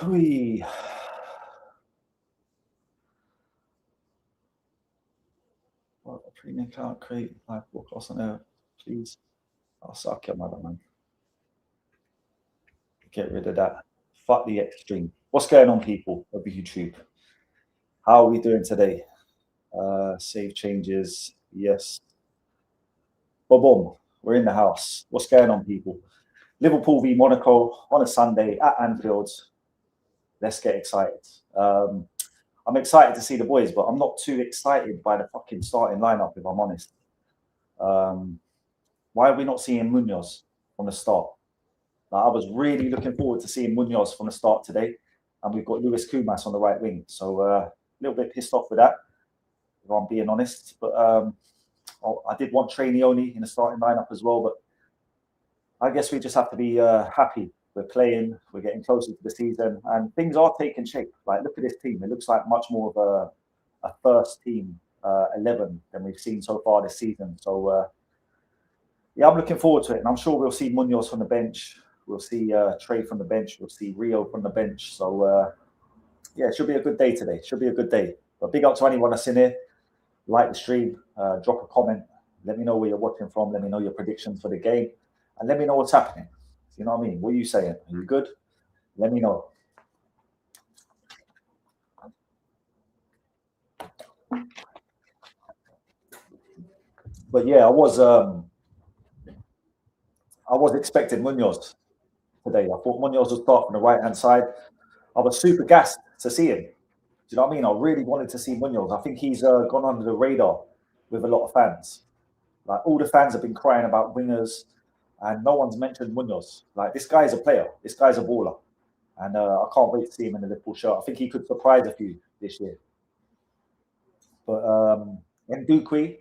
We what a premium account create live broadcast on air, please. I'll suck your mother, man. Get rid of that. Fuck the extreme. What's going on, people of YouTube? How are we doing today? Save changes. Yes. Boom, boom. We're in the house. What's going on, people? Liverpool v Monaco on a Sunday at Anfield. Let's get excited. I'm excited to see the boys, but I'm not too excited by the fucking starting lineup, if I'm honest. Why are we not seeing Munoz from the start? I was really looking forward to seeing Munoz from the start today, and we've got Luis Kumas on the right wing. So a little bit pissed off with that, if I'm being honest. But I did want Trainioni in the starting lineup as well, but I guess we just have to be happy. We're playing, we're getting closer to the season, and things are taking shape. Like, look at this team. It looks like much more of a first team 11 than we've seen so far this season. So, yeah, I'm looking forward to it. And I'm sure we'll see Munoz from the bench. We'll see Trey from the bench. We'll see Rio from the bench. So, yeah, it should be a good day today. It should be a good day. But big up to anyone that's in here. Like the stream, drop a comment. Let me know where you're watching from. Let me know your predictions for the game. And let me know what's happening. You know what I mean? What are you saying? Are you good? Let me know. But yeah, I was expecting Munoz today. I thought Munoz would start from the right hand side. I was super gassed to see him. Do you know what I mean? I really wanted to see Munoz. I think he's gone under the radar with a lot of fans. Like, all the fans have been crying about wingers, and no one's mentioned Munoz. Like, this guy's a player. This guy's a baller. And I can't wait to see him in the Liverpool shirt. I think he could surprise a few this year. But Ndukwe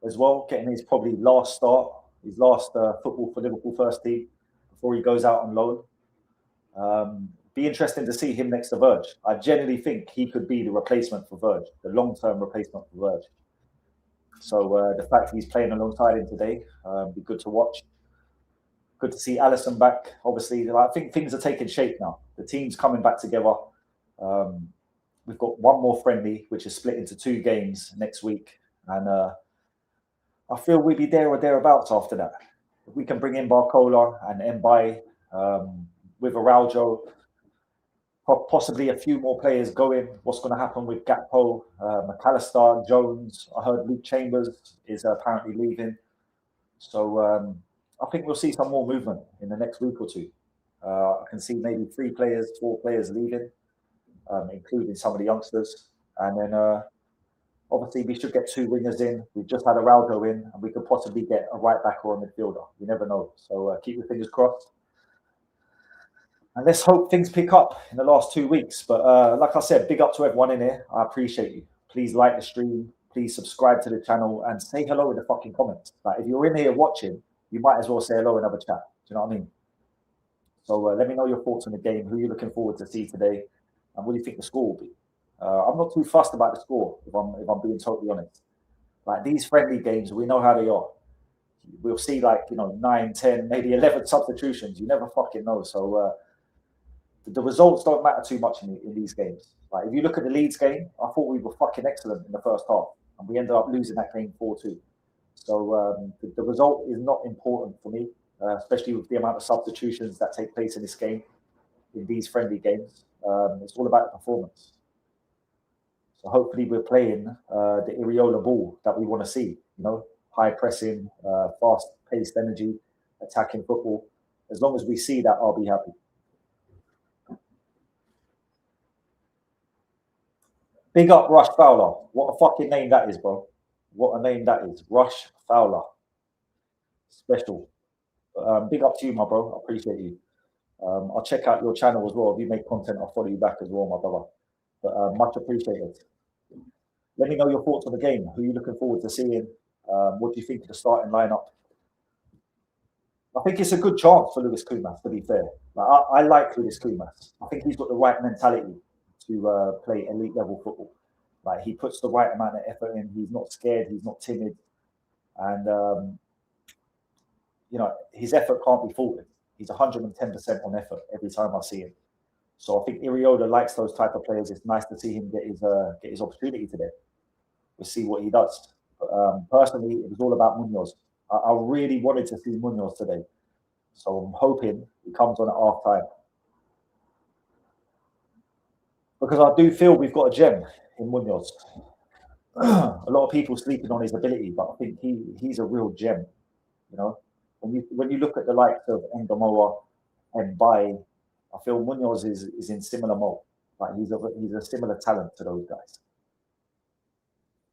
as well, getting his probably last start, his last football for Liverpool first team before he goes out on loan. Be interesting to see him next to Verge. I genuinely think he could be the replacement for Verge, the long-term replacement for Verge. So the fact that he's playing alongside him today, be good to watch. Good to see Alisson back. Obviously, I think things are taking shape now. The team's coming back together. We've got one more friendly, which is split into 2 games next week. And I feel we'll be there or thereabouts after that. If we can bring in Barcola and Mbai with Araujo, possibly a few more players going. What's going to happen with Gakpo, McAllister, Jones? I heard Luke Chambers is apparently leaving. So I think we'll see some more movement in the next week or two. I can see maybe 3 players, 4 players leaving, including some of the youngsters. And then obviously we should get 2 wingers in. We've just had Araujo in, and we could possibly get a right back or a midfielder. You never know. So keep your fingers crossed. And let's hope things pick up in the last 2 weeks. But like I said, big up to everyone in here. I appreciate you. Please like the stream. Please subscribe to the channel and say hello in the fucking comments. Like, if you're in here watching, you might as well say hello and have a chat. Do you know what I mean? So let me know your thoughts on the game. Who you're looking forward to see today, and what do you think the score will be? I'm not too fussed about the score, if I'm being totally honest. Like, these friendly games, we know how they are. We'll see, like, 9, 10, maybe 11 substitutions. You never fucking know. So the results don't matter too much in these games. Like, if you look at the Leeds game, I thought we were fucking excellent in the first half, and we ended up losing that game 4-2. So the result is not important for me, especially with the amount of substitutions that take place in this game, in these friendly games. It's all about the performance. So hopefully we're playing the Iriola ball that we want to see. High pressing, fast-paced energy, attacking football. As long as we see that, I'll be happy. Big up Rush Fowler. What a fucking name that is, bro. What a name that is. Rush Fowler. Special. Big up to you, my bro. I appreciate you. I'll check out your channel as well. If you make content, I'll follow you back as well, my brother. But much appreciated. Let me know your thoughts on the game. Who are you looking forward to seeing? What do you think of the starting lineup? I think it's a good chance for Luis Kumas, to be fair. I like Luis Kumas. I think he's got the right mentality to play elite level football. Like, he puts the right amount of effort in. He's not scared. He's not timid. And, his effort can't be faulted. He's 110% on effort every time I see him. So I think Iriola likes those type of players. It's nice to see him get his opportunity today. We'll see what he does. But personally, it was all about Munoz. I really wanted to see Munoz today. So I'm hoping he comes on at half time. Because I do feel we've got a gem in Munoz. A lot of people sleeping on his ability, but I think he's a real gem. You know, when you look at the likes of Engamoa and Bai, I feel Munoz is in similar mold. Like he's a similar talent to those guys.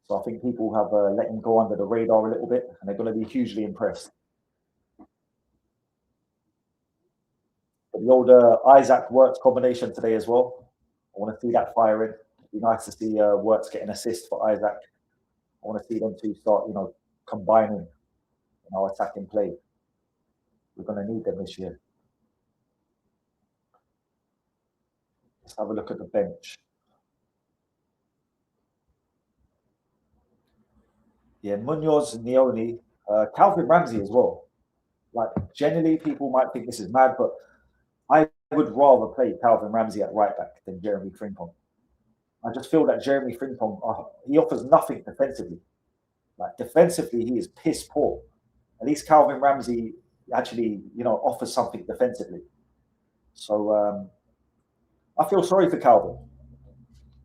So I think people have let him go under the radar a little bit, and they're going to be hugely impressed. But the old Isaac Wirtz combination today as well. I want to see that firing. It'd be nice to see Wirtz get an assist for Isaac. I want to see them two start, combining, attacking play. We're going to need them this year. Let's have a look at the bench. Yeah, Munoz, Nioni, Calvin Ramsey as well. Like, generally, people might think this is mad, but I would rather play Calvin Ramsey at right back than Jeremy Frimpong. I just feel that Jeremy Frimpong, he offers nothing defensively. Like, defensively, he is piss poor. At least Calvin Ramsey actually, offers something defensively. So I feel sorry for Calvin.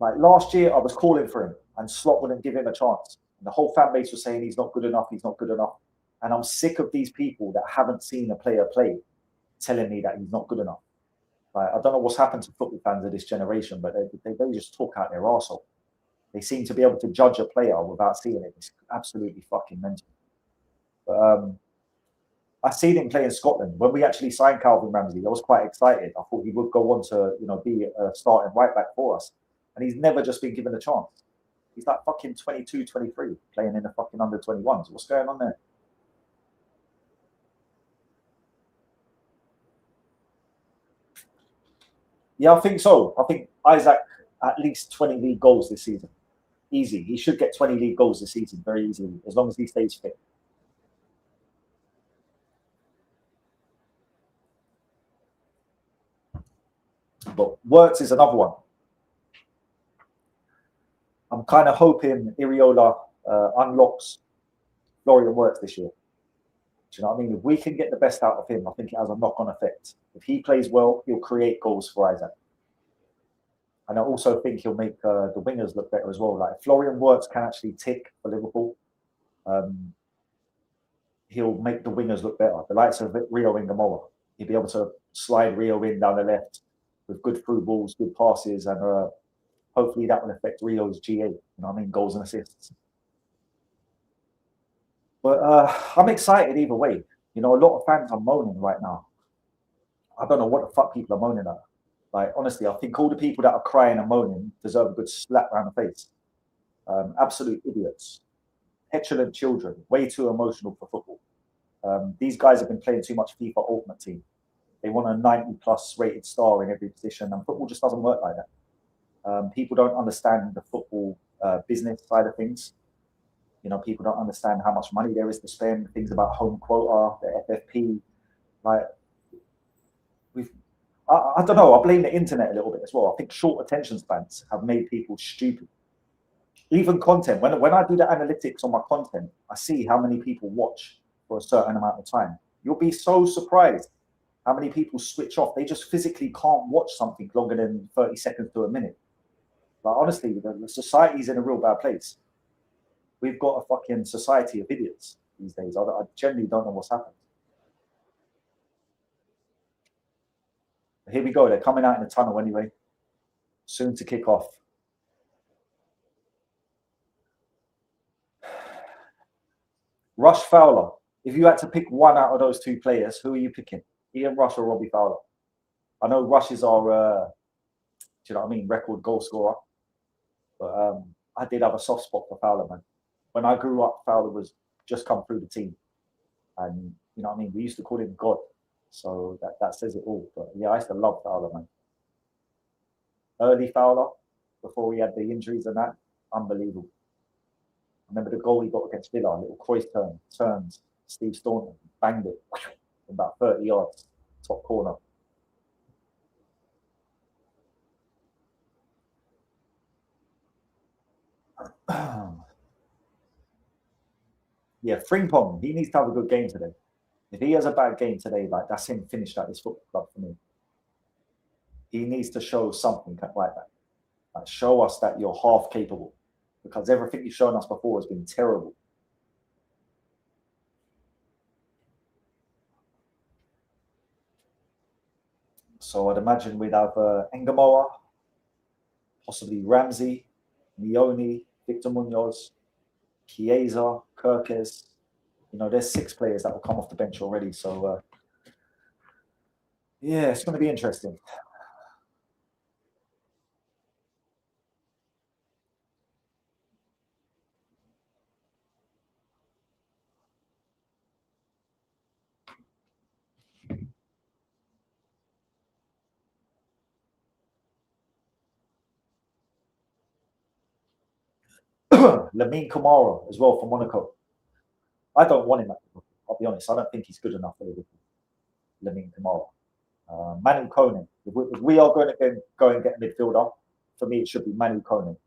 Like, last year, I was calling for him, and Slot wouldn't give him a chance. And the whole fan base was saying he's not good enough, he's not good enough. And I'm sick of these people that haven't seen a player play telling me that he's not good enough. Like, I don't know what's happened to football fans of this generation, but they just talk out their arsehole. They seem to be able to judge a player without seeing it. It's absolutely fucking mental. But I seen him play in Scotland. When we actually signed Calvin Ramsey, I was quite excited. I thought he would go on to, be a starting right back for us. And he's never just been given a chance. He's like fucking 22, 23, playing in the fucking under 21s. What's going on there? Yeah, I think so. I think Isaac at least 20 league goals this season. Easy. He should get 20 league goals this season very easily, as long as he stays fit. But Wirtz is another one. I'm kind of hoping Iriola unlocks Florian Wirtz this year. Do you know what I mean? If we can get the best out of him, I think it has a knock-on effect. If he plays well, he'll create goals for Isaac. And I also think he'll make the wingers look better as well. Like, Florian Wirtz can actually tick for Liverpool. He'll make the wingers look better. The likes of Rio Ingamoa. He'll be able to slide Rio in down the left with good through balls, good passes, and hopefully that will affect Rio's GA. You know what I mean? Goals and assists. But I'm excited either way. A lot of fans are moaning right now. I don't know what the fuck people are moaning at. Like, honestly, I think all the people that are crying and moaning deserve a good slap around the face. Absolute idiots. Petulant children. Way too emotional for football. These guys have been playing too much FIFA Ultimate Team. They want a 90-plus rated star in every position, and football just doesn't work like that. People don't understand the football business side of things. People don't understand how much money there is to spend, things about home quota, the FFP. Like, I don't know, I blame the internet a little bit as well. I think short attention spans have made people stupid. Even content, when I do the analytics on my content, I see how many people watch for a certain amount of time. You'll be so surprised how many people switch off. They just physically can't watch something longer than 30 seconds to a minute. Like, honestly, the society's in a real bad place. We've got a fucking society of idiots these days. I generally don't know what's happened. Here we go. They're coming out in the tunnel anyway. Soon to kick off. Rush Fowler. If you had to pick one out of those two players, who are you picking? Ian Rush or Robbie Fowler? I know Rush is our, record goal scorer. But I did have a soft spot for Fowler, man. When I grew up, Fowler was just come through the team. And, we used to call him God. So that says it all. But yeah, I used to love Fowler, man. Early Fowler, before he had the injuries and that, unbelievable. I remember the goal he got against Villa, a little Cruyff turns, Steve Staunton, banged it from about 30 yards, top corner. Yeah, Frimpong, he needs to have a good game today. If he has a bad game today, like that's him finished at this football club for me. He needs to show something like that. Like show us that you're half capable, because everything you've shown us before has been terrible. So I'd imagine we'd have Engamoa, possibly Ramsey, Leone, Victor Munoz, Chiesa, Kirkes. You know, there's 6 players that will come off the bench already. So yeah, it's going to be interesting. Lamine Kamara as well for Monaco. I don't want him. I'll be honest. I don't think he's good enough for Liverpool. Lamine Kamara. Manu Koné. If we are going to go and get a midfielder, for me, it should be Manu Koné.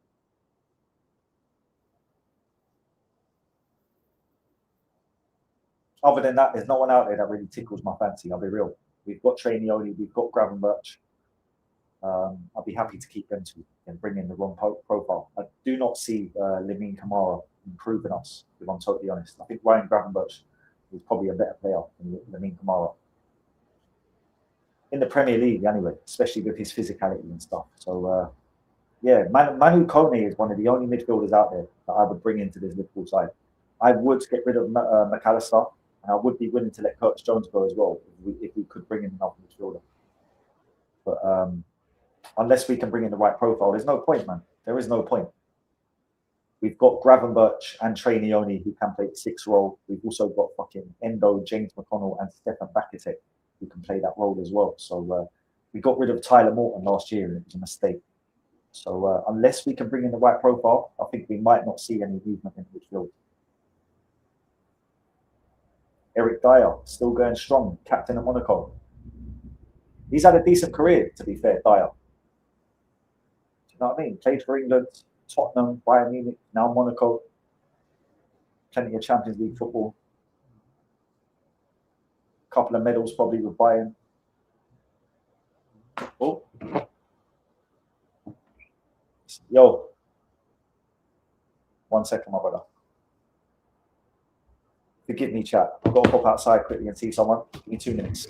Other than that, there's no one out there that really tickles my fancy. I'll be real. We've got Trainioli, we've got Gravenberch. I'll be happy to keep them two and bring in the wrong profile. I do not see Lamine Kamara improving us, if I'm totally honest. I think Ryan Gravenberch is probably a better player than Lamine Kamara. In the Premier League, anyway, especially with his physicality and stuff. So, yeah, Manu Koné is one of the only midfielders out there that I would bring into this Liverpool side. I would get rid of McAllister, and I would be willing to let Curtis Jones go as well if we could bring in another midfielder. But unless we can bring in the right profile, there's no point, man. There is no point. We've got Gravenberch and Trainioni who can play the 6 role. We've also got fucking Endo, James McConnell, and Stefan Bakatek who can play that role as well. So we got rid of Tyler Morton last year, and it was a mistake. So unless we can bring in the right profile, I think we might not see any movement in midfield. Eric Dyer, still going strong, captain of Monaco. He's had a decent career, to be fair, Dyer. Do you know what I mean? Played for England, Tottenham, Bayern Munich, now Monaco. Plenty of Champions League football. Couple of medals probably with Bayern. Oh. Yo. 1 second, my brother. Forgive me, chat. I've got to pop outside quickly and see someone. Give me 2 minutes.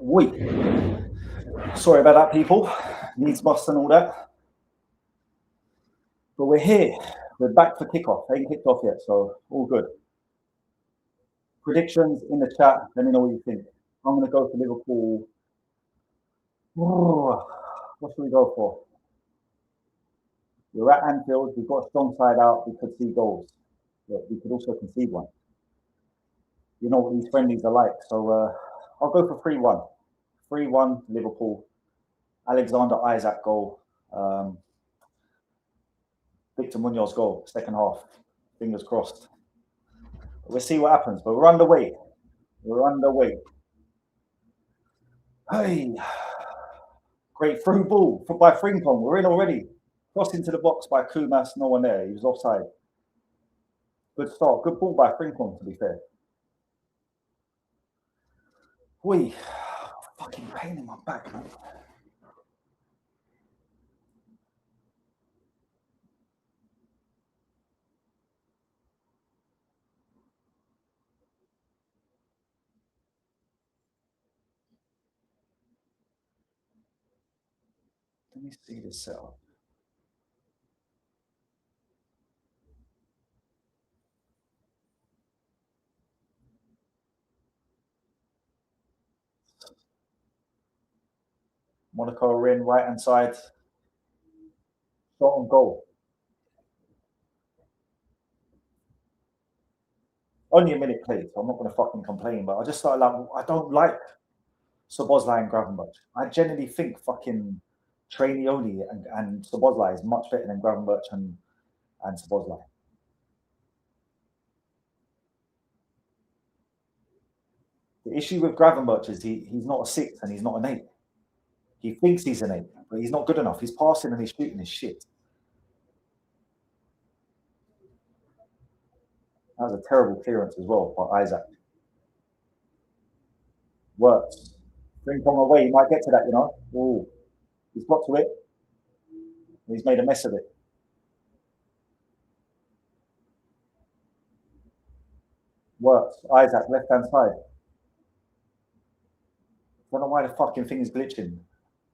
Wait. Sorry about that, people. Needs bust and all that. But we're here. We're back for kickoff. Ain't kicked off yet, so all good. Predictions in the chat. Let me know what you think. I'm going to go for Liverpool. Oh, what should we go for? We're at Anfield. We've got a strong side out. We could see goals. But we could also concede one. You know what these friendlies are like. So I'll go for 3-1. 3-1 Liverpool. Alexander Isaac goal. Victor Munoz goal. Second half. Fingers crossed. We'll see what happens. But we're underway. We're underway. Hey. Great through ball by Frimpong. We're in already. Cross into the box by Kumas. No one there. He was offside. Good start. Good ball by Frimpong, to be fair. Wee. Fucking pain in my back, man. Let me see this setup. Monaco are in, right hand side. Shot on goal. Only a minute played, so I'm not going to fucking complain. But I just started like, I don't like Szoboszlai and Gravenberch. I genuinely think fucking Trainioli and Szoboszlai is much better than Gravenberch and Szoboszlai. The issue with Gravenberch is he's not a 6 and he's not an 8. He thinks he's an 8, but he's not good enough. His passing and his shooting is shit. That was a terrible clearance as well by Isaac. Works. Frimpong away. He might get to that, you know. Ooh. He's got to it. He's made a mess of it. Works. Isaac, left hand side. I don't know why the fucking thing is glitching.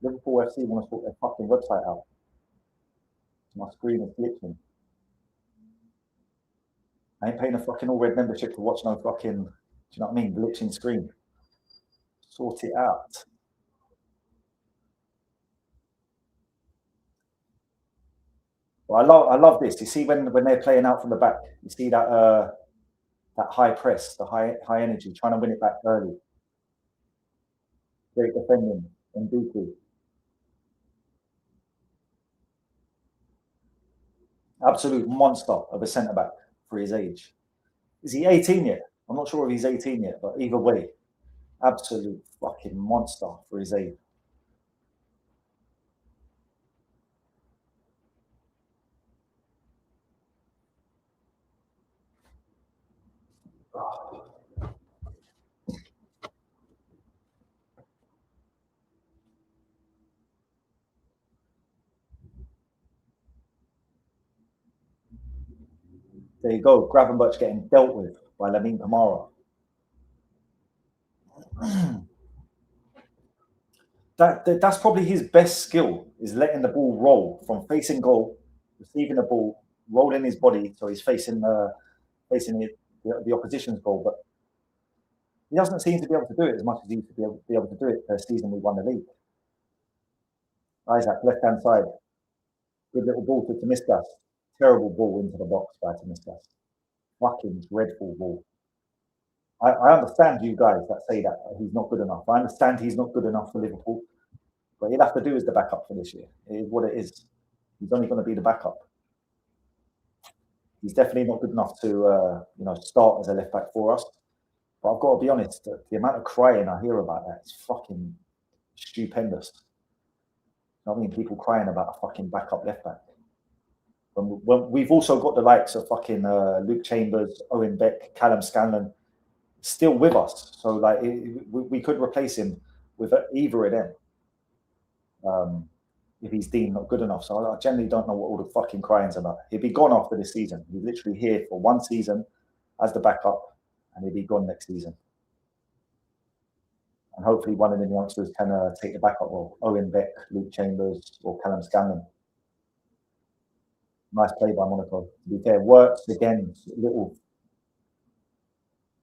Liverpool FC want to sort their fucking website out. My screen is glitching. I ain't paying a fucking all red membership to watch no fucking, do you know what I mean? Glitching screen. Sort it out. Well, I love this. You see when they're playing out from the back, you see that that high press, the high energy, trying to win it back early. Great defending and Dooku. Absolute monster of a centre back for his age. Is he 18 yet? I'm not sure if he's 18 yet, but either way, absolute fucking monster for his age. There you go. Gravenberch getting dealt with by Lamine Camara. That's probably his best skill, is letting the ball roll from facing goal, receiving the ball, rolling his body so he's facing the opposition's goal. But he doesn't seem to be able to do it as much as he used to be able to do it the season we won the league. Isaac, left hand side. Good little ball to Tomiskas. Terrible ball into the box by Tomiskas. Fucking dreadful ball. I understand you guys that say that he's not good enough. I understand he's not good enough for Liverpool, but he'll have to do as the backup for this year. It is what it is. He's only going to be the backup. He's definitely not good enough to start as a left back for us. But I've got to be honest, the amount of crying I hear about that is fucking stupendous. I mean, people crying about a fucking backup left back. When we've also got the likes of fucking Luke Chambers, Owen Beck, Callum Scanlon still with us. So like we could replace him with either of them if he's deemed not good enough. So I generally don't know what all the fucking crying's about. He'll be gone after this season. He's literally here for one season as the backup, and he'll be gone next season. And hopefully one of the youngsters can take the backup role. Owen Beck, Luke Chambers, or Callum Scanlon. Nice play by Monaco. To be fair, works again. Little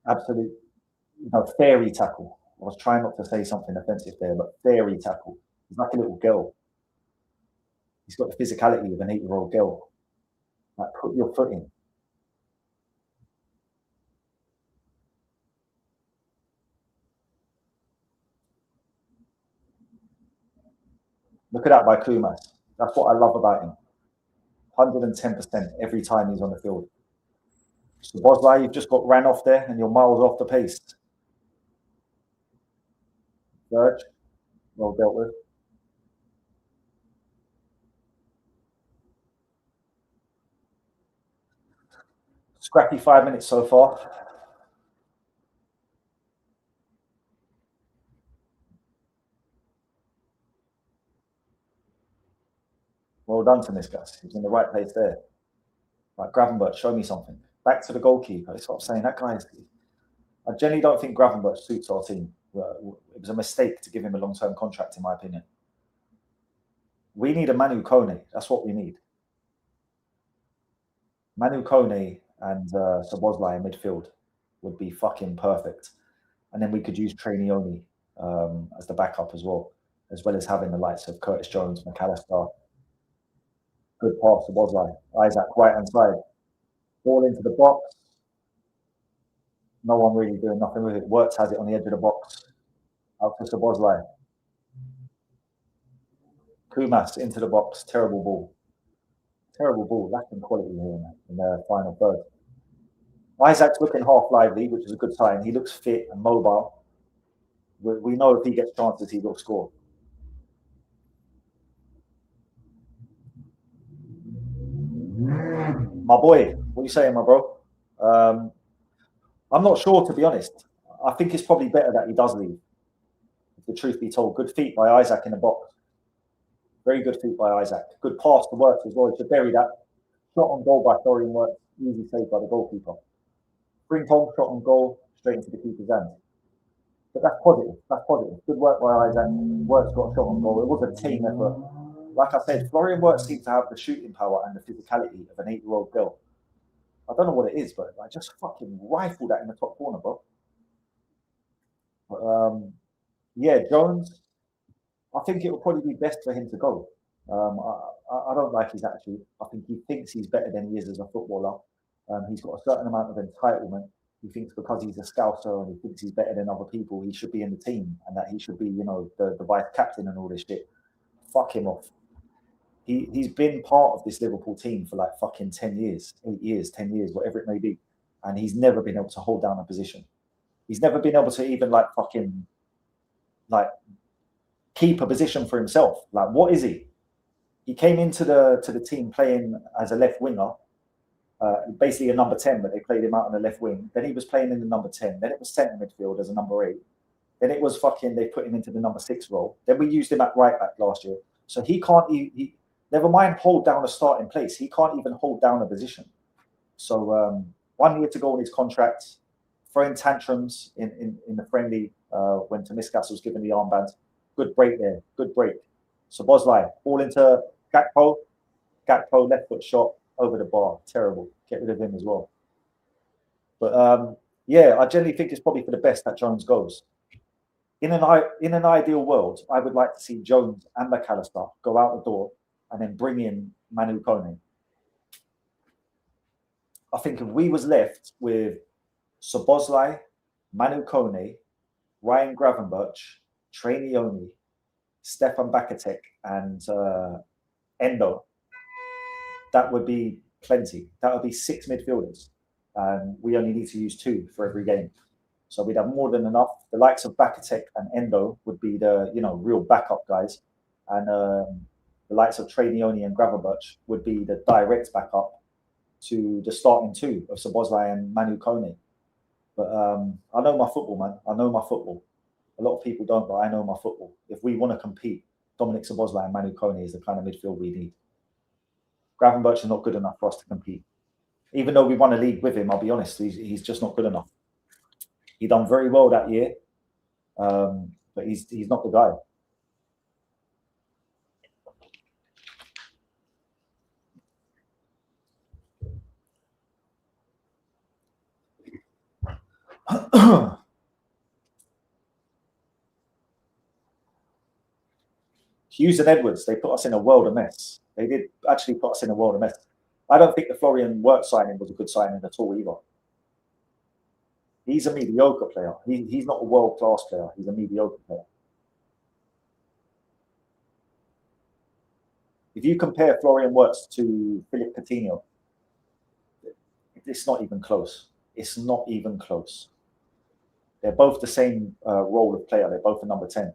absolute, fairy tackle. I was trying not to say something offensive there, but fairy tackle. He's like a little girl. He's got the physicality of an 8-year-old girl. Like, put your foot in. Look at that by Kumas. That's what I love about him. 110% every time he's on the field. So Bosley, you've just got ran off there and you're miles off the pace. Verge, well dealt with. Scrappy 5 minutes so far. Well done to this guy. He was in the right place there. Like Gravenberch, show me something. Back to the goalkeeper. That's what I'm saying. That guy is. I generally don't think Gravenberch suits our team. It was a mistake to give him a long-term contract, in my opinion. We need a Manu Kone. That's what we need. Manu Kone and Szoboszlai in midfield would be fucking perfect. And then we could use Trainioni as the backup as well as having the likes of Curtis Jones, McAllister. Good pass to Szoboszlai. Isaac, right-hand side. Ball into the box. No one really doing nothing with it. Wirtz has it on the edge of the box. Out to Szoboszlai. Kumas into the box. Terrible ball. Terrible ball. Lacking quality here in the final third. Isaac's looking half lively, which is a good sign. He looks fit and mobile. We know if he gets chances, he will score. My boy, what are you saying, my bro? I'm not sure, to be honest. I think it's probably better that he does leave, if the truth be told. Good feet by Isaac in the box. Very good feet by Isaac. Good pass to Wirtz as well. He should bury that. Shot on goal by Florian Wirtz. Easy save by the goalkeeper. Bring home, shot on goal, straight into the keeper's hand. But that's positive. That's positive. Good work by Isaac. Wirtz got a shot on goal. It was a team effort. Like I said, Florian Wirtz seems to have the shooting power and the physicality of an 8-year-old girl. I don't know what it is, but I just fucking rifled that in the top corner, bro. But, yeah, Jones, I think it will probably be best for him to go. I don't like his attitude. I think he thinks he's better than he is as a footballer. He's got a certain amount of entitlement. He thinks because he's a scouser and he thinks he's better than other people, he should be in the team and that he should be, the vice captain and all this shit. Fuck him off. He's been part of this Liverpool team for like fucking 10 years, 8 years, 10 years, whatever it may be. And he's never been able to hold down a position. He's never been able to even keep a position for himself. Like, what is he? He came into the team playing as a left winger, basically a number 10, but they played him out on the left wing. Then he was playing in the number 10. Then it was centre midfield as a number 8. Then it was they put him into the number 6 role. Then we used him at right back last year. So he can't, never mind hold down a starting place. He can't even hold down a position. So 1 year to go on his contract, throwing tantrums in the friendly when Tomiskas was given the armband. Good break there. Good break. So Szoboszlai, ball into Gakpo. Gakpo, left foot shot over the bar. Terrible. Get rid of him as well. But yeah, I generally think it's probably for the best that Jones goes. In an ideal world, I would like to see Jones and McAllister go out the door and then bring in Manu Kone. I think if we was left with Szoboszlai, Manu Kone, Ryan Gravenberch, Trainioni, Stefan Bakatek, and Endo, that would be plenty. That would be 6 midfielders. And we only need to use 2 for every game. So we'd have more than enough. The likes of Bakatek and Endo would be the real backup guys. And the likes of Trainioni and Gravenberch would be the direct backup to the starting 2 of Szoboszlai and Manu Kone. But I know my football, man. I know my football. A lot of people don't, but I know my football. If we want to compete, Dominic Szoboszlai and Manu Kone is the kind of midfield we need. Gravenberch is not good enough for us to compete. Even though we won a league with him, I'll be honest, he's just not good enough. He done very well that year, but he's not the guy. Hughes and Edwards, they put us in a world of mess. They did actually put us in a world of mess. I don't think the Florian Wirtz signing was a good signing at all either. He's a mediocre player. He's not a world-class player. He's a mediocre player. If you compare Florian Wirtz to Philip Coutinho, it's not even close. It's not even close. They're both the same role of player. They're both a number 10.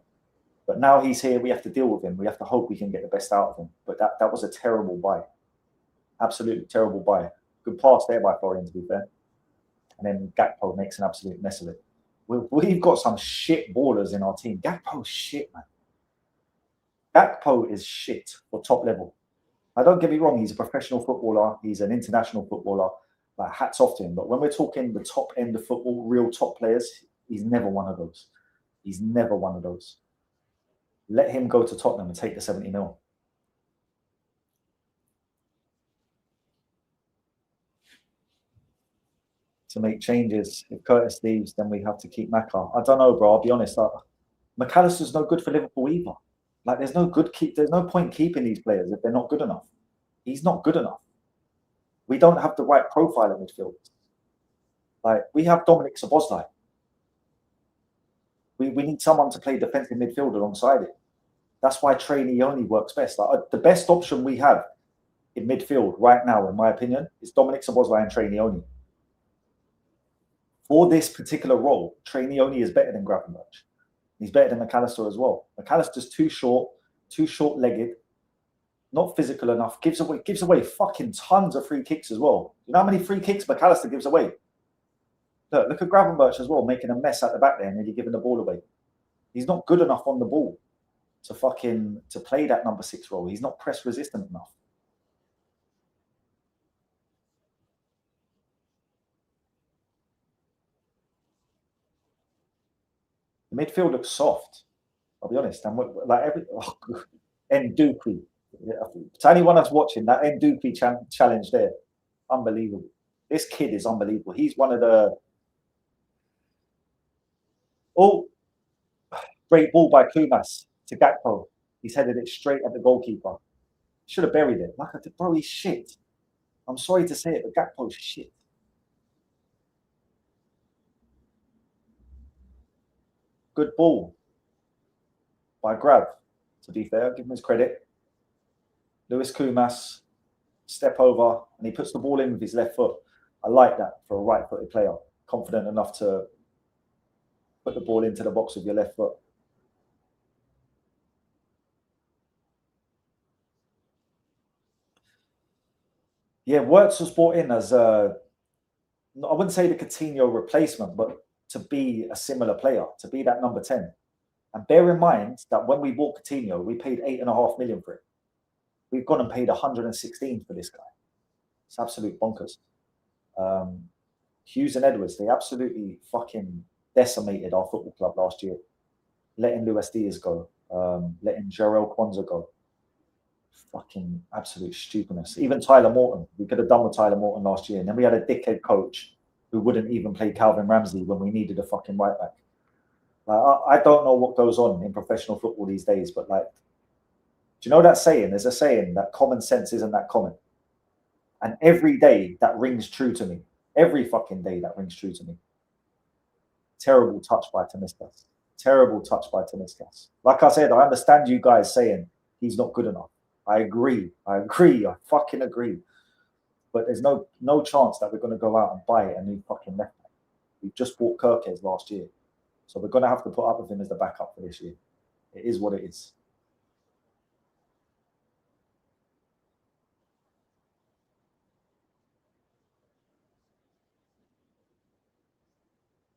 But now he's here. We have to deal with him. We have to hope we can get the best out of him. But that was a terrible buy. Absolutely terrible buy. Good pass there by Florian, to be fair. And then Gakpo makes an absolute mess of it. We've got some shit ballers in our team. Gakpo's shit, man. Gakpo is shit for top level. I don't get me wrong. He's a professional footballer. He's an international footballer. Like, hats off to him. But when we're talking the top end of football, real top players, he's never one of those. He's never one of those. Let him go to Tottenham and take the 70 mil. To make changes. If Curtis leaves, then we have to keep Maka. I don't know, bro. I'll be honest. McAllister's no good for Liverpool either. Like, there's no point keeping these players if they're not good enough. He's not good enough. We don't have the right profile at midfield. Like, we have Dominic Szoboszlai. We need someone to play defensive midfield alongside it. That's why trainee only works best. Like, the best option we have in midfield right now, in my opinion, is Dominic Szoboszlai and trainee only. For this particular role, trainee only is better than Gravenberch. He's better than McAllister as well. McAllister's too short-legged, not physical enough, gives away fucking tons of free kicks as well. You know how many free kicks McAllister gives away? Look at Gravenberch as well, making a mess at the back there and nearly giving the ball away. He's not good enough on the ball to play that number 6 role. He's not press resistant enough. The midfield looks soft. I'll be honest. And Ndukwi. To anyone that's watching, that Ndukwi challenge there, unbelievable. This kid is unbelievable. He's one of the... Oh, great ball by Kumas to Gakpo. He's headed it straight at the goalkeeper. Should have buried it. Like I said, bro, he's shit. I'm sorry to say it, but Gakpo's shit. Good ball by Grav, to be fair. I'll give him his credit. Lewis Kumas, step over, and he puts the ball in with his left foot. I like that for a right-footed player. Confident enough to put the ball into the box with your left foot. Yeah, Wirtz was brought in as I wouldn't say the Coutinho replacement, but to be a similar player, to be that number 10. And bear in mind that when we bought Coutinho, we paid 8.5 million for it. We've gone and paid 116 for this guy. It's absolute bonkers. Hughes and Edwards, they absolutely fucking decimated our football club last year. Letting Luis Diaz go, letting Jarell Kwanzaa go. Fucking absolute stupidness. Even Tyler Morton, we could have done with Tyler Morton last year. And then we had a dickhead coach who wouldn't even play Calvin Ramsey when we needed a fucking right back. I don't know what goes on in professional football these days, but like, do you know that saying? There's a saying that common sense isn't that common. And every day that rings true to me. Every fucking day that rings true to me. Terrible touch by Tomiskas. Terrible touch by Tomiskas. Like I said, I understand you guys saying he's not good enough. I agree. I fucking agree. But there's no chance that we're going to go out and buy a new fucking left back. We just bought Kirkes last year. So we're going to have to put up with him as the backup for this year. It is what it is.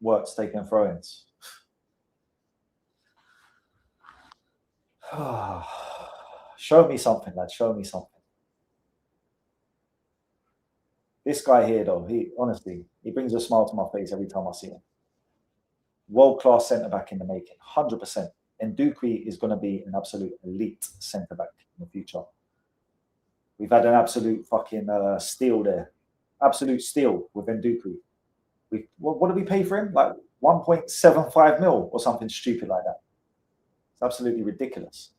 Works taking throw-ins. Show me something, lad. Show me something. This guy here, though, honestly, he brings a smile to my face every time I see him. World-class centre-back in the making, 100%. And Ndukwi is going to be an absolute elite centre-back in the future. We've had an absolute fucking steal there. Absolute steal with Ndukwi. What did we pay for him? Like 1.75 mil or something stupid like that. It's absolutely ridiculous.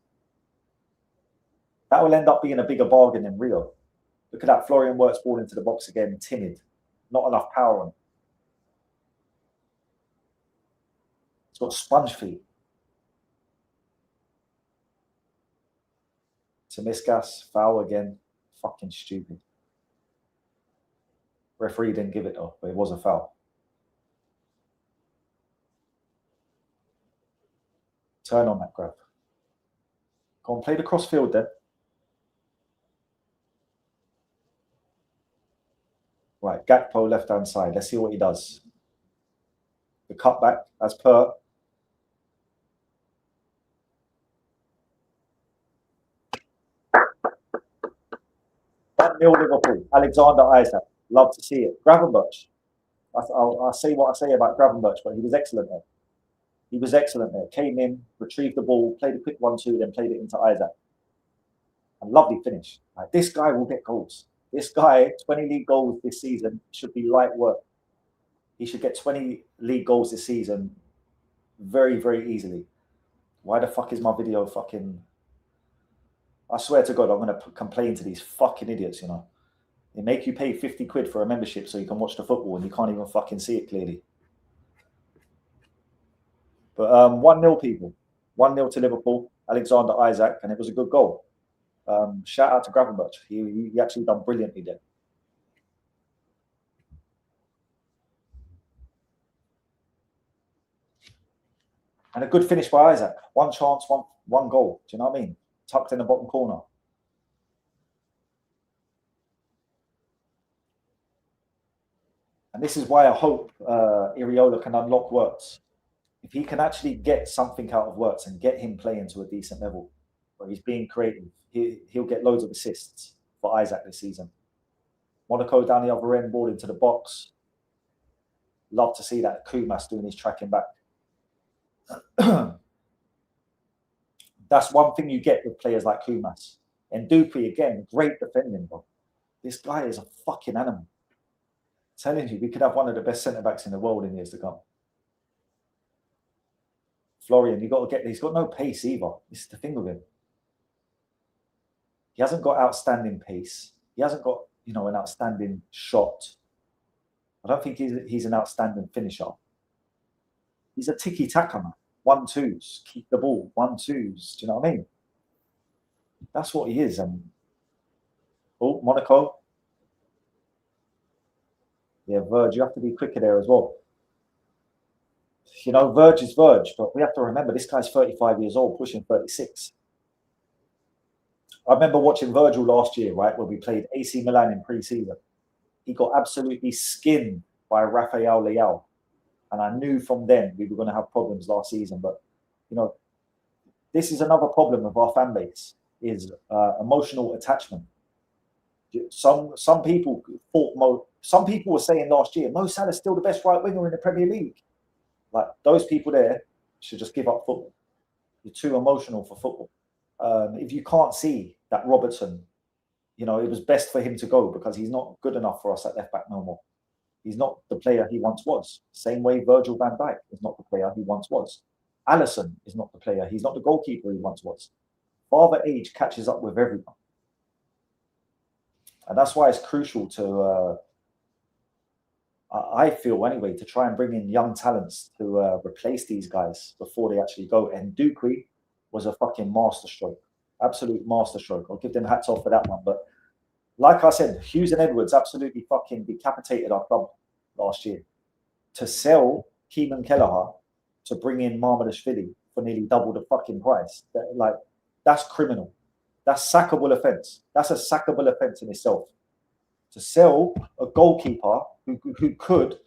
That will end up being a bigger bargain than Rio. Look at that. Florian Wirtz ball into the box again, timid. Not enough power on. It's got sponge feet. Tomiskas, foul again. Fucking stupid. Referee didn't give it though, but it was a foul. Turn on that grab. Go on, play the crossfield then. Right, Gakpo left-hand side. Let's see what he does. The cutback, as per. Liverpool. Alexander Isaac. Love to see it. Gravenberch. I'll say what I say about Gravenberch, but he was excellent there. He was excellent there. Came in, retrieved the ball, played a quick 1-2, then played it into Isaac. A lovely finish. Like, this guy will get goals. This guy, 20 league goals this season, should be light work. He should get 20 league goals this season very, very easily. Why the fuck is my video fucking... I swear to God, I'm going to complain to these fucking idiots, you know. They make you pay 50 quid for a membership so you can watch the football and you can't even fucking see it clearly. But 1-0 people. 1-0 to Liverpool. Alexander Isaac, and it was a good goal. Shout out to Gravenberch. He actually done brilliantly there. And a good finish by Isaac. One chance, one goal. Do you know what I mean? Tucked in the bottom corner. And this is why I hope Iriola can unlock Wirtz. If he can actually get something out of Wirtz and get him playing to a decent level, where he's being creative, he'll get loads of assists for Isaac this season. Monaco down the other end, ball into the box. Love to see that. Kumas doing his tracking back. That's one thing you get with players like Kumas. And Dupree, again, great defending, bro. This guy is a fucking animal. I'm telling you, we could have one of the best centre-backs in the world in years to come. Florian, you got to get... He's got no pace either. This is the thing with him. He hasn't got outstanding pace. He hasn't got, you know, an outstanding shot. I don't think he's an outstanding finisher. He's a tiki-taka man. 1-2s, keep the ball. 1-2s. Do you know what I mean? That's what he is. And oh, Monaco. Yeah, Verge. You have to be quicker there as well. You know, Verge is Verge, but we have to remember this guy's 35 years old, pushing 36. I remember watching Virgil last year, right, when we played AC Milan in pre-season. He got absolutely skinned by Rafael Leao. And I knew from then we were going to have problems last season. But, you know, this is another problem of our fan base, is emotional attachment. Some people thought some people were saying last year, Mo Salah's still the best right winger in the Premier League. Like, those people there should just give up football. You're too emotional for football. If you can't see that Robertson, you know, it was best for him to go because he's not good enough for us at left back no more. He's not the player he once was. Same way Virgil van Dijk is not the player he once was. Alisson is not the player. He's not the goalkeeper he once was. Father age catches up with everyone. And that's why it's crucial to, I feel anyway, to try and bring in young talents to replace these guys before they actually go. And Dupree was a fucking masterstroke. Absolute masterstroke. I'll give them hats off for that one. But like I said, Hughes and Edwards absolutely fucking decapitated our club last year. To sell Keeman Kelleher to bring in Marmadashvili for nearly double the fucking price. That's criminal. That's sackable offence. That's a sackable offence in itself. To sell a goalkeeper who could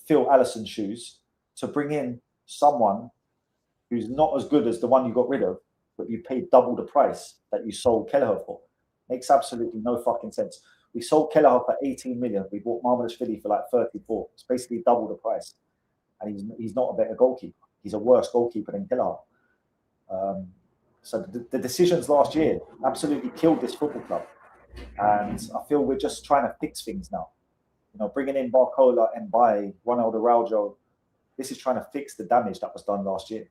fill Alisson's shoes, to bring in someone who's not as good as the one you got rid of, but you paid double the price that you sold Kelleher for. Makes absolutely no fucking sense. We sold Kelleher for 18 million. We bought Marmadashvili for like 34. It's basically double the price. And he's not a better goalkeeper. He's a worse goalkeeper than Kelleher. So the decisions last year absolutely killed this football club. And I feel we're just trying to fix things now. You know, bringing in Barcola and by Ronaldo Araujo, this is trying to fix the damage that was done last year.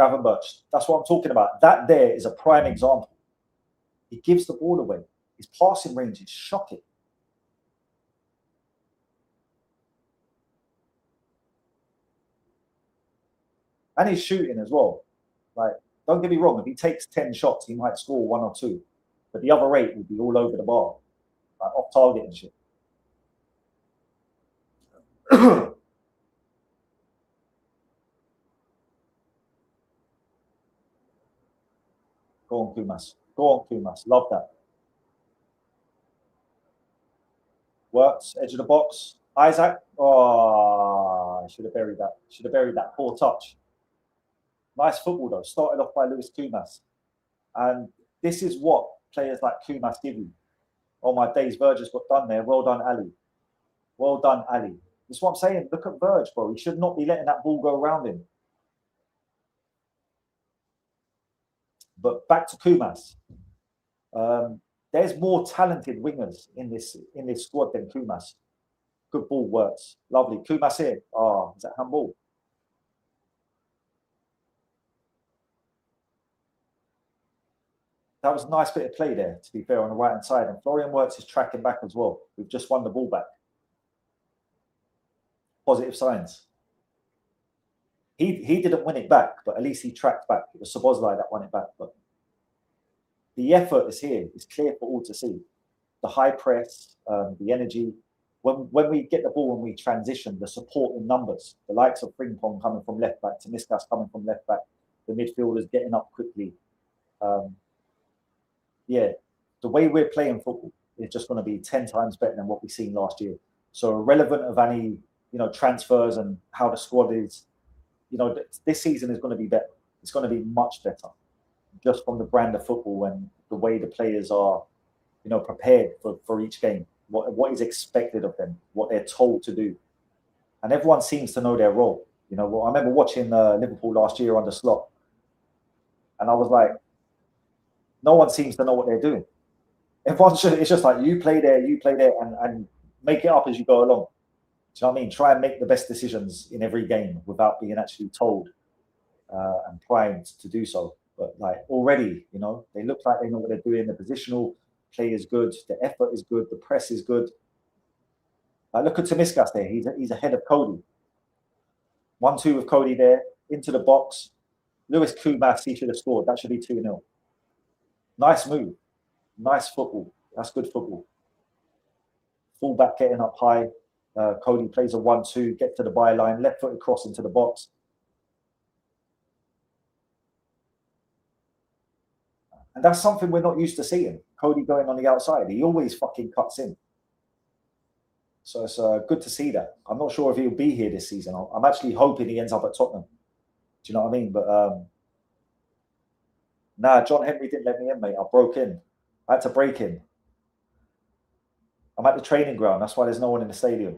Gravenberch. That's what I'm talking about. That there is a prime example. He gives the ball away. His passing range is shocking. And he's shooting as well. Like, don't get me wrong, if he takes 10 shots, he might score 1 or 2. But the other 8 would be all over the bar. Like, off target and shit. Go on, Kumas. Go on, Kumas. Love that. Works. Edge of the box. Isaac. Oh, I should have buried that. Should have buried that. Poor touch. Nice football, though. Started off by Lewis Kumas. And this is what players like Kumas give you. Oh, my days. Verge has got done there. Well done, Ali. Well done, Ali. That's what I'm saying. Look at Verge, bro. He should not be letting that ball go around him. But back to Kumas. There's more talented wingers in this squad than Kumas. Good ball, works. Lovely. Kumas here. Oh, is that handball? That was a nice bit of play there, to be fair, on the right-hand side. And Florian Wirtz is tracking back as well. We've just won the ball back. Positive signs. He didn't win it back, but at least he tracked back. It was Szoboszlai that won it back. But the effort is here. It's clear for all to see. The high press, the energy. When we get the ball and we transition, the support in numbers, the likes of Frimpong coming from left back, Tomiskas coming from left back, the midfielders getting up quickly. Yeah, the way we're playing football is just going to be 10 times better than what we've seen last year. So irrelevant of any, transfers and how the squad is, this season is going to be better. It's going to be much better, just from the brand of football and the way the players are, prepared for each game, what is expected of them, what they're told to do. And everyone seems to know their role. I remember watching Liverpool last year under Slot, and I was like, no one seems to know what they're doing. It's just like, you play there, and make it up as you go along. Do you know what I mean? Try and make the best decisions in every game without being actually told and primed to do so. But like already, they look like they know what they're doing. The positional play is good. The effort is good. The press is good. Look at Tomiskas there. He's ahead of Cody. 1-2 with Cody there. Into the box. Lewis Kumas, he should have scored. That should be 2-0. Nice move. Nice football. That's good football. Fullback getting up high. Cody plays a 1-2, gets to the byline, left-footed cross into the box. And that's something we're not used to seeing. Cody going on the outside. He always fucking cuts in. So it's good to see that. I'm not sure if he'll be here this season. I'm actually hoping he ends up at Tottenham. Do you know what I mean? But nah, John Henry didn't let me in, mate. I broke in. I had to break in. I'm at the training ground. That's why there's no one in the stadium.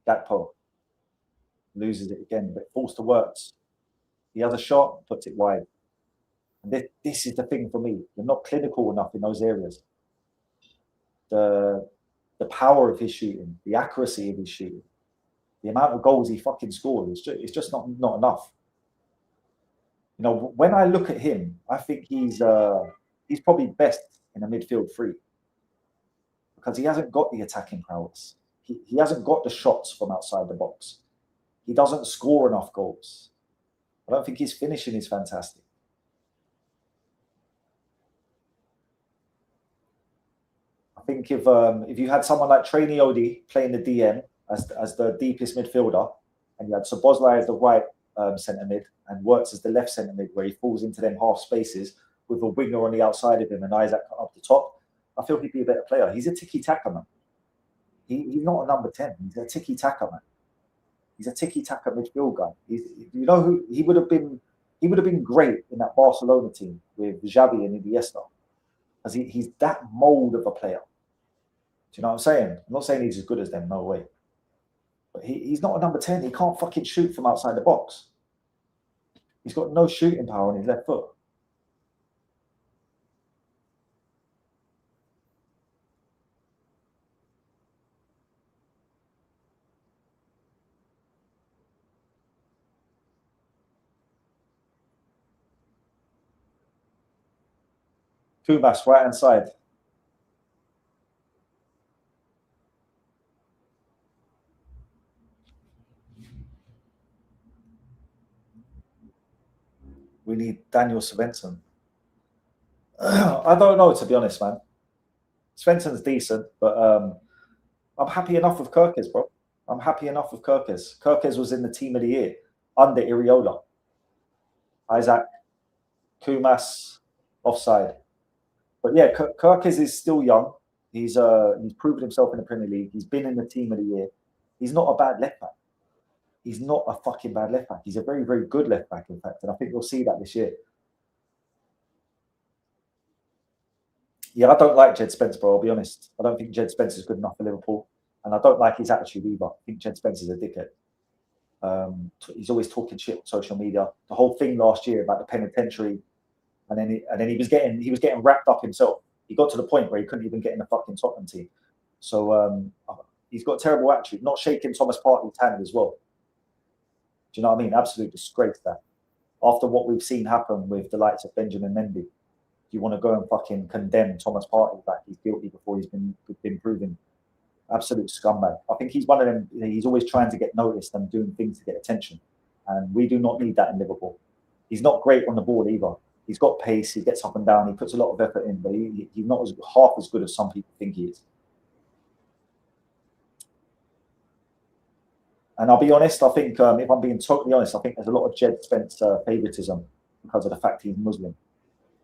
Gakpo loses it again, but forced to Wirtz. He has a shot, puts it wide. And this is the thing for me. You're not clinical enough in those areas. The power of his shooting, the accuracy of his shooting, the amount of goals he fucking scored, it's just not enough. When I look at him, I think he's probably best in a midfield three, because he hasn't got the attacking prowess. He hasn't got the shots from outside the box. He doesn't score enough goals. I don't think his finishing is fantastic. I think if you had someone like Trainee Odi playing the DM as the deepest midfielder, and you had Szoboszlai as the right centre mid and Wirtz as the left centre mid, where he falls into them half spaces with a winger on the outside of him and Isaac up the top, I feel he'd be a better player. He's a tiki-taka man. He's not a number 10. He's a tiki-taka man. He's a tiki-taka midfield guy. Who he would have been. He would have been great in that Barcelona team with Xavi and Iniesta, because he's that mold of a player. Do you know what I'm saying? I'm not saying he's as good as them, no way. But he's not a number 10. He can't fucking shoot from outside the box. He's got no shooting power on his left foot. Kumas, right hand side. We need Daniel Svensson. I don't know, to be honest, man. Svensson's decent, but I'm happy enough with Kirkes, bro. I'm happy enough with Kirkes. Kirkes was in the team of the year under Iriola. Isaac, Kumas, offside. But yeah, Kirkes is still young. He's proven himself in the Premier League. He's been in the team of the year. He's not a bad left back. He's not a fucking bad left back. He's a very, very good left back, in fact. And I think we'll see that this year. Yeah, I don't like Jed Spence, bro. I'll be honest. I don't think Jed Spence is good enough for Liverpool. And I don't like his attitude either. I think Jed Spence is a dickhead. He's always talking shit on social media. The whole thing last year about the penitentiary, and then he was getting wrapped up himself. He got to the point where he couldn't even get in the fucking Tottenham team. So he's got a terrible attitude. Not shaking Thomas Partey's hand as well. Do you know what I mean? Absolute disgrace that. After what we've seen happen with the likes of Benjamin Mendy, you want to go and fucking condemn Thomas Partey that he's guilty before he's been proven. Absolute scumbag. I think he's one of them. He's always trying to get noticed and doing things to get attention. And we do not need that in Liverpool. He's not great on the ball either. He's got pace. He gets up and down. He puts a lot of effort in, but he's not half as good as some people think he is. And I'll be honest, I think, if I'm being totally honest, I think there's a lot of Jed Spence favoritism because of the fact he's Muslim.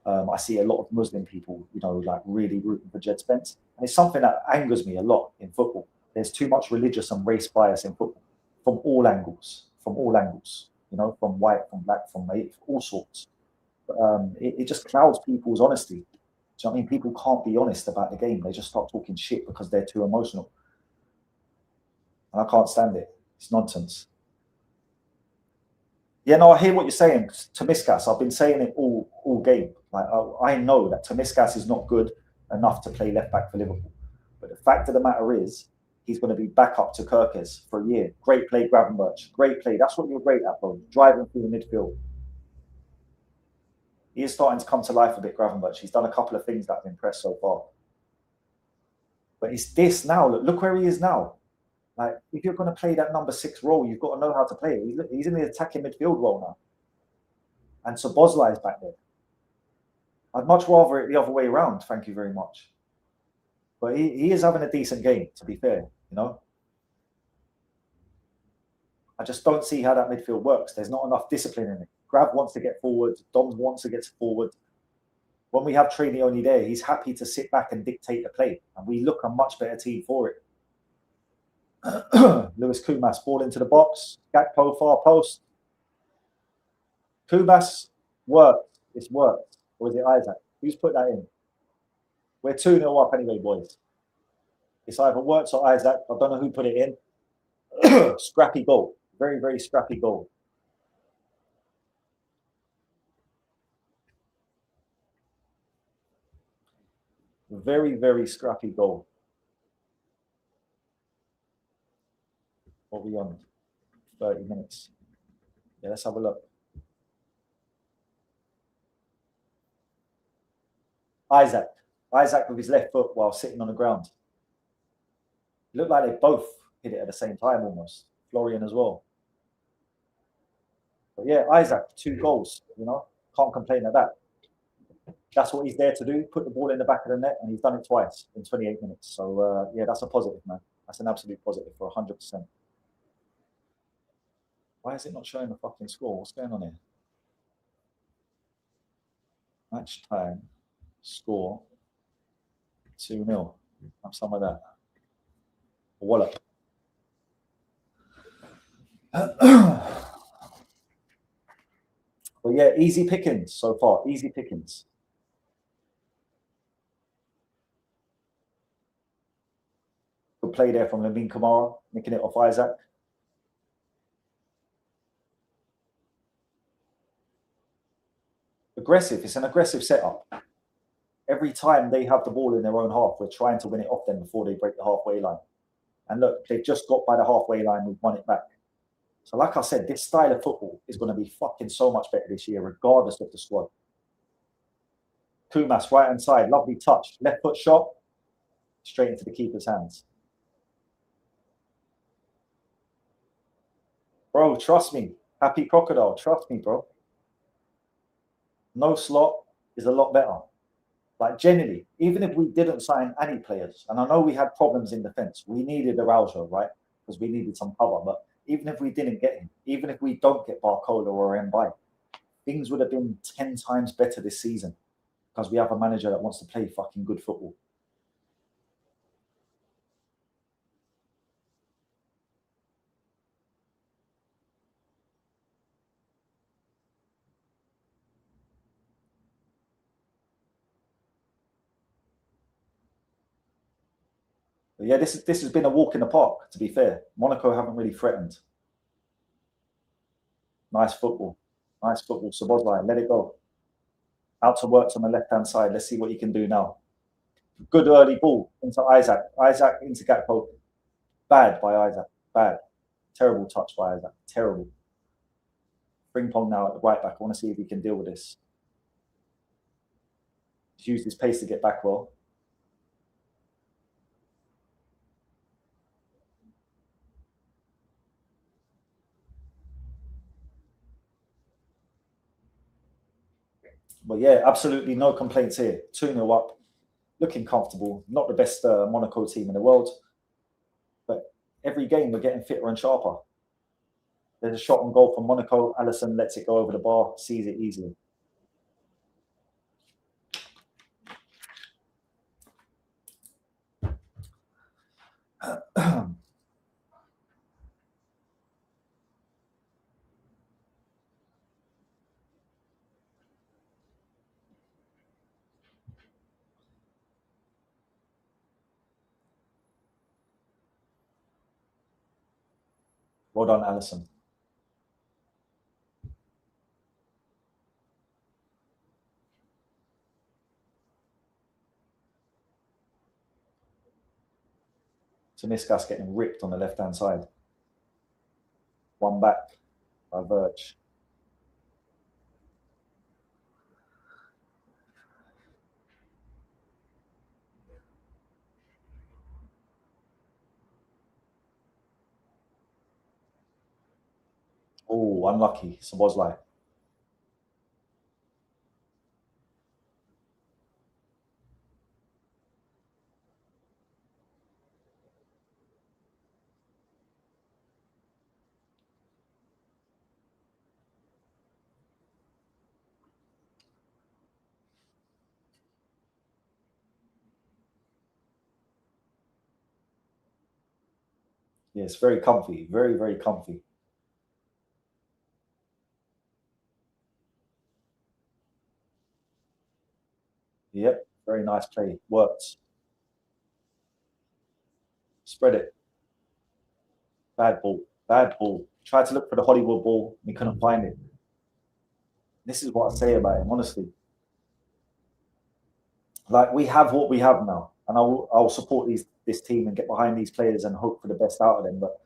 I see a lot of Muslim people, like really rooting for Jed Spence. And it's something that angers me a lot in football. There's too much religious and race bias in football from all angles, from white, from black, from all sorts. It just clouds people's honesty. Do you know what I mean? People can't be honest about the game. They just start talking shit because they're too emotional. And I can't stand it. It's nonsense. Yeah, no, I hear what you're saying. Tomiskas, I've been saying it all game. Like I know that Tomiskas is not good enough to play left back for Liverpool. But the fact of the matter is, he's going to be back up to Kirkes for a year. Great play, Gravenberch. Great play. That's what you're great at, bro. Driving through the midfield. He is starting to come to life a bit, Gravenberch. He's done a couple of things that have impressed so far. But it's this now. Look where he is now. Like, if you're going to play that number 6 role, you've got to know how to play it. He's in the attacking midfield role now. And Szoboszlai is back there. I'd much rather it the other way around, thank you very much. But he is having a decent game, to be fair, I just don't see how that midfield works. There's not enough discipline in it. Grav wants to get forward. Dom wants to get forward. When we have Trainee only there, he's happy to sit back and dictate the play. And we look a much better team for it. Lewis Kumas, ball into the box. Gakpo, far post. Kumas, worked. It's worked. Or is it Isaac? Who's put that in? We're 2-0 up anyway, boys. It's either Works or Isaac. I don't know who put it in. Scrappy goal. Very, very scrappy goal. Very, very scrappy goal. What are we on? 30 minutes. Yeah, let's have a look. Isaac with his left foot while sitting on the ground. It looked like they both hit it at the same time almost. Florian as well. But yeah, Isaac, 2 goals, Can't complain at that. That's what he's there to do, put the ball in the back of the net, and he's done it twice in 28 minutes. So, yeah, that's a positive, man. That's an absolute positive for 100%. Why is it not showing the fucking score? What's going on here? Match time. Score 2-0. Have some of that. Wallop. But yeah, easy pickings so far. Easy pickings. Good play there from Lamine Kamara, nicking it off Isaac. Aggressive. It's an aggressive setup. Every time they have the ball in their own half, we're trying to win it off them before they break the halfway line. And look, they've just got by the halfway line, we've won it back. So like I said, this style of football is going to be fucking so much better this year, regardless of the squad. Kumas, right hand side, lovely touch. Left foot shot, straight into the keeper's hands. Bro, trust me. Happy Crocodile, trust me, bro. No slot is a lot better. Like, generally, even if we didn't sign any players, and I know we had problems in defence, we needed Araujo, right? Because we needed some cover. But even if we didn't get him, even if we don't get Barcola or Mbai, things would have been 10 times better this season because we have a manager that wants to play fucking good football. But yeah, this has been a walk in the park, to be fair. Monaco haven't really threatened. Nice football. Nice football. Szoboszlai, let it go. Out to work on the left-hand side. Let's see what he can do now. Good early ball into Isaac. Isaac into Gakpo. Bad by Isaac. Bad. Terrible touch by Isaac. Terrible. Frimpong now at the right back. I want to see if he can deal with this. He's used his pace to get back well. But yeah, absolutely no complaints here. 2-0 up. Looking comfortable. Not the best Monaco team in the world. But every game we're getting fitter and sharper. There's a shot on goal from Monaco. Alisson lets it go over the bar, sees it easily. Well done, Alisson. Tomiskas getting ripped on the left-hand side. One back by Verge. Oh, unlucky. Szoboszlai. Yeah, it's very comfy. Very, very comfy. Yep, very nice play. Works. Spread it. Bad ball. Bad ball. Tried to look for the Hollywood ball. We couldn't find it. This is what I say about him, honestly. Like, we have what we have now. And I'll support this team and get behind these players and hope for the best out of them. But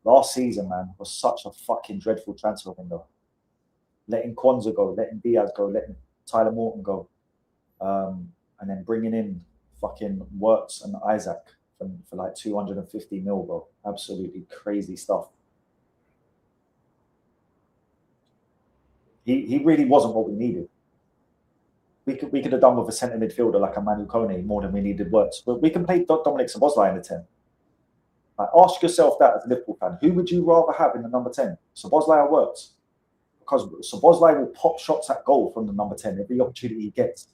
last season, man, was such a fucking dreadful transfer window. Letting Kwanzaa go, letting Diaz go, letting Tyler Morton go. And then bringing in fucking Wirtz and Isaac for like 250 mil, bro. Absolutely crazy stuff. He really wasn't what we needed. We could have done with a centre midfielder like a Manu Kone more than we needed Wirtz. But we can play Dominic Szoboszlai in the 10. Like, ask yourself that as a Liverpool fan. Who would you rather have in the number 10? Szoboszlai or Wirtz? Because Szoboszlai will pop shots at goal from the number 10 every opportunity he gets.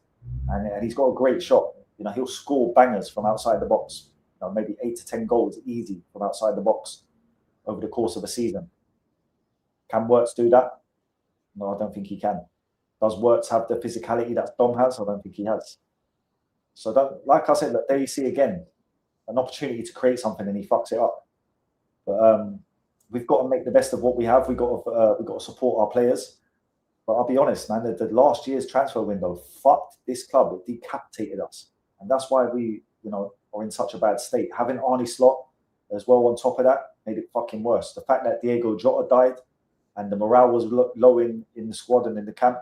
And he's got a great shot. You know, he'll score bangers from outside the box. You know, maybe 8 to 10 goals easy from outside the box over the course of a season. Can Wirtz do that? No, I don't think he can. Does Wirtz have the physicality that Dom has? I don't think he has. So, like I said, there you see again an opportunity to create something and he fucks it up. But we've got to make the best of what we have. We've got to support our players. But I'll be honest, man, the last year's transfer window fucked this club. It decapitated us. And that's why we, are in such a bad state. Having Arnie Slot as well on top of that made it fucking worse. The fact that Diego Jota died and the morale was low in the squad and in the camp,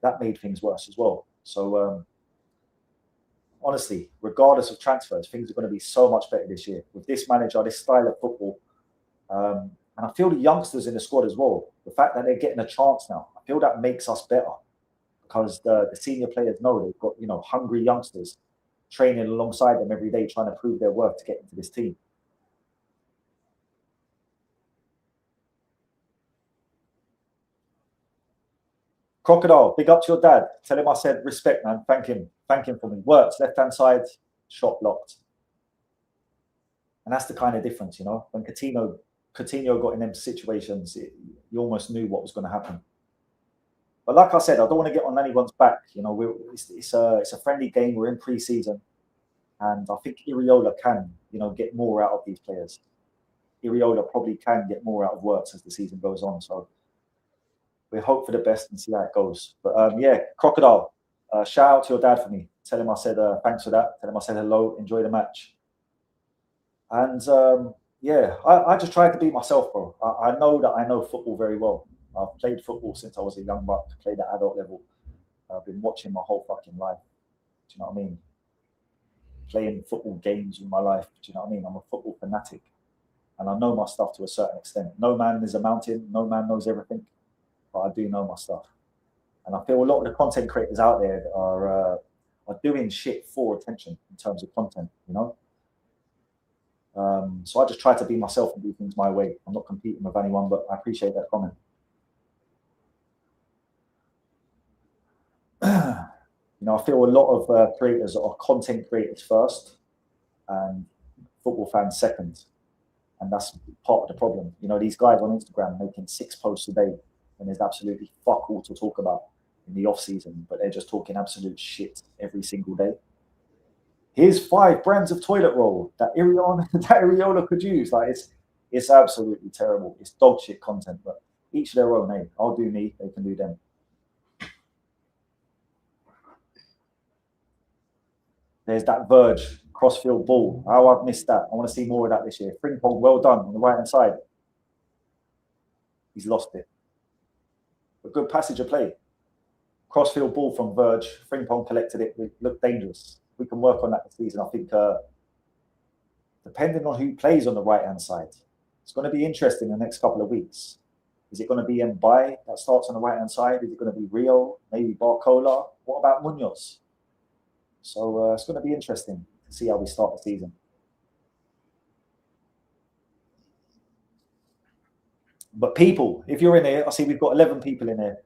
that made things worse as well. So honestly, regardless of transfers, things are going to be so much better this year with this manager, this style of football. And I feel the youngsters in the squad as well. The fact that they're getting a chance now, I feel that makes us better because the senior players know they've got hungry youngsters training alongside them every day, trying to prove their worth to get into this team. Crocodile, big up to your dad. Tell him I said respect, man. Thank him for me. Works left hand side, shot blocked. And that's the kind of difference, when Coutinho got in them situations, you almost knew what was going to happen. But like I said, I don't want to get on anyone's back. It's a friendly game. We're in pre-season, and I think Iriola can, get more out of these players. Iriola probably can get more out of Works as the season goes on. So we hope for the best and see how it goes. But yeah, Crocodile, shout out to your dad for me. Tell him I said thanks for that. Tell him I said hello. Enjoy the match. And yeah, I just tried to be myself, bro. I know that I know football very well. I've played football since I was a young buck, played at adult level. I've been watching my whole fucking life. Do you know what I mean? Playing football games in my life. Do you know what I mean? I'm a football fanatic. And I know my stuff to a certain extent. No man is a mountain. No man knows everything. But I do know my stuff. And I feel a lot of the content creators out there are doing shit for attention in terms of content, So I just try to be myself and do things my way. I'm not competing with anyone, but I appreciate that comment. I feel a lot of creators are content creators first and football fans second. And that's part of the problem. These guys on Instagram making 6 posts a day and there's absolutely fuck all to talk about in the off season, but they're just talking absolute shit every single day. Here's 5 brands of toilet roll that Iriola could use. Like it's absolutely terrible. It's dog shit content, but each their own. Hey, I'll do me. They can do them. There's that Verge crossfield ball. Oh, I've missed that. I want to see more of that this year. Frimpong, well done on the right hand side. He's lost it. A good passage of play. Crossfield ball from Verge. Frimpong collected it. It looked dangerous. We can work on that this season. I think depending on who plays on the right hand side, it's going to be interesting in the next couple of weeks. Is it going to be Mbai that starts on the right hand side? Is it going to be Rio? Maybe Barcola? What about Munoz? So it's going to be interesting to see how we start the season. But people, if you're in here, I see we've got 11 people in here.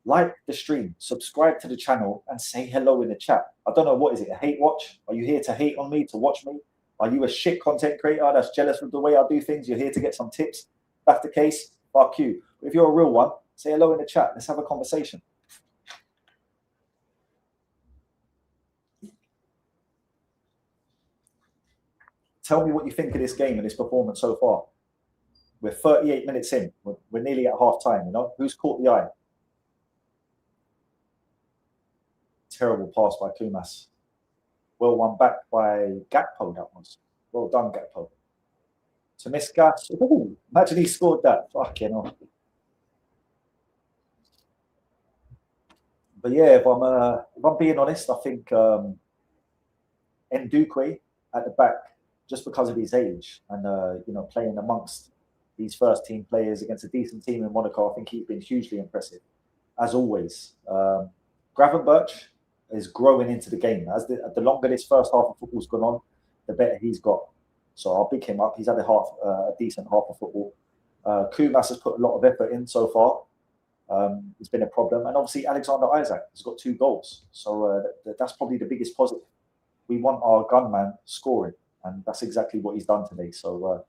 Like the stream, subscribe to the channel, and say hello in the chat. I don't know, what is it, a hate watch? Are you here to hate on me, to watch me? Are you a shit content creator that's jealous of the way I do things? You're here to get some tips? If that's the case, fuck you. But if you're a real one, say hello in the chat. Let's have a conversation. Tell me what you think of this game and this performance so far. We're 38 minutes in. We're nearly at half time, Who's caught the eye? Terrible pass by Kumas. Well won back by Gakpo, that was. Well done, Gakpo. To miss Gas. Ooh, imagine he scored that. Fucking hell. But yeah, if I'm being honest, I think Ndukwe at the back, just because of his age and playing amongst these first team players against a decent team in Monaco, I think he's been hugely impressive, as always. Gravenberch is growing into the game. As the longer this first half of football's gone on, the better he's got. So I'll pick him up. He's had a decent half of football. Kumas has put a lot of effort in so far. It's been a problem. And obviously Alexander Isak has got 2 goals. So that's probably the biggest positive. We want our gunman scoring. And that's exactly what he's done today. So,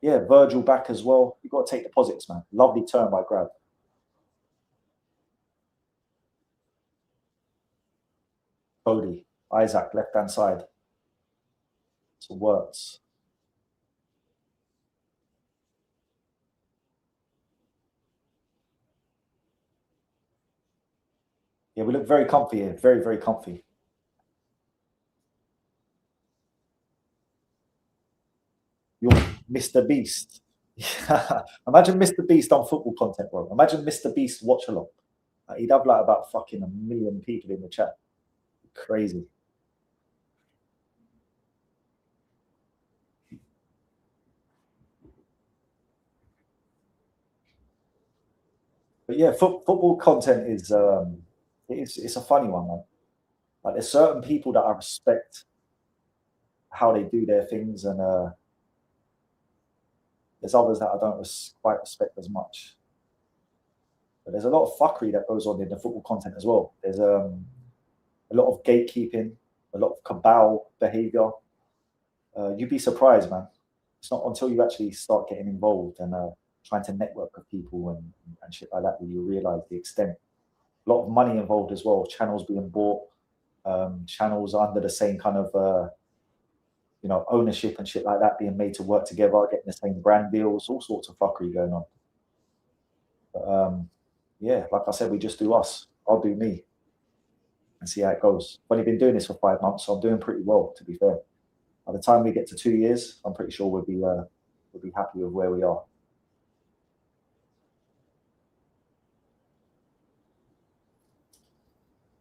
yeah, Virgil back as well. You've got to take the positives, man. Lovely turn by Grab. Cody, Isaac, left-hand side. So Works. Yeah, we look very comfy here. Very, very comfy. You're Mr. Beast. Imagine Mr. Beast on football content, bro. Imagine Mr. Beast Watchalong. He'd have like about fucking 1 million people in the chat. Crazy. But yeah, football content is it's a funny one, man. Like there's certain people that I respect how they do their things, and there's others that I don't quite respect as much. But there's a lot of fuckery that goes on in the football content as well. There's a lot of gatekeeping, a lot of cabal behavior. You'd be surprised, man. It's not until you actually start getting involved and trying to network with people and shit like that you realize the extent. A lot of money involved as well. Channels being bought, channels under the same kind of ownership and shit like that being made to work together, getting the same brand deals, all sorts of fuckery going on. But yeah, like I said, we just do us. I'll do me and see how it goes. I've only been doing this for 5 months, so I'm doing pretty well, to be fair. By the time we get to 2 years, I'm pretty sure we'll be happy with where we are.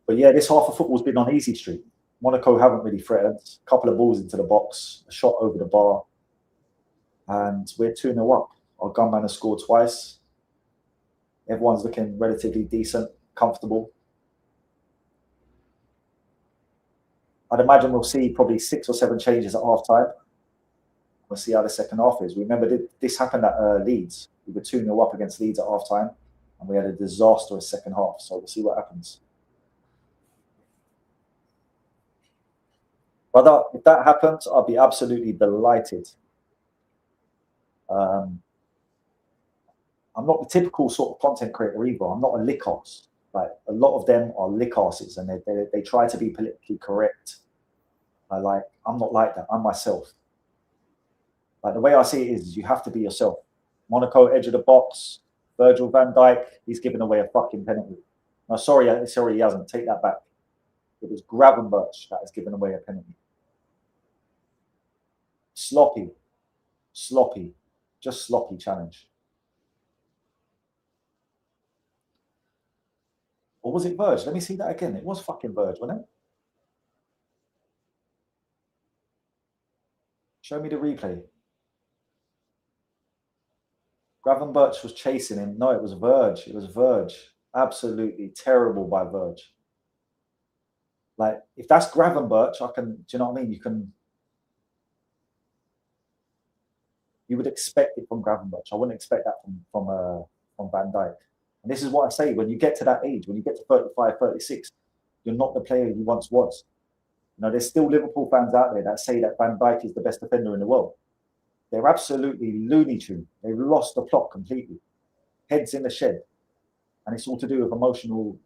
But yeah, this half of football's been on easy street. Monaco haven't really threatened. A couple of balls into the box, a shot over the bar, and we're 2-0 up. Our gunman has scored twice. Everyone's looking relatively decent, comfortable. I'd imagine we'll see probably 6 or 7 changes at half time. We'll see how the second half is. Remember, this happened at Leeds. We were 2-0 up against Leeds at half time, and we had a disastrous second half. So we'll see what happens. Brother, if that happens, I'll be absolutely delighted. I'm not the typical sort of content creator either. I'm not a lick arse. Like a lot of them are lick arses, and they try to be politically correct. I'm not like that. I'm myself. Like the way I see it is you have to be yourself. Monaco, edge of the box. Virgil van Dijk, he's given away a fucking penalty. No, sorry, he hasn't. Take that back. It was Gravenberch that has given away a penalty. Sloppy, just sloppy challenge. Or was it Verge? Let me see that again. It was fucking Verge, wasn't it? Show me the replay. Gravenberch was chasing him. No, it was Verge. It was Verge. Absolutely terrible by Verge. Like, if that's Gravenberch, do you know what I mean? You would expect it from Gravenberch. I wouldn't expect that from Van Dijk. And this is what I say, when you get to that age, when you get to 35, 36, you're not the player you once was. There's still Liverpool fans out there that say that Van Dijk is the best defender in the world. They're absolutely Looney Tune. They've lost the plot completely. Heads in the shed. And it's all to do with emotional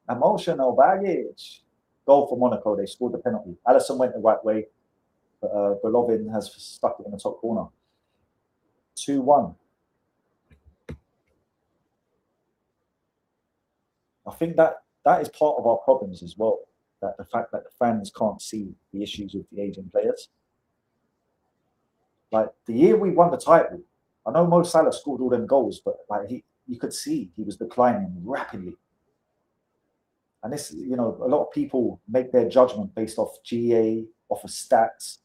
baggage. Goal for Monaco. They scored the penalty. Alisson went the right way, but Golovin has stuck it in the top corner. 2-1. I think that is part of our problems as well. That the fact that the fans can't see the issues with the aging players. Like the year we won the title, I know Mo Salah scored all them goals, but like you could see he was declining rapidly. And this, a lot of people make their judgment based off GA, off of stats,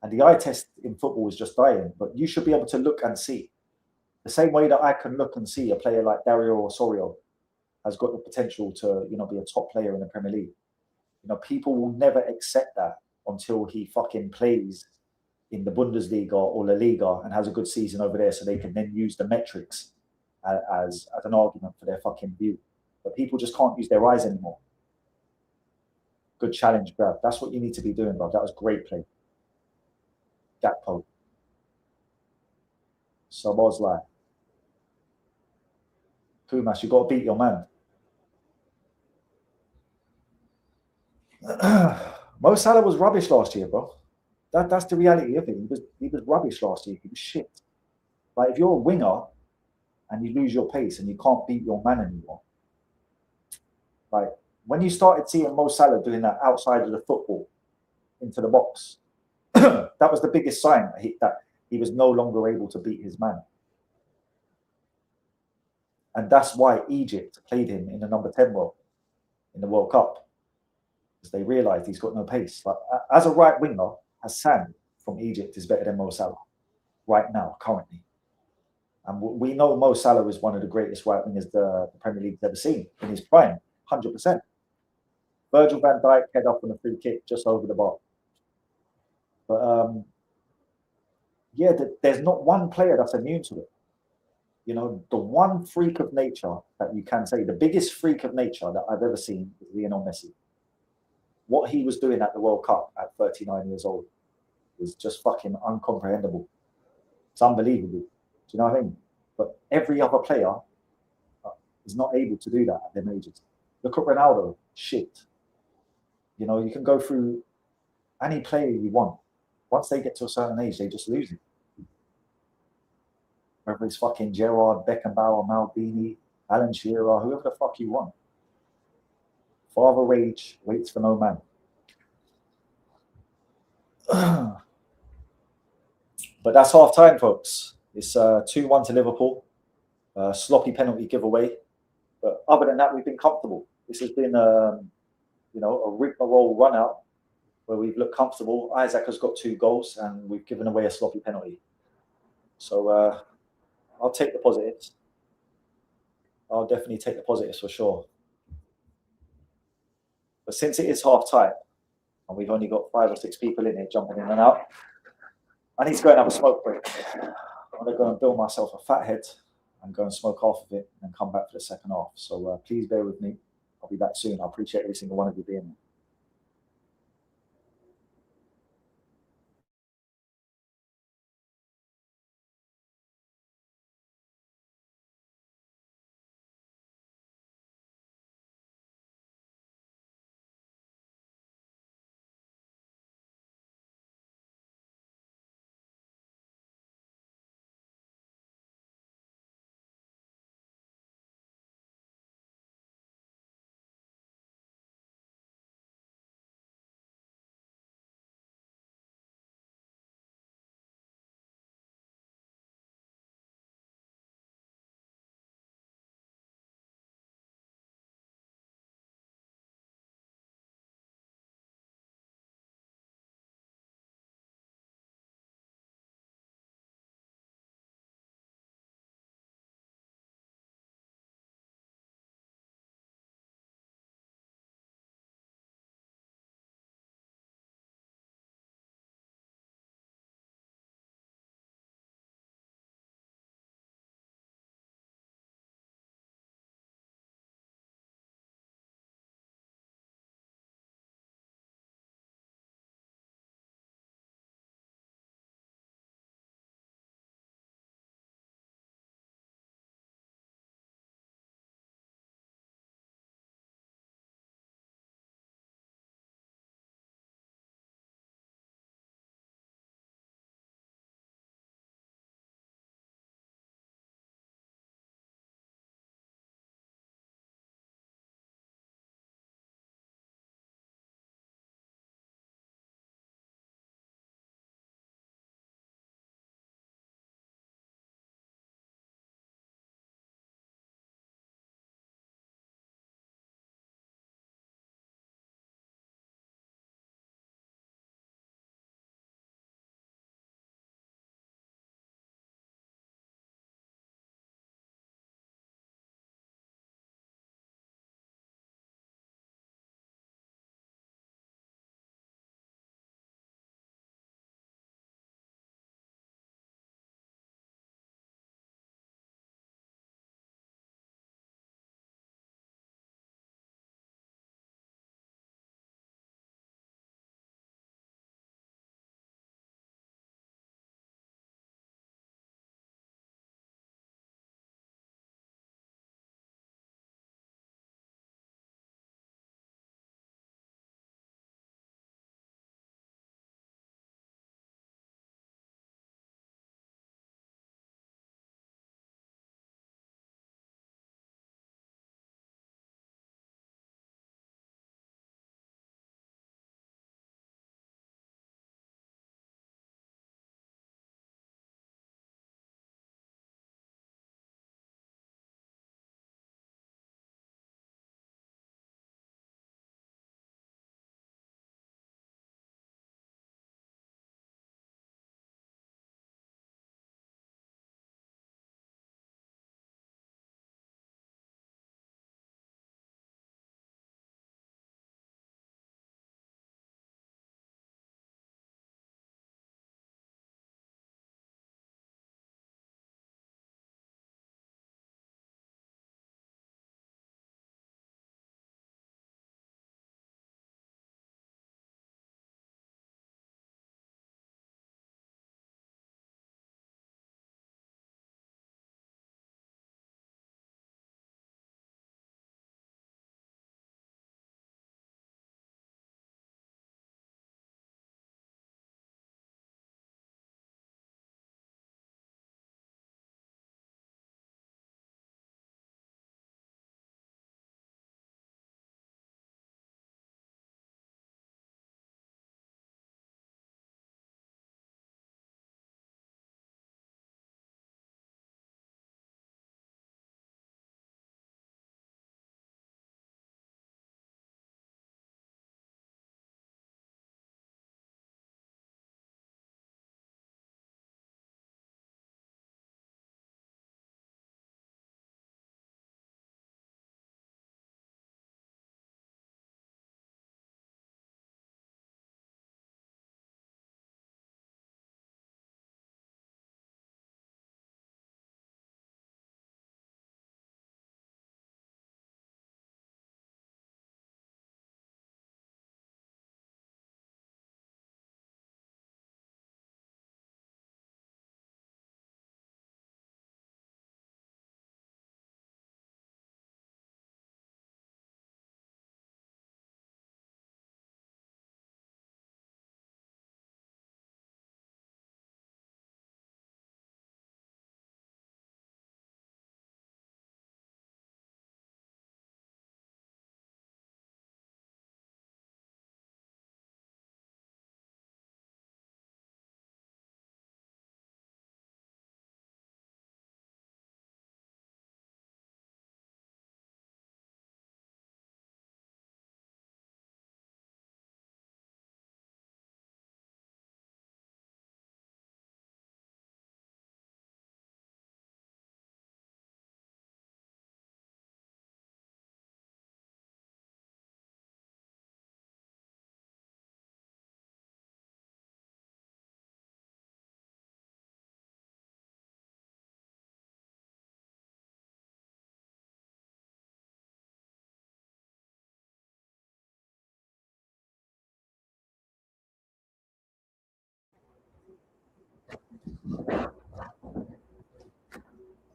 and the eye test in football is just dying. But you should be able to look and see. The same way that I can look and see a player like Dario Osorio has got the potential to, be a top player in the Premier League. People will never accept that until he fucking plays in the Bundesliga or La Liga and has a good season over there, so they can then use the metrics as an argument for their fucking view. But people just can't use their eyes anymore. Good challenge, bruv. That's what you need to be doing, bruv. That was great play. Gakpo. Szoboszlai. Pumas, you got to beat your man. Mo Salah was rubbish last year, bro. That's the reality of it. He was rubbish last year. He was shit. Like if you're a winger and you lose your pace and you can't beat your man anymore, like when you started seeing Mo Salah doing that outside of the football into the box, that was the biggest sign that he was no longer able to beat his man. And that's why Egypt played him in the number 10 role in the World Cup, because they realised he's got no pace. Like, as a right winger, Hassan from Egypt is better than Mo Salah right now, currently. And we know Mo Salah is one of the greatest right wingers the Premier League's ever seen in his prime, 100%. Virgil van Dijk head up on a free kick just over the bar. But yeah, there's not one player that's immune to it. You know, the one freak of nature that you can say, the biggest freak of nature that I've ever seen is Lionel Messi. What he was doing at the World Cup at 39 years old is just fucking uncomprehendable. It's unbelievable. Do you know what I mean? But every other player is not able to do that at their ages. Look at Ronaldo. Shit. You know, you can go through any player you want. Once they get to a certain age, they just lose it. Whether it's fucking Gerrard, Beckenbauer, Maldini, Alan Shearer, whoever the fuck you want. Father Rage waits for no man. But that's half time, folks. It's 2-1 to Liverpool. Sloppy penalty giveaway. But other than that, we've been comfortable. This has been, a rigmarole run out where we've looked comfortable. Isaac has got 2 goals and we've given away a sloppy penalty. So I'll take the positives. I'll definitely take the positives for sure. But since it is half time and we've only got 5 or 6 people in here jumping in and out, I need to go and have a smoke break. I'm going to go and build myself a fat head and go and smoke half of it and come back for the second half. So please bear with me. I'll be back soon. I appreciate every single one of you being here.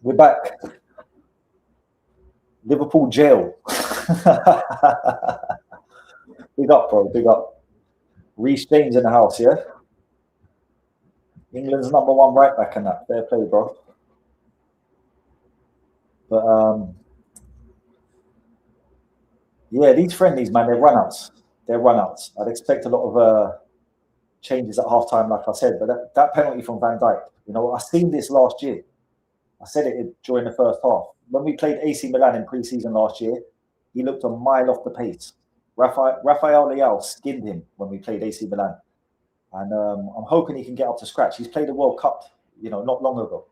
We're back. Liverpool jail. Big up, bro. Big up. Reece James in the house, yeah? England's #1 right back in that. Fair play, bro. But yeah, these friendlies, man, they're run-outs. They're run-outs. I'd expect a lot of changes at half-time, like I said. But that penalty from Van Dijk, you know, I seen this last year. I said it during the first half. When we played AC Milan in pre-season last year, he looked a mile off the pace. Rafael Leao skinned him when we played AC Milan. And I'm hoping he can get up to scratch. He's played a World Cup, you know, not long ago.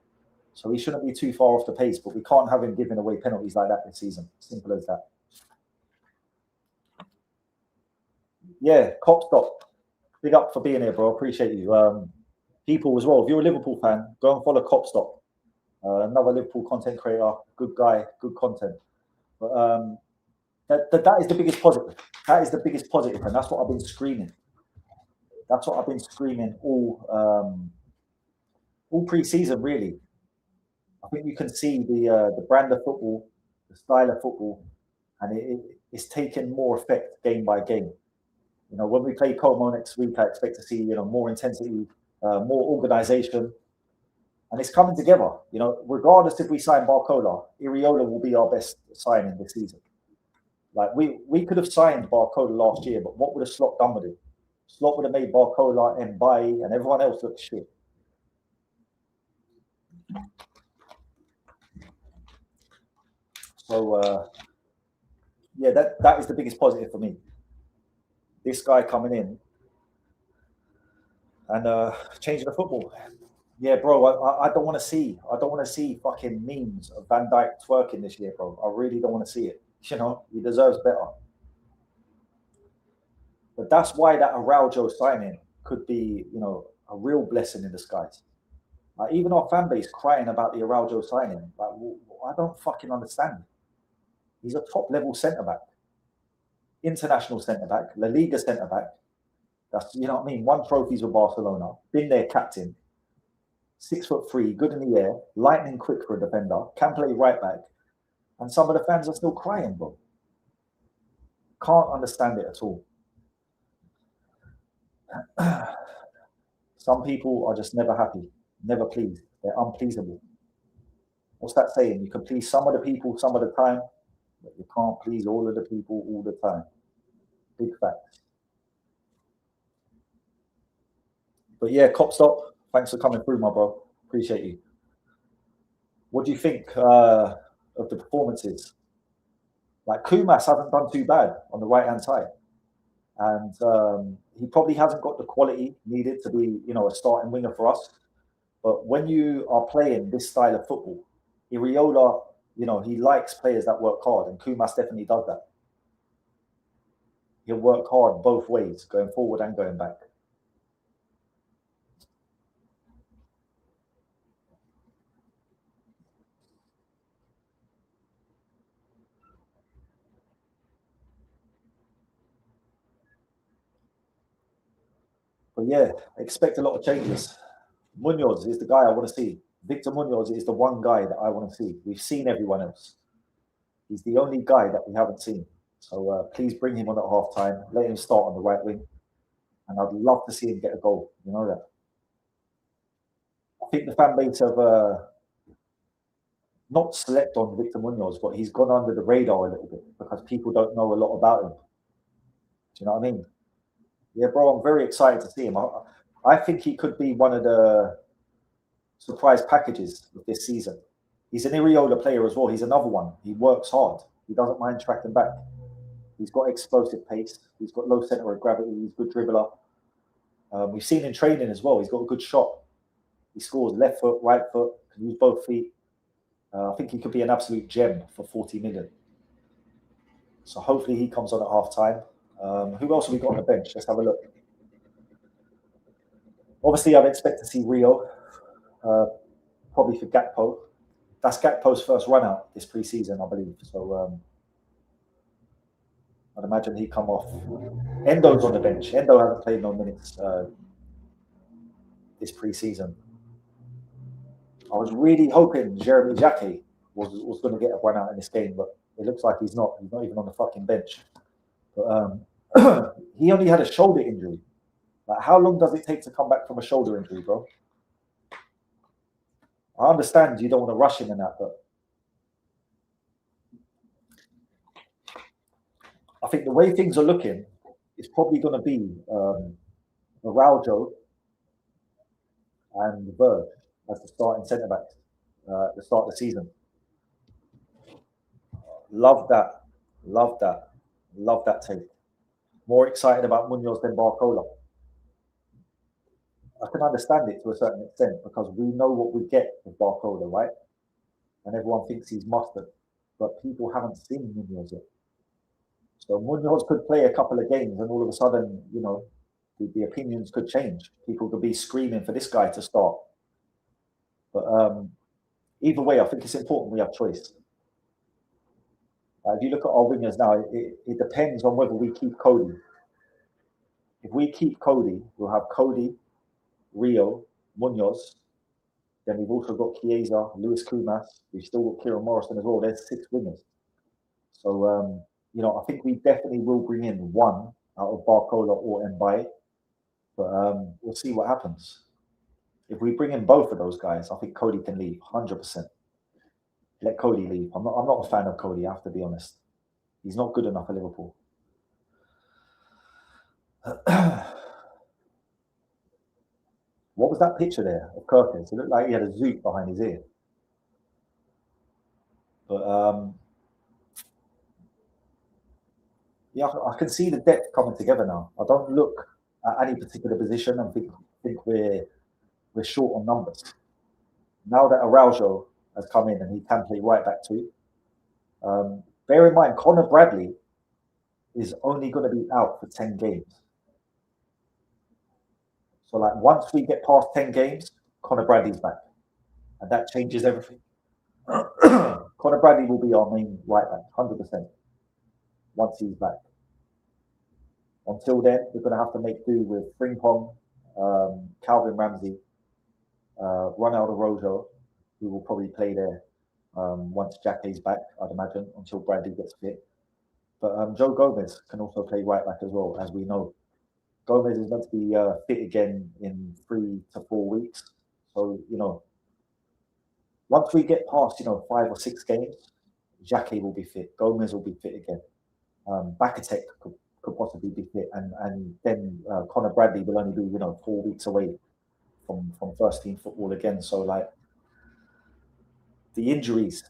So he shouldn't be too far off the pace, but we can't have him giving away penalties like that this season. Simple as that. Yeah, Cop Stop. Big up for being here, bro. Appreciate you. People as well, if you're a Liverpool fan, go and follow Cop Stop. Another Liverpool content creator, good guy, good content. But that is the biggest positive. That is the biggest positive, and that's what I've been screaming. That's what I've been screaming all pre-season, really. I think you can see the brand of football, the style of football, and it's taken more effect game by game. You know, when we play Como next week, I expect to see, you know, more intensity, more organisation, and it's coming together. You know, regardless if we sign Barcola, Iriola will be our best signing this season. Like we could have signed Barcola last year, but what would have Slot done with it? Slot would have made Barcola and Bailly and everyone else look shit. So yeah, that is the biggest positive for me. This guy coming in and changing the football. Yeah, bro, I don't want to see fucking memes of Van Dijk twerking this year, bro. I really don't want to see it. You know, he deserves better. But that's why that Araujo signing could be, you know, a real blessing in disguise. Like, even our fan base crying about the Araujo signing. Like, I don't fucking understand. He's a top level centre back, international centre back, La Liga centre back. That's, you know what I mean. Won trophies with Barcelona, been their captain. 6'3", good in the air, lightning quick for a defender, can play right back, and some of the fans are still crying, bro. Can't understand it at all. Some people are just never happy, never pleased. They're unpleasable. What's that saying? You can please some of the people some of the time, but you can't please all of the people all the time. Big facts. But yeah, Cop Stop, thanks for coming through, my bro. Appreciate you. What do you think of the performances? Like, Kumas hasn't done too bad on the right-hand side. And he probably hasn't got the quality needed to be, you know, a starting winger for us. But when you are playing this style of football, Iriola, you know, he likes players that work hard, and Kumas definitely does that. He'll work hard both ways, going forward and going back. But yeah, I expect a lot of changes. Munoz is the guy I want to see. Victor Munoz is the one guy that I want to see. We've seen everyone else. He's the only guy that we haven't seen. So please bring him on at half time. Let him start on the right wing. And I'd love to see him get a goal. You know that. I think the fan base have not slept on Victor Munoz, but he's gone under the radar a little bit because people don't know a lot about him. Do you know what I mean? Yeah, bro, I'm very excited to see him. I think he could be one of the surprise packages of this season. He's an Iriola player as well. He's another one. He works hard. He doesn't mind tracking back. He's got explosive pace. He's got low center of gravity. He's a good dribbler. We've seen in training as well. He's got a good shot. He scores left foot, right foot, can use both feet. I think he could be an absolute gem for 40 million. So hopefully he comes on at half time. Who else have we got on the bench? Let's have a look. Obviously, I'd expect to see Rio, probably for Gakpo. That's Gakpo's first run out this pre-season, I believe. So I'd imagine he'd come off. Endo's on the bench. Endo hasn't played no minutes this pre-season. I was really hoping Jeremy Jacquet was going to get a run out in this game, but it looks like he's not. He's not even on the fucking bench. But he only had a shoulder injury. Like, how long does it take to come back from a shoulder injury, bro? I understand you don't want to rush him in that, but I think the way things are looking, it's probably going to be Araujo and Berg as the starting centre backs at the start of the season. Love that. Love that. Love that take. More excited about Munoz than Barcola. I can understand it to a certain extent because we know what we get with Barcola, right? And everyone thinks he's mustard, but people haven't seen Munoz yet. So Munoz could play a couple of games and all of a sudden, you know, the opinions could change. People could be screaming for this guy to start. But either way, I think it's important we have choice. If you look at our wingers now, it depends on whether we keep Cody. If we keep Cody, we'll have Cody, Rio, Munoz. Then we've also got Chiesa, Luis Kumas. We've still got Kieran Morrison as well. There's 6 wingers. So, you know, I think we definitely will bring in one out of Barcola or Mbaye. But we'll see what happens. If we bring in both of those guys, I think Cody can leave 100%. Let Cody leave. I'm not a fan of Cody, I have to be honest. He's not good enough for Liverpool. What was that picture there of Kirkens? It looked like he had a zoot behind his ear. But yeah, I can see the depth coming together now. I don't look at any particular position and think we're short on numbers. Now that Araujo has come in and he can play right back too. Bear in mind, Connor Bradley is only going to be out for 10 games. So, like, once we get past 10 games, Connor Bradley's back. And that changes everything. Connor Bradley will be our main right back, 100%, once he's back. Until then, we're going to have to make do with Frimpong, Calvin Ramsey, Ronaldo Rojo, who will probably play there once Jacquet's back, I'd imagine, until Bradley gets fit. But Joe Gomez can also play right back as well, as we know. Gomez is meant to be fit again in 3 to 4 weeks. So, you know, once we get past, you know, 5 or 6 games, Jacquet will be fit. Gomez will be fit again. Bakatek could possibly be fit. And then Connor Bradley will only be, you know, 4 weeks away from first team football again. So, like, the injuries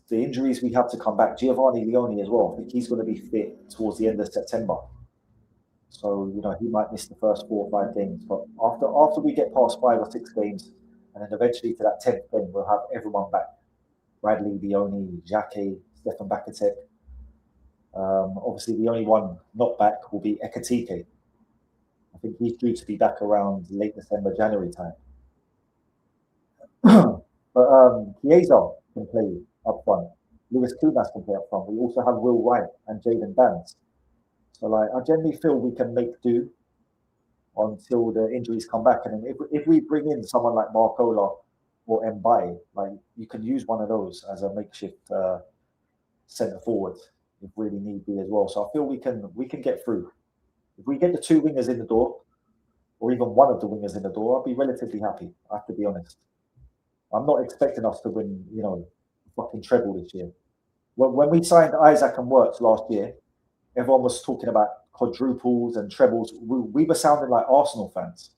we have to come back. Giovanni Leone as well. I think he's going to be fit towards the end of September. So, you know, he might miss the first 4 or 5 games. But after we get past 5 or 6 games, and then eventually to that 10th game, we'll have everyone back. Bradley, Leone, Jacquet, Stefan Bakatek. Obviously, the only one not back will be Ekatike. I think he's due to be back around late December, January time. But Chiesa can play up front. Luis Kumas can play up front. We also have Will Wright and Jayden Danns. So, like, I generally feel we can make do until the injuries come back. And then if we bring in someone like Barcola or Mbaye, like, you can use one of those as a makeshift centre forward if really need be as well. So I feel we can get through. If we get the 2 wingers in the door, or even one of the wingers in the door, I'll be relatively happy, I have to be honest. I'm not expecting us to win, you know, fucking treble this year. When we signed Isaac and Wirtz last year, everyone was talking about quadruples and trebles. We were sounding like Arsenal fans.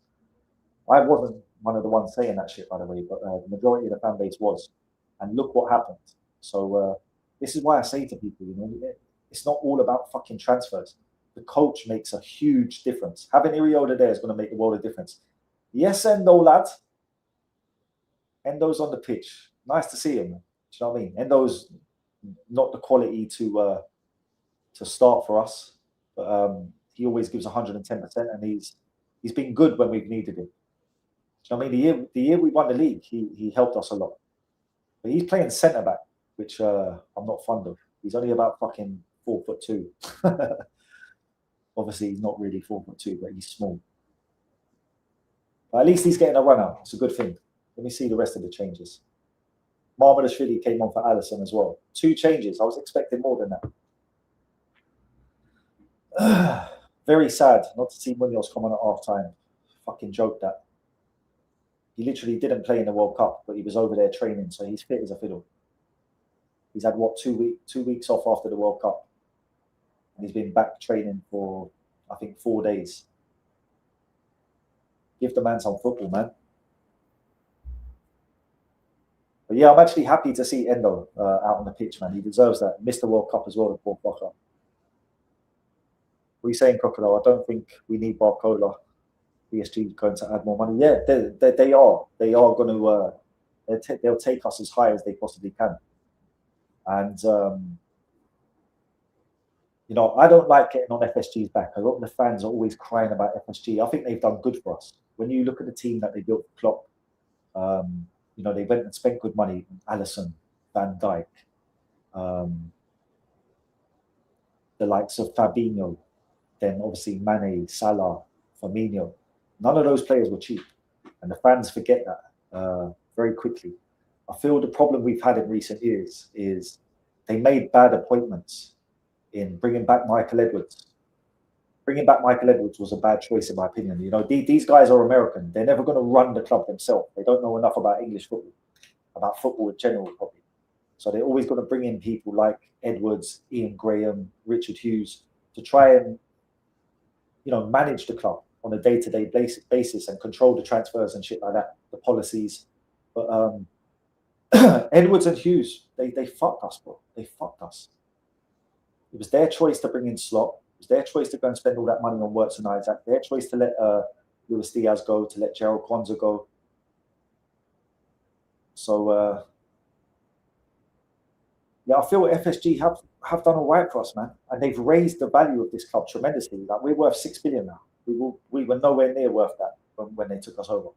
I wasn't one of the ones saying that shit, by the way, but the majority of the fan base was. And look what happened. So this is why I say to people, you know, it's not all about fucking transfers. The coach makes a huge difference. Having Iriola there is going to make a world of difference. Yes, Endo, lad. Endo's on the pitch. Nice to see him. Do you know what I mean? Endo's not the quality to start for us, but he always gives 110%, and he's been good when we've needed him. Do you know what I mean? The year we won the league, he helped us a lot. But he's playing centre back, which I'm not fond of. He's only about fucking 4'2". Obviously, he's not really 4'2", but he's small. But at least he's getting a run out. It's a good thing. Let me see the rest of the changes. Marmalashvili came on for Alisson as well. 2 changes. I was expecting more than that. Very sad not to see Munoz come on at half time. Fucking joke that. He literally didn't play in the World Cup, but he was over there training, so he's fit as a fiddle. He's had, what, 2 weeks off after the World Cup. And he's been back training for, I think, 4 days. Give the man some football, man. But yeah, I'm actually happy to see Endo out on the pitch, man. He deserves that. Missed the World Cup as well, the poor fucker. What are you saying, Crocodile? I don't think we need Barcola. PSG is going to add more money. Yeah, they are. They are going to. They'll take us as high as they possibly can. And you know, I don't like getting on FSG's back. A lot of the fans are always crying about FSG. I think they've done good for us. When you look at the team that they built for Klopp, you know, they went and spent good money. Alisson, Van Dijk, the likes of Fabinho, then obviously Mane, Salah, Firmino. None of those players were cheap, and the fans forget that very quickly. I feel the problem we've had in recent years is they made bad appointments in bringing back Michael Edwards. Bringing back Michael Edwards was a bad choice, in my opinion. You know, these guys are American. They're never going to run the club themselves. They don't know enough about English football, about football in general, probably. So they're always going to bring in people like Edwards, Ian Graham, Richard Hughes to try and, you know, manage the club on a day-to-day basis and control the transfers and shit like that, the policies. But Edwards and Hughes, they fucked us, bro. They fucked us. It was their choice to bring in Slot. It was their choice to go and spend all that money on Wirtz and Isaac. Their choice to let Luis Diaz go, to let Gerald Kwanzaa go. So, yeah, I feel FSG have done all right for us, man. And they've raised the value of this club tremendously. Like, we're worth 6 billion now. We were nowhere near worth that when they took us over.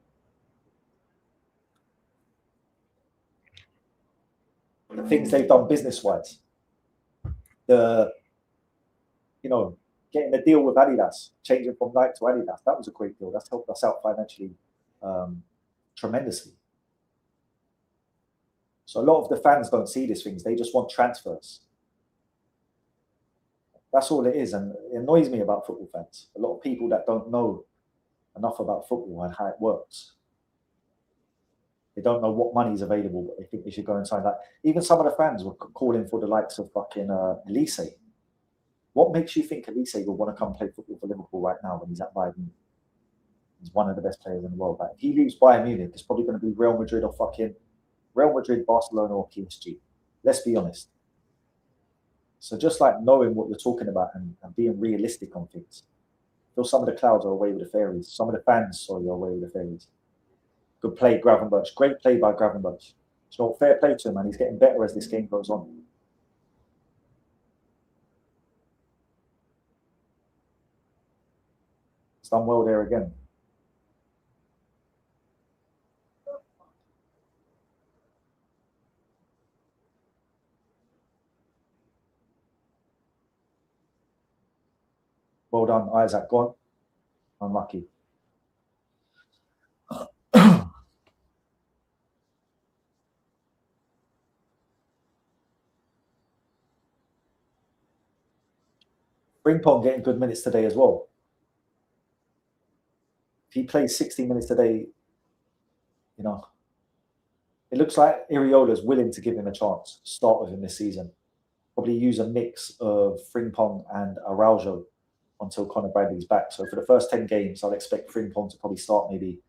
The things they've done business-wise. You know, getting a deal with Adidas, changing from Nike to Adidas, that was a great deal. That's helped us out financially tremendously. So a lot of the fans don't see these things. They just want transfers. That's all it is. And it annoys me about football fans. A lot of people that don't know enough about football and how it works. They don't know what money is available, but they think they should go and sign that. Even some of the fans were calling for the likes of fucking Elise. What makes you think Elise will want to come play football for Liverpool right now when he's at Bayern Munich? He's one of the best players in the world. But if he leaves Bayern Munich, it's probably going to be Real Madrid or fucking Real Madrid, Barcelona or PSG. Let's be honest. So just like knowing what you're talking about and being realistic on things. I feel some of the clouds are away with the fairies. Some of the fans, sorry, are away with the fairies. Good play, Gravenberch. Great play by Gravenberch. So fair play to him, man. He's getting better as this game goes on. He's done well there again. Well done, Isaac. Go on. Unlucky. Frimpong getting good minutes today as well. If he plays 60 minutes today, you know, it looks like Iriola's willing to give him a chance to start with him this season. Probably use a mix of Frimpong and Araujo until Conor Bradley's back. So for the first 10 games, I'd expect Frimpong to probably start maybe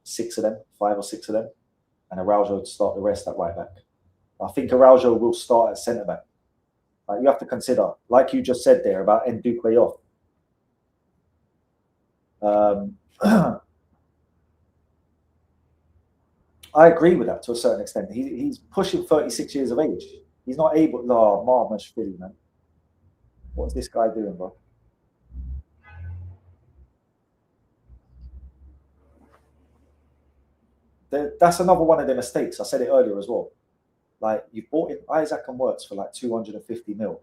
5 or 6 of them, and Araujo to start the rest at right back. I think Araujo will start at centre back. You have to consider, like you just said there about Ndukwe off. I agree with that to a certain extent. He's pushing 36 years of age. He's not able. No, Marmalashvili, man. What's this guy doing, bro? That's another one of their mistakes. I said it earlier as well. Like, you bought in Isaac and Wirtz for like 250 mil.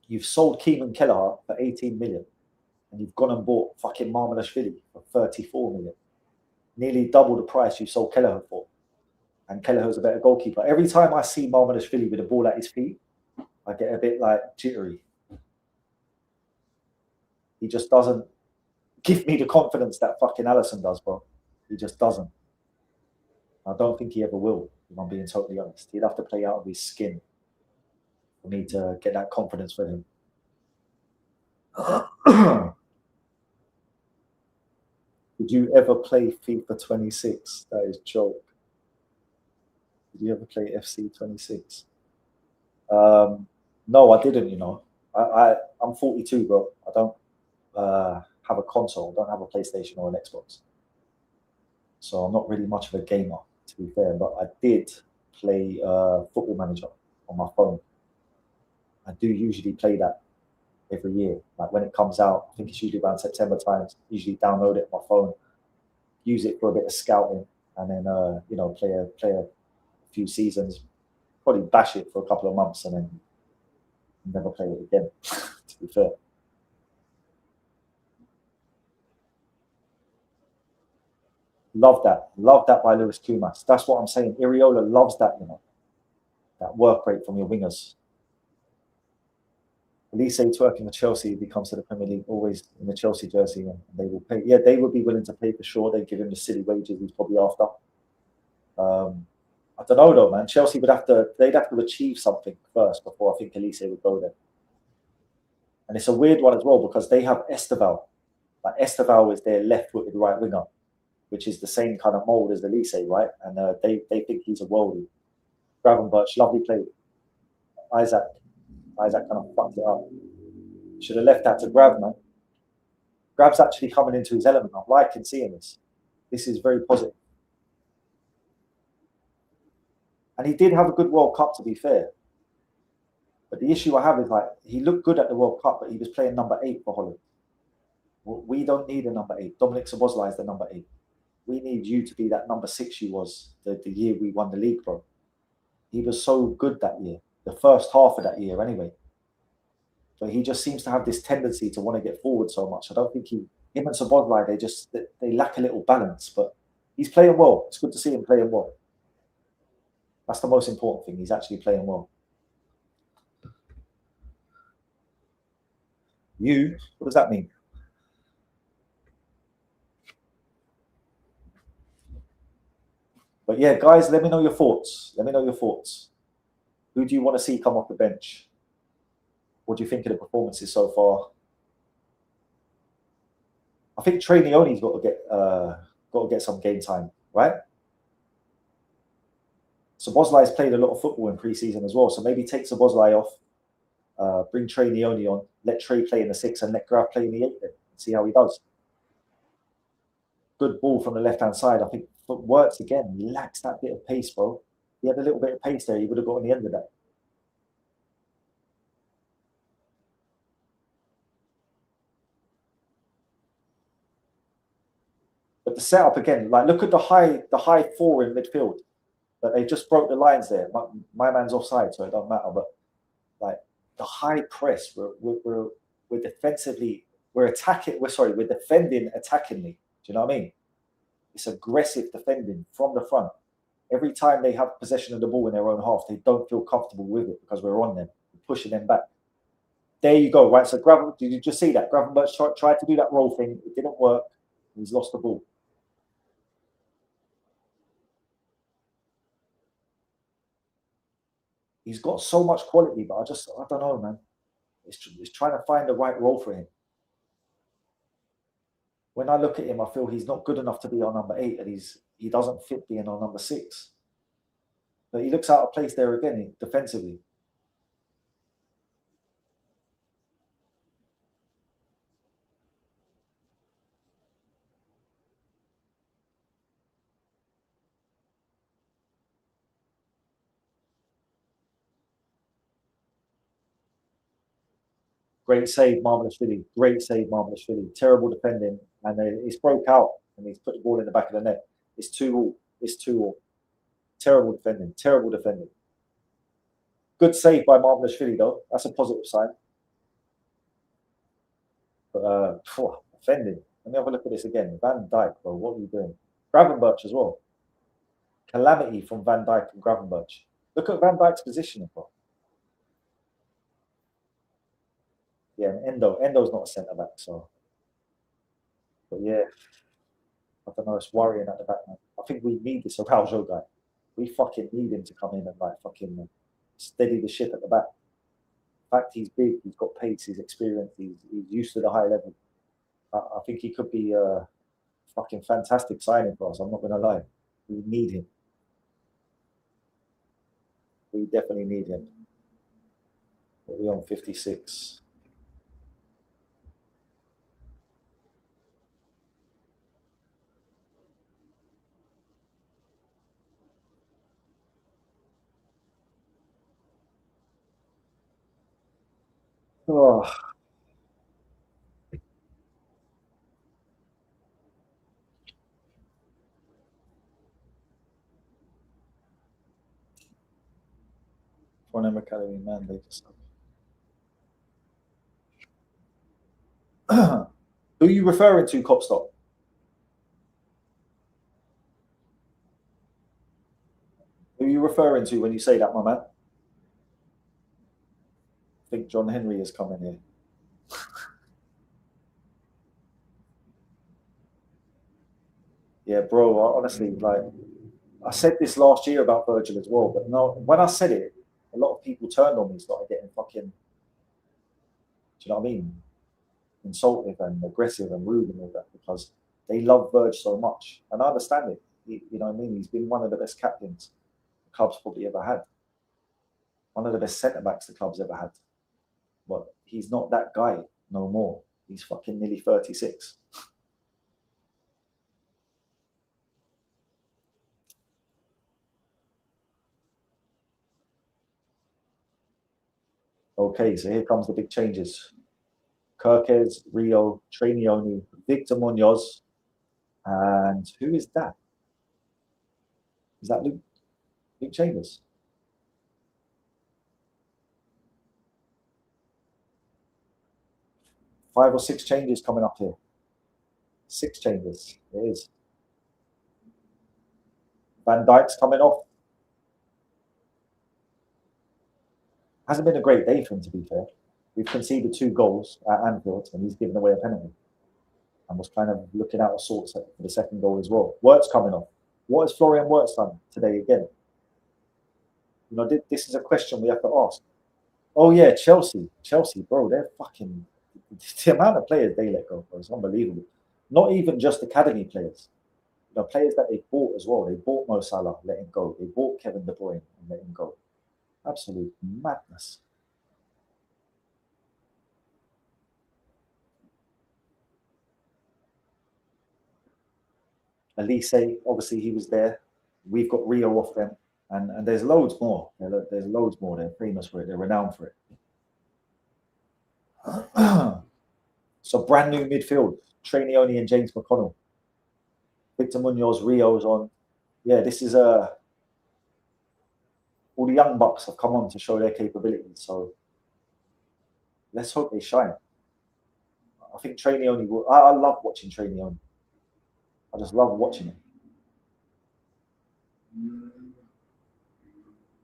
You've sold Keenan Kelleher for 18 million. And you've gone and bought fucking Marmalashvili for 34 million. nearly double the price you sold Kelleher for. And Kelleher's a better goalkeeper. Every time I see Marmalashvili with the ball at his feet, I get a bit like jittery. He just doesn't give me the confidence that fucking Alisson does, bro. He just doesn't. I don't think he ever will, if I'm being totally honest. He'd have to play out of his skin for me to get that confidence for him. Did you ever play FIFA 26? That is joke. Did you ever play FC 26? No, I didn't, you know. I'm 42, bro. I don't have a console. I don't have a PlayStation or an Xbox. So I'm not really much of a gamer, to be fair. But I did play Football Manager on my phone. I do usually play that every year. Like when it comes out, I think it's usually around September times. Usually download it on my phone, use it for a bit of scouting, and then you know, play a few seasons. Probably bash it for a couple of months and then never play it again. To be fair. Love that by Lewis Kumas. That's what I'm saying. Iriola loves that, you know, that work rate from your wingers. Elise twerking for Chelsea, if he comes to the Premier League, always in the Chelsea jersey, and they will pay. Yeah, they would be willing to pay for sure. They give him the silly wages he's probably after. I don't know though, man. Chelsea they'd have to achieve something first before I think Elise would go there. And it's a weird one as well because they have Esteval. Like Esteval is their left-footed right winger, which is the same kind of mold as Elise, right? And they think he's a worldie. Gravenberch, lovely play. Isaac kind of fucked it up. Should have left that to Grav, man. Grav's actually coming into his element. I'm liking seeing this. This is very positive. And he did have a good World Cup, to be fair. But the issue I have is like he looked good at the World Cup, but he was playing number 8 for Holland. We don't need a number 8. Dominic Szoboszlai is the number 8. We need you to be that number 6 you was the year we won the league, bro. He was so good that year, the first half of that year anyway. But he just seems to have this tendency to want to get forward so much. I don't think him and Szoboszlai, they lack a little balance, but he's playing well. It's good to see him playing well. That's the most important thing. He's actually playing well. What does that mean? But yeah, guys, let me know your thoughts. Who do you want to see come off the bench? What do you think of the performances so far? I think Trey Neone's got to get some game time, right? Szoboszlai's played a lot of football in pre-season as well, so maybe take Szoboszlai off, bring Trey Neone on, let Trey play in the 6 and let Graf play in the 8 then, and see how he does. Good ball from the left-hand side. I think it works again. He lacks that bit of pace, bro. He had a little bit of pace there. He would have got on the end of that. But the setup again, like look at the high 4 in midfield. But they just broke the lines there. My man's offside, so it doesn't matter. But like the high press, we're defensively, we're defending attackingly. Do you know what I mean? It's aggressive defending from the front. Every time they have possession of the ball in their own half, they don't feel comfortable with it because we're on them, we're pushing them back. There you go, right? So did you just see that? Gravenberch tried to do that roll thing. It didn't work. He's lost the ball. He's got so much quality, but I don't know, man. It's trying to find the right role for him. When I look at him, I feel he's not good enough to be on number 8, and he doesn't fit being on number 6. But he looks out of place there again, defensively. Great save, Marmalashvili. Great save, Marmalashvili. Terrible defending, and he's broke out, and he's put the ball in the back of the net. It's 2-2. It's 2-2. Terrible defending. Terrible defending. Good save by Marmalashvili, though. That's a positive sign. But defending. Let me have a look at this again. Van Dijk, bro. What are you doing? Gravenberch as well. Calamity from Van Dijk and Gravenberch. Look at Van Dijk's positioning, bro. Yeah, and Endo's not a centre back, so. But yeah, I don't know. It's worrying at the back, man. I think we need this Araujo guy. We fucking need him to come in and like fucking steady the ship at the back. In fact, he's big. He's got pace. He's experienced. He's used to the high level. I think he could be a fucking fantastic signing for us. I'm not gonna lie. We need him. We definitely need him. We're on 56. Oh, Tottenham Academy mandate. Who are you referring to, Copstop? Who are you referring to when you say that, my man? I think John Henry is coming here. Yeah, bro. Honestly, like I said this last year about Virgil as well, but no, when I said it, a lot of people turned on me, started getting fucking. Do you know what I mean? Insultive and aggressive and rude and all that because they love Virg so much, and I understand it. You know what I mean? He's been one of the best captains the club's probably ever had, one of the best centre backs the club's ever had. But he's not that guy no more. He's fucking nearly 36. Okay, so here comes the big changes. Kirkes, Rio, Trainioni, Victor Munoz, and who is that? Is that Luke Chambers? 5 or 6 changes coming up here. 6 changes. It is. Van Dijk's coming off. Hasn't been a great day for him, to be fair. We've conceded 2 goals at Anfield, and he's given away a penalty. And was kind of looking out of sorts for the second goal as well. Wirtz coming off. What has Florian Wirtz done today again? You know, this is a question we have to ask. Oh yeah, Chelsea, bro, they're fucking the amount of players they let go, bro, is unbelievable. Not even just academy players, you know, players that they bought as well. They bought Mo Salah, let him go. They bought Kevin De Bruyne and let him go. Absolute madness. Elise, obviously he was there. We've got Rio off them, and there's loads more. There's loads more. They're famous for it. They're renowned for it. So brand new midfield: Trainioni and James McConnell. Victor Munoz, Rio's on. Yeah, this is all the young bucks have come on to show their capabilities. So let's hope they shine. I think Trainioni will. I love watching Trainioni. I just love watching him.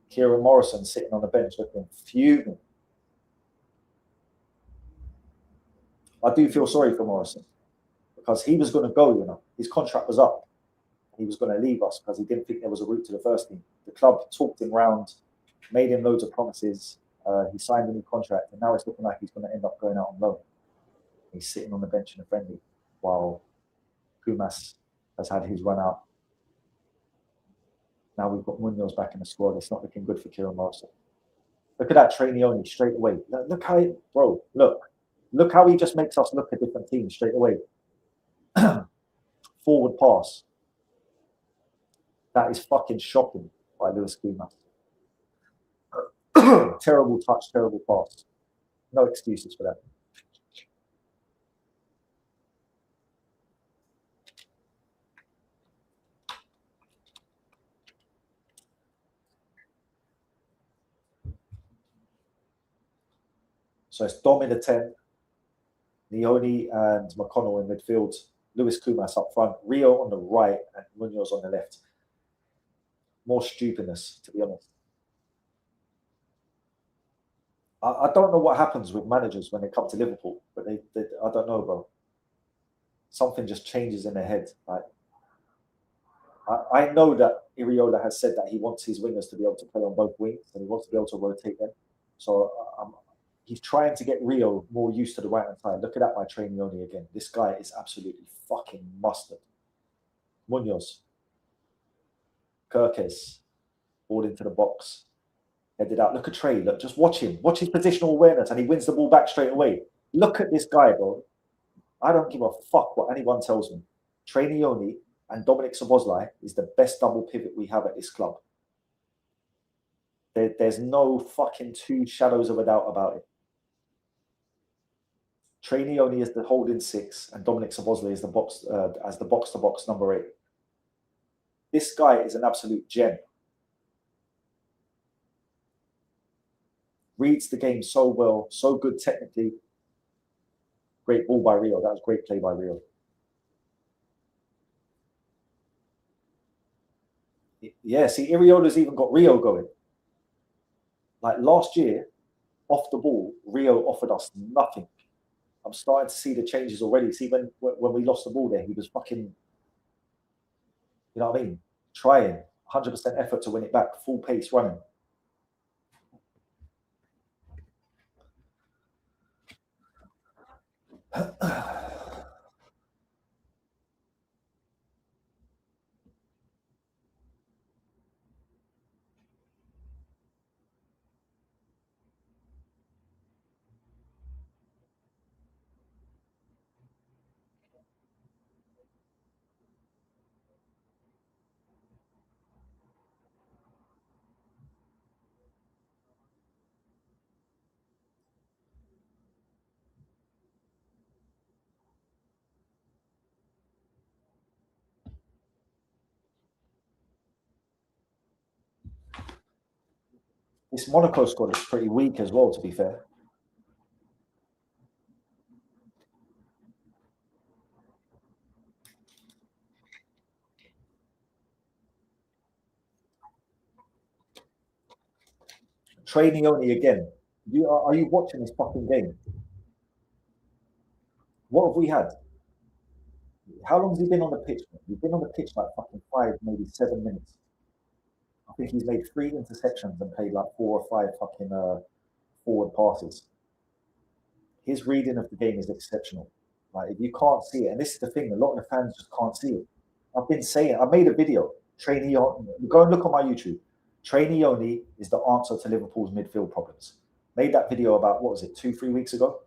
Kieran Morrison sitting on the bench looking fuming. I do feel sorry for Morrison because he was going to go, you know. His contract was up. He was going to leave us because he didn't think there was a route to the first team. The club talked him round, made him loads of promises. He signed a new contract, and now it's looking like he's going to end up going out on loan. He's sitting on the bench in a friendly while Kumas has had his run out. Now we've got Munoz back in the squad. It's not looking good for Kieran Morrison. Look at that Trainioni straight away. Look how it, bro. Look how he just makes us look a different team straight away. Forward pass. That is fucking shocking by Lewis Kumas. Terrible touch, terrible pass. No excuses for that. So it's Dom in the 10, Leone and McConnell in midfield. Luis Kumas up front, Rio on the right, and Munoz on the left. More stupidness, to be honest. I don't know what happens with managers when they come to Liverpool, but they I don't know, bro. Something just changes in their head. Like I know that Iriola has said that he wants his wingers to be able to play on both wings and he wants to be able to rotate them. So he's trying to get Rio more used to the right hand side. Look at that, my trainee again. This guy is absolutely fucking mustard. Munoz, Kirkes, ball into the box, headed out. Look at Trey. Look, just watch him. Watch his positional awareness, and he wins the ball back straight away. Look at this guy, bro. I don't give a fuck what anyone tells me. Trainee and Dominic Szoboszlai is the best double pivot we have at this club. There's no fucking two shadows of a doubt about it. Trainee is the holding 6, and Dominic Szoboszlai is the box as the box-to-box number 8. This guy is an absolute gem. Reads the game so well, so good technically. Great ball by Rio. That was great play by Rio. Yeah, see, Iriola's even got Rio going. Like last year, off the ball, Rio offered us nothing. I'm starting to see the changes already. See, when we lost the ball there, he was fucking, you know what I mean? Trying, 100% effort to win it back, full pace running. This Monaco squad is pretty weak as well, to be fair. Training only again. Are you watching this fucking game? What have we had? How long has he been on the pitch? He's been on the pitch like fucking 5, maybe 7 minutes. I think he's made 3 interceptions and played like 4 or 5 fucking forward passes. His reading of the game is exceptional. Like if you can't see it, and this is the thing, a lot of the fans just can't see it. I've been saying, I made a video. Trainee, go and look on my YouTube. Trainee only is the answer to Liverpool's midfield problems. Made that video about, what was it, 2-3 weeks ago?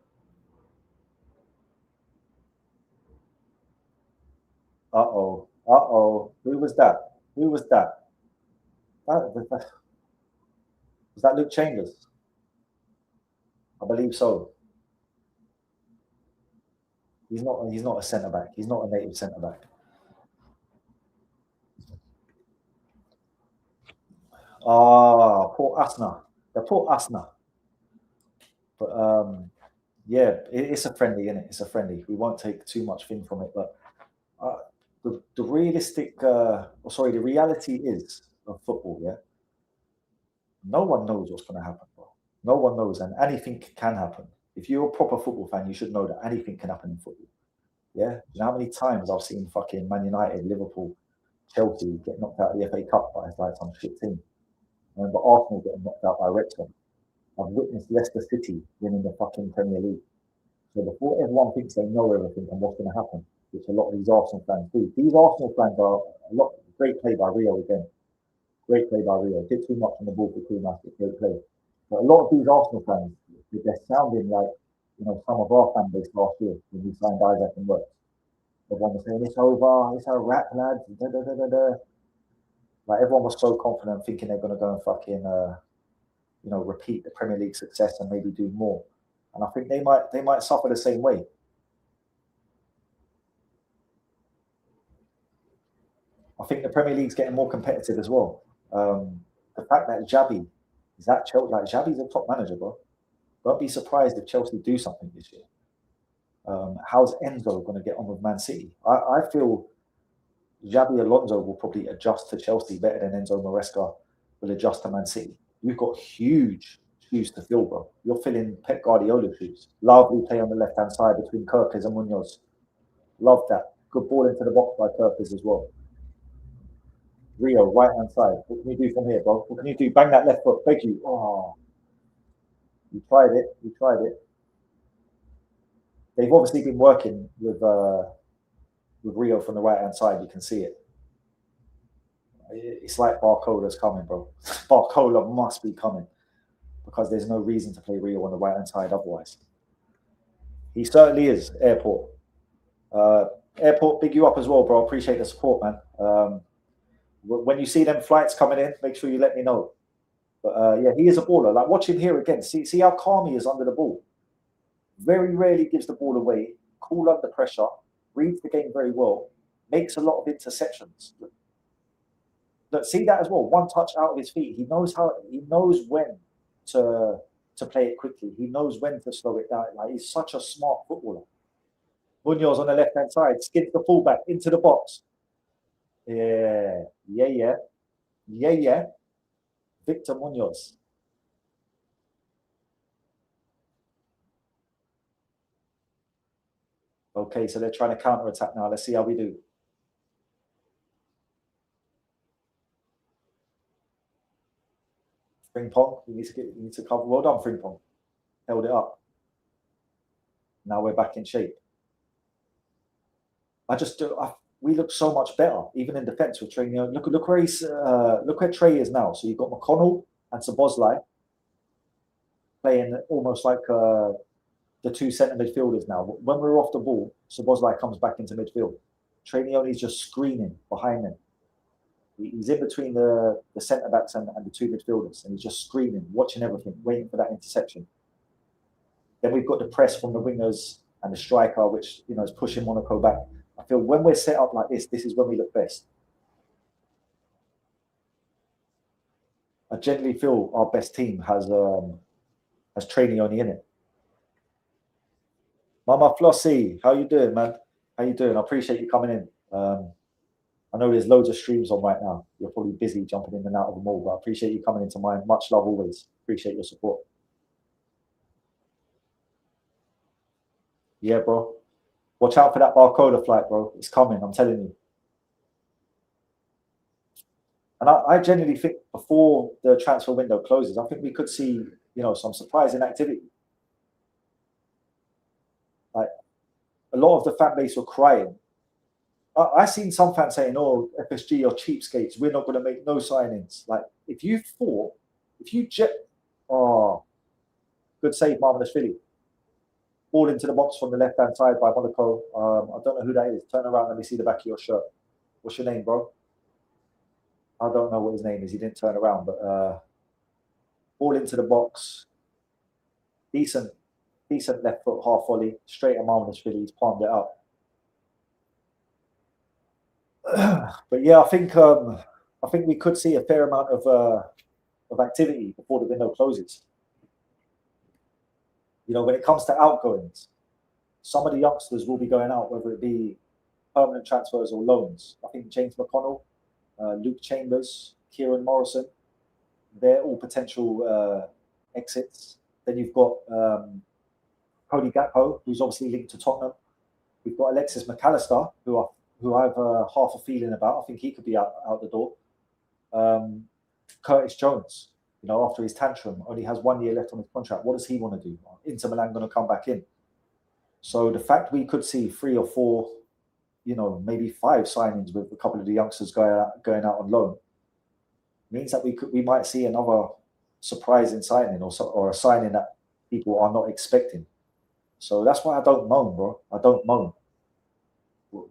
Uh-oh. Uh-oh. Who was that? Who was that? Was that Luke Chambers? I believe so. He's not a centre-back. He's not a native centre-back. Poor Asna. The poor Asna. But yeah, it's a friendly, isn't it? It's a friendly. We won't take too much thing from it. But the reality is of football, yeah? No one knows what's going to happen, bro. No one knows, and anything can happen. If you're a proper football fan, you should know that anything can happen in football. Yeah? You know how many times I've seen fucking Man United, Liverpool, Chelsea get knocked out of the FA Cup by like some shit team. I remember Arsenal getting knocked out by Wrexham. I've witnessed Leicester City winning the fucking Premier League. So before everyone thinks they know everything and what's going to happen, which a lot of these Arsenal fans do, these Arsenal fans are a lot great play by Rio again. Great play by Rio. Did too much on the ball for Kumas, but great play. But a lot of these Arsenal fans, they're sounding like, you know, some of our fan base last year when we signed Isaac and Works. Everyone was saying, it's over, it's a wrap, lads. Da, da, da, da, da. Like everyone was so confident, thinking they're going to go and fucking, you know, repeat the Premier League success and maybe do more. And I think they might suffer the same way. I think the Premier League's getting more competitive as well. The fact that Xabi is at Chelsea, like Xabi's a top manager, bro. Don't be surprised if Chelsea do something this year. How's Enzo going to get on with Man City? I feel Xabi Alonso will probably adjust to Chelsea better than Enzo Maresca will adjust to Man City. You've got huge shoes to fill, bro. You're filling Pep Guardiola's shoes. Lovely play on the left-hand side between Kirkes and Munoz. Love that. Good ball into the box by Kirkes as well. Rio, right-hand side. What can you do from here, bro? What can you do? Bang that left foot. Thank you. Oh, you tried it. You tried it. They've obviously been working with Rio from the right-hand side. You can see it. It's like Barcola's coming, bro. Barcola must be coming because there's no reason to play Rio on the right-hand side otherwise. He certainly is, Airport. Airport, big you up as well, bro. Appreciate the support, man. When you see them flights coming in, make sure you let me know. But yeah, he is a baller. Like, watch him here again. See how calm he is under the ball. Very rarely gives the ball away. Cool under pressure. Reads the game very well. Makes a lot of interceptions. Look, see that as well. One touch out of his feet. He knows when to play it quickly. He knows when to slow it down. Like, he's such a smart footballer. Munoz on the left-hand side, skins the fullback into the box. Yeah. Victor Munoz. Okay, so they're trying to counter-attack now. Let's see how we do. Frimpong, you need to cover. Well done, Frimpong. Held it up. Now we're back in shape. We look so much better, even in defence with Trey. Look where Trey is now. So you've got McConnell and Szoboszlai playing almost like the two centre midfielders now. When we're off the ball, Szoboszlai comes back into midfield. Trainioni's just screening behind him. He's in between the centre backs and the two midfielders, and he's just screaming, watching everything, waiting for that interception. Then we've got the press from the wingers and the striker, which is pushing Monaco back. I feel when we're set up like this is when we look best. I generally feel our best team has Trainioni in it. Mama Flossie, how you doing, man? How you doing? I appreciate you coming in. I know there's loads of streams on right now. You're probably busy jumping in and out of them all, but I appreciate you coming into mine. Much love always. Appreciate your support. Yeah, bro. Watch out for that Barcola flight, bro. It's coming, I'm telling you. And I genuinely think before the transfer window closes, I think we could see, some surprising activity. Like, a lot of the fan base were crying. I've seen some fans saying, "Oh, FSG are cheapskates. We're not going to make no signings." Like, good save, Marvinashvili. Ball into the box from the left-hand side by Monaco. I don't know who that is. Turn around, let me see the back of your shirt. What's your name, bro? I don't know what his name is. He didn't turn around, but ball into the box. Decent left foot half volley. Straight at Marvinashvili. He's palmed it up. But yeah, I think we could see a fair amount of activity before the window closes. When it comes to outgoings, some of the youngsters will be going out, whether it be permanent transfers or loans. I think James McConnell, Luke Chambers, Kieran Morrison, they're all potential exits. Then you've got Cody Gakpo, who's obviously linked to Tottenham. We've got Alexis McAllister, who I have half a feeling about. I think he could be out the door. Curtis Jones, after his tantrum, only has 1 year left on his contract. What does he want to do? Inter Milan going to come back in. So the fact we could see 3 or 4, maybe 5 signings with a couple of the youngsters going out on loan means that we might see another surprising signing or a signing that people are not expecting. So that's why I don't moan, bro. I don't moan.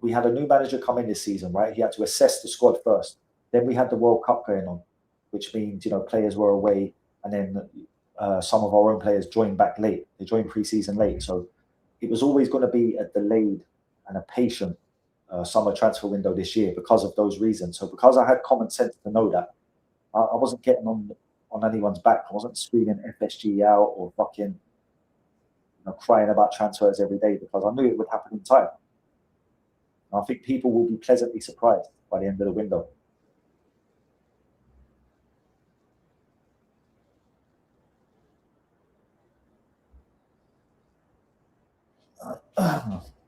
We had a new manager come in this season, right? He had to assess the squad first. Then we had the World Cup going on, which means, players were away, and then some of our own players joined back late. They joined pre-season late. So it was always going to be a delayed and a patient summer transfer window this year because of those reasons. So because I had common sense to know that, I wasn't getting on anyone's back. I wasn't screaming FSG out or fucking, crying about transfers every day because I knew it would happen in time. And I think people will be pleasantly surprised by the end of the window.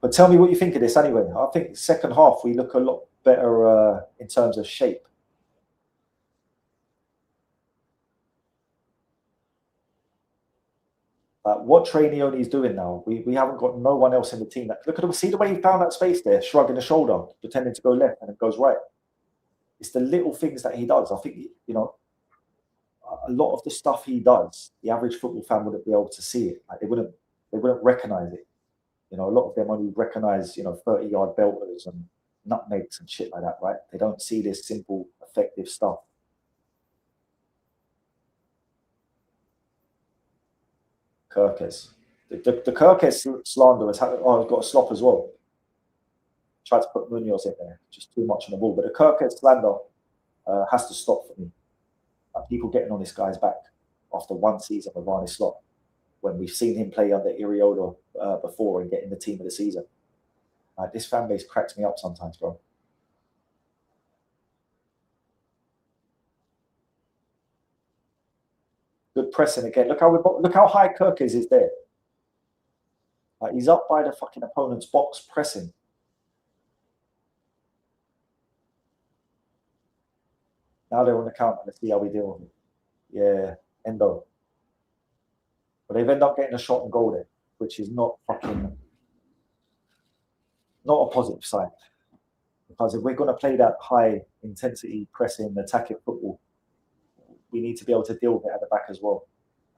But tell me what you think of this anyway. I think second half we look a lot better in terms of shape. What Trainioni is doing now, we haven't got no one else in the team. Look at him. See the way he found that space there, shrugging the shoulder, pretending to go left, and it goes right. It's the little things that he does. I think, a lot of the stuff he does, the average football fan wouldn't be able to see it. Like they wouldn't recognize it. A lot of them only recognize, 30-yard belters and nutmegs and shit like that, right? They don't see this simple, effective stuff. Kirkes. The Kirkes slander has got a slop as well. Tried to put Munoz in there, just too much on the ball. But the Kirkes slander has to stop for me. Like people getting on this guy's back after one season with Arne Slot, when we've seen him play under Iriola before and get in the team of the season. This fan base cracks me up sometimes, bro. Good pressing again. Look how high Kirkes is there. Like he's up by the fucking opponent's box pressing. Now they're on the counter. Let's see how we deal with it. Yeah, Endo. But they've ended up getting a shot and goal there, which is not a positive sign. Because if we're going to play that high intensity pressing, attacking football, we need to be able to deal with it at the back as well.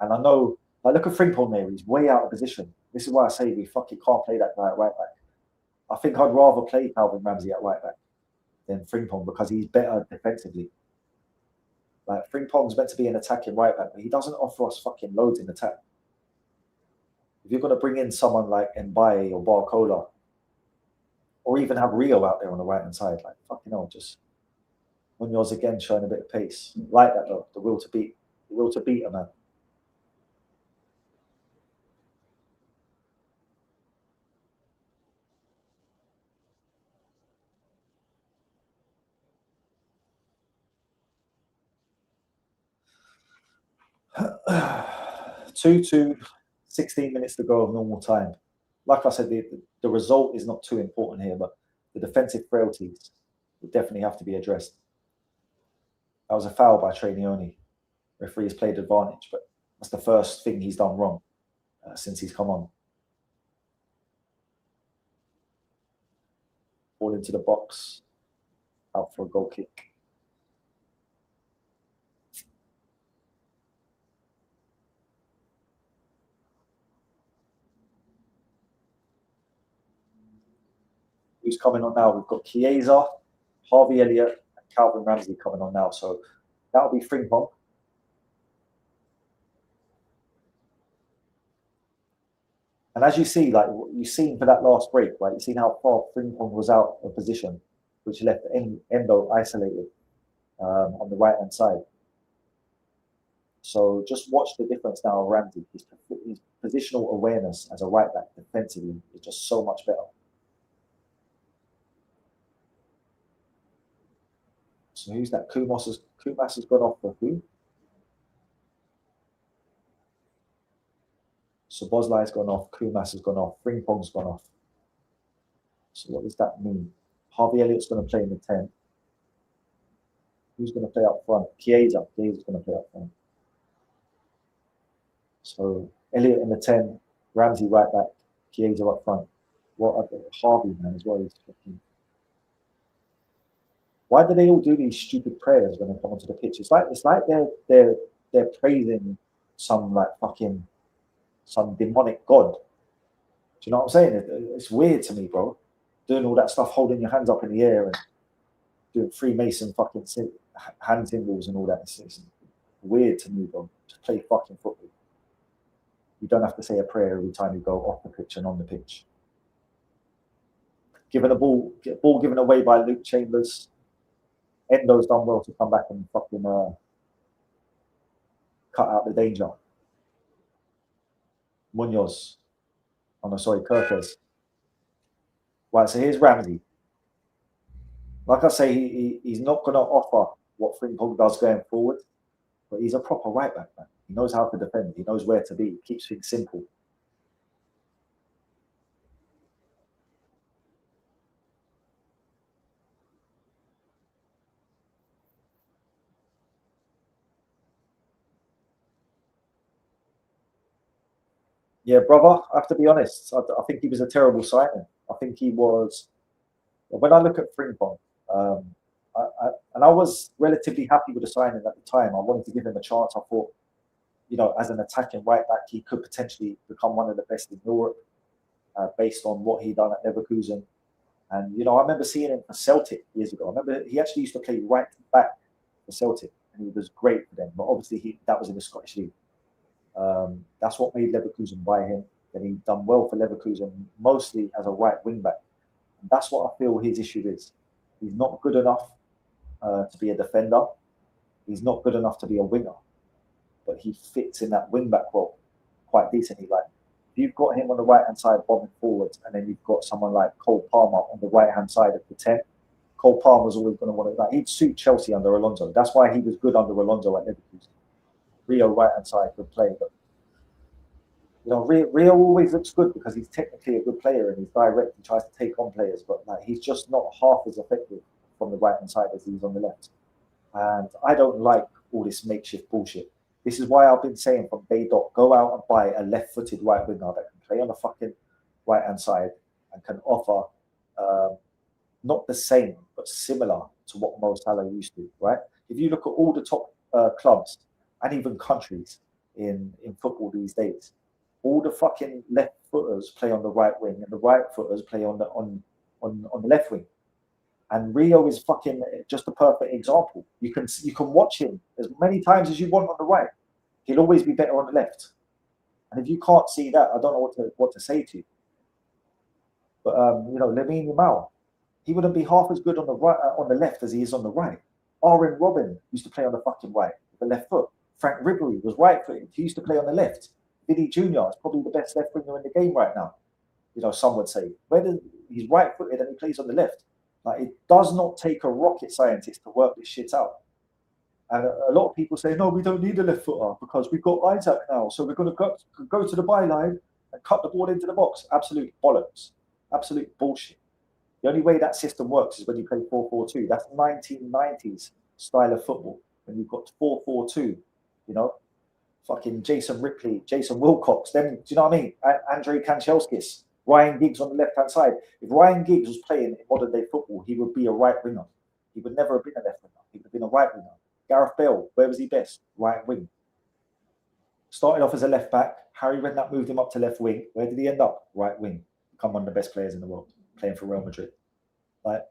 And I know, look at Frimpong there, he's way out of position. This is why I say we fucking can't play that guy at right back. I think I'd rather play Calvin Ramsey at right back than Frimpong because he's better defensively. Like Frimpong's meant to be an attacking right back, but he doesn't offer us fucking loads in attack. If you're going to bring in someone like Mbaye or Barcola, or even have Rio out there on the right-hand side, like fucking hell, just Munoz again showing a bit of pace. Like that though, the will to beat a man. Two, 16 minutes to go of normal time. Like I said, the result is not too important here, but the defensive frailties would definitely have to be addressed. That was a foul by Trainioni. Referee has played advantage, but that's the first thing he's done wrong since he's come on. Ball into the box, out for a goal kick. Who's coming on now? We've got Chiesa, Harvey Elliott, and Calvin Ramsey coming on now. So that'll be Frimpong. And as you see, like you've seen for that last break, right? You've seen how far Frimpong was out of position, which left Endo isolated on the right-hand side. So just watch the difference now of Ramsey. His positional awareness as a right back defensively is just so much better. So who's that? Kumas has gone off for who? So Boslai's gone off, Kumas has gone off, Frimpong's gone off. So what does that mean? Harvey Elliott's going to play in the 10. Who's going to play up front? Chiesa's going to play up front. So Elliott in the 10, Ramsey right back, Chiesa up front. What Harvey, man, as well. He's fucking... Why do they all do these stupid prayers when they come onto the pitch? It's like they're praising some demonic god. Do you know what I'm saying? It's weird to me, bro. Doing all that stuff, holding your hands up in the air and doing Freemason fucking hand symbols and all that. It's weird to me, bro. Just play fucking football. You don't have to say a prayer every time you go off the pitch and on the pitch. Given a ball given away by Luke Chambers. Endo's done well to come back and fucking cut out the danger. Munoz Oh no, sorry, Kirkers. Right, so here's Ramsey. Like I say, he's not going to offer what Frimpong does going forward, but he's a proper right back, man. He knows how to defend. He knows where to be. He keeps things simple. Yeah, brother, I have to be honest. I think he was a terrible signing. I think he was. When I look at Frimpong, and I was relatively happy with the signing at the time. I wanted to give him a chance. I thought, as an attacking right back, he could potentially become one of the best in Europe, based on what he done at Leverkusen. And I remember seeing him for Celtic years ago. I remember he actually used to play right back for Celtic, and he was great for them. But obviously, that was in the Scottish League. That's what made Leverkusen buy him. And he done well for Leverkusen, mostly as a right wing back. And that's what I feel his issue is. He's not good enough to be a defender. He's not good enough to be a winger, but he fits in that wing back role quite decently. Like, if you've got him on the right hand side bombing forwards, and then you've got someone like Cole Palmer on the right hand side of the 10. Cole Palmer's always going to want to. Like, he'd suit Chelsea under Alonso. That's why he was good under Alonso at Liverpool. Rio right hand side good play, but Rio always looks good because he's technically a good player and he's direct. He tries to take on players, but like, he's just not half as effective from the right hand side as he's on the left. And I don't like all this makeshift bullshit. This is why I've been saying from day dot, go out and buy a left-footed right winger that can play on the fucking right-hand side and can offer not the same, but similar to what Mo Salah used to, right? If you look at all the top clubs and even countries in football these days, all the fucking left footers play on the right wing and the right footers play on the left wing. And Rio is fucking just a perfect example. You can watch him as many times as you want on the right. He'll always be better on the left. And if you can't see that, I don't know what to say to you. But Lamine Yamal, he wouldn't be half as good on the right on the left as he is on the right. Arjen Robben used to play on the fucking right with the left foot. Frank Ribery was right-footed. He used to play on the left. Vinny Jr. is probably the best left winger in the game right now. Some would say. Whether he's right-footed and he plays on the left. Like, it does not take a rocket scientist to work this shit out. And a lot of people say, no, we don't need a left footer because we've got Isaac now. So we're going to go to the byline and cut the ball into the box. Absolute bollocks. Absolute bullshit. The only way that system works is when you play 4-4-2. That's 1990s style of football. When you've got 4-4-2, fucking Jason Ripley, Jason Wilcox, then, do you know what I mean? Andrei Kanchelskis, Ryan Giggs on the left-hand side. If Ryan Giggs was playing in modern-day football, he would be a right winger. He would never have been a left winger. He would have been a right winger. Gareth Bale, where was he best? Right wing. Started off as a left-back. Harry Redknapp moved him up to left wing. Where did he end up? Right wing. Become one of the best players in the world, playing for Real Madrid. Like,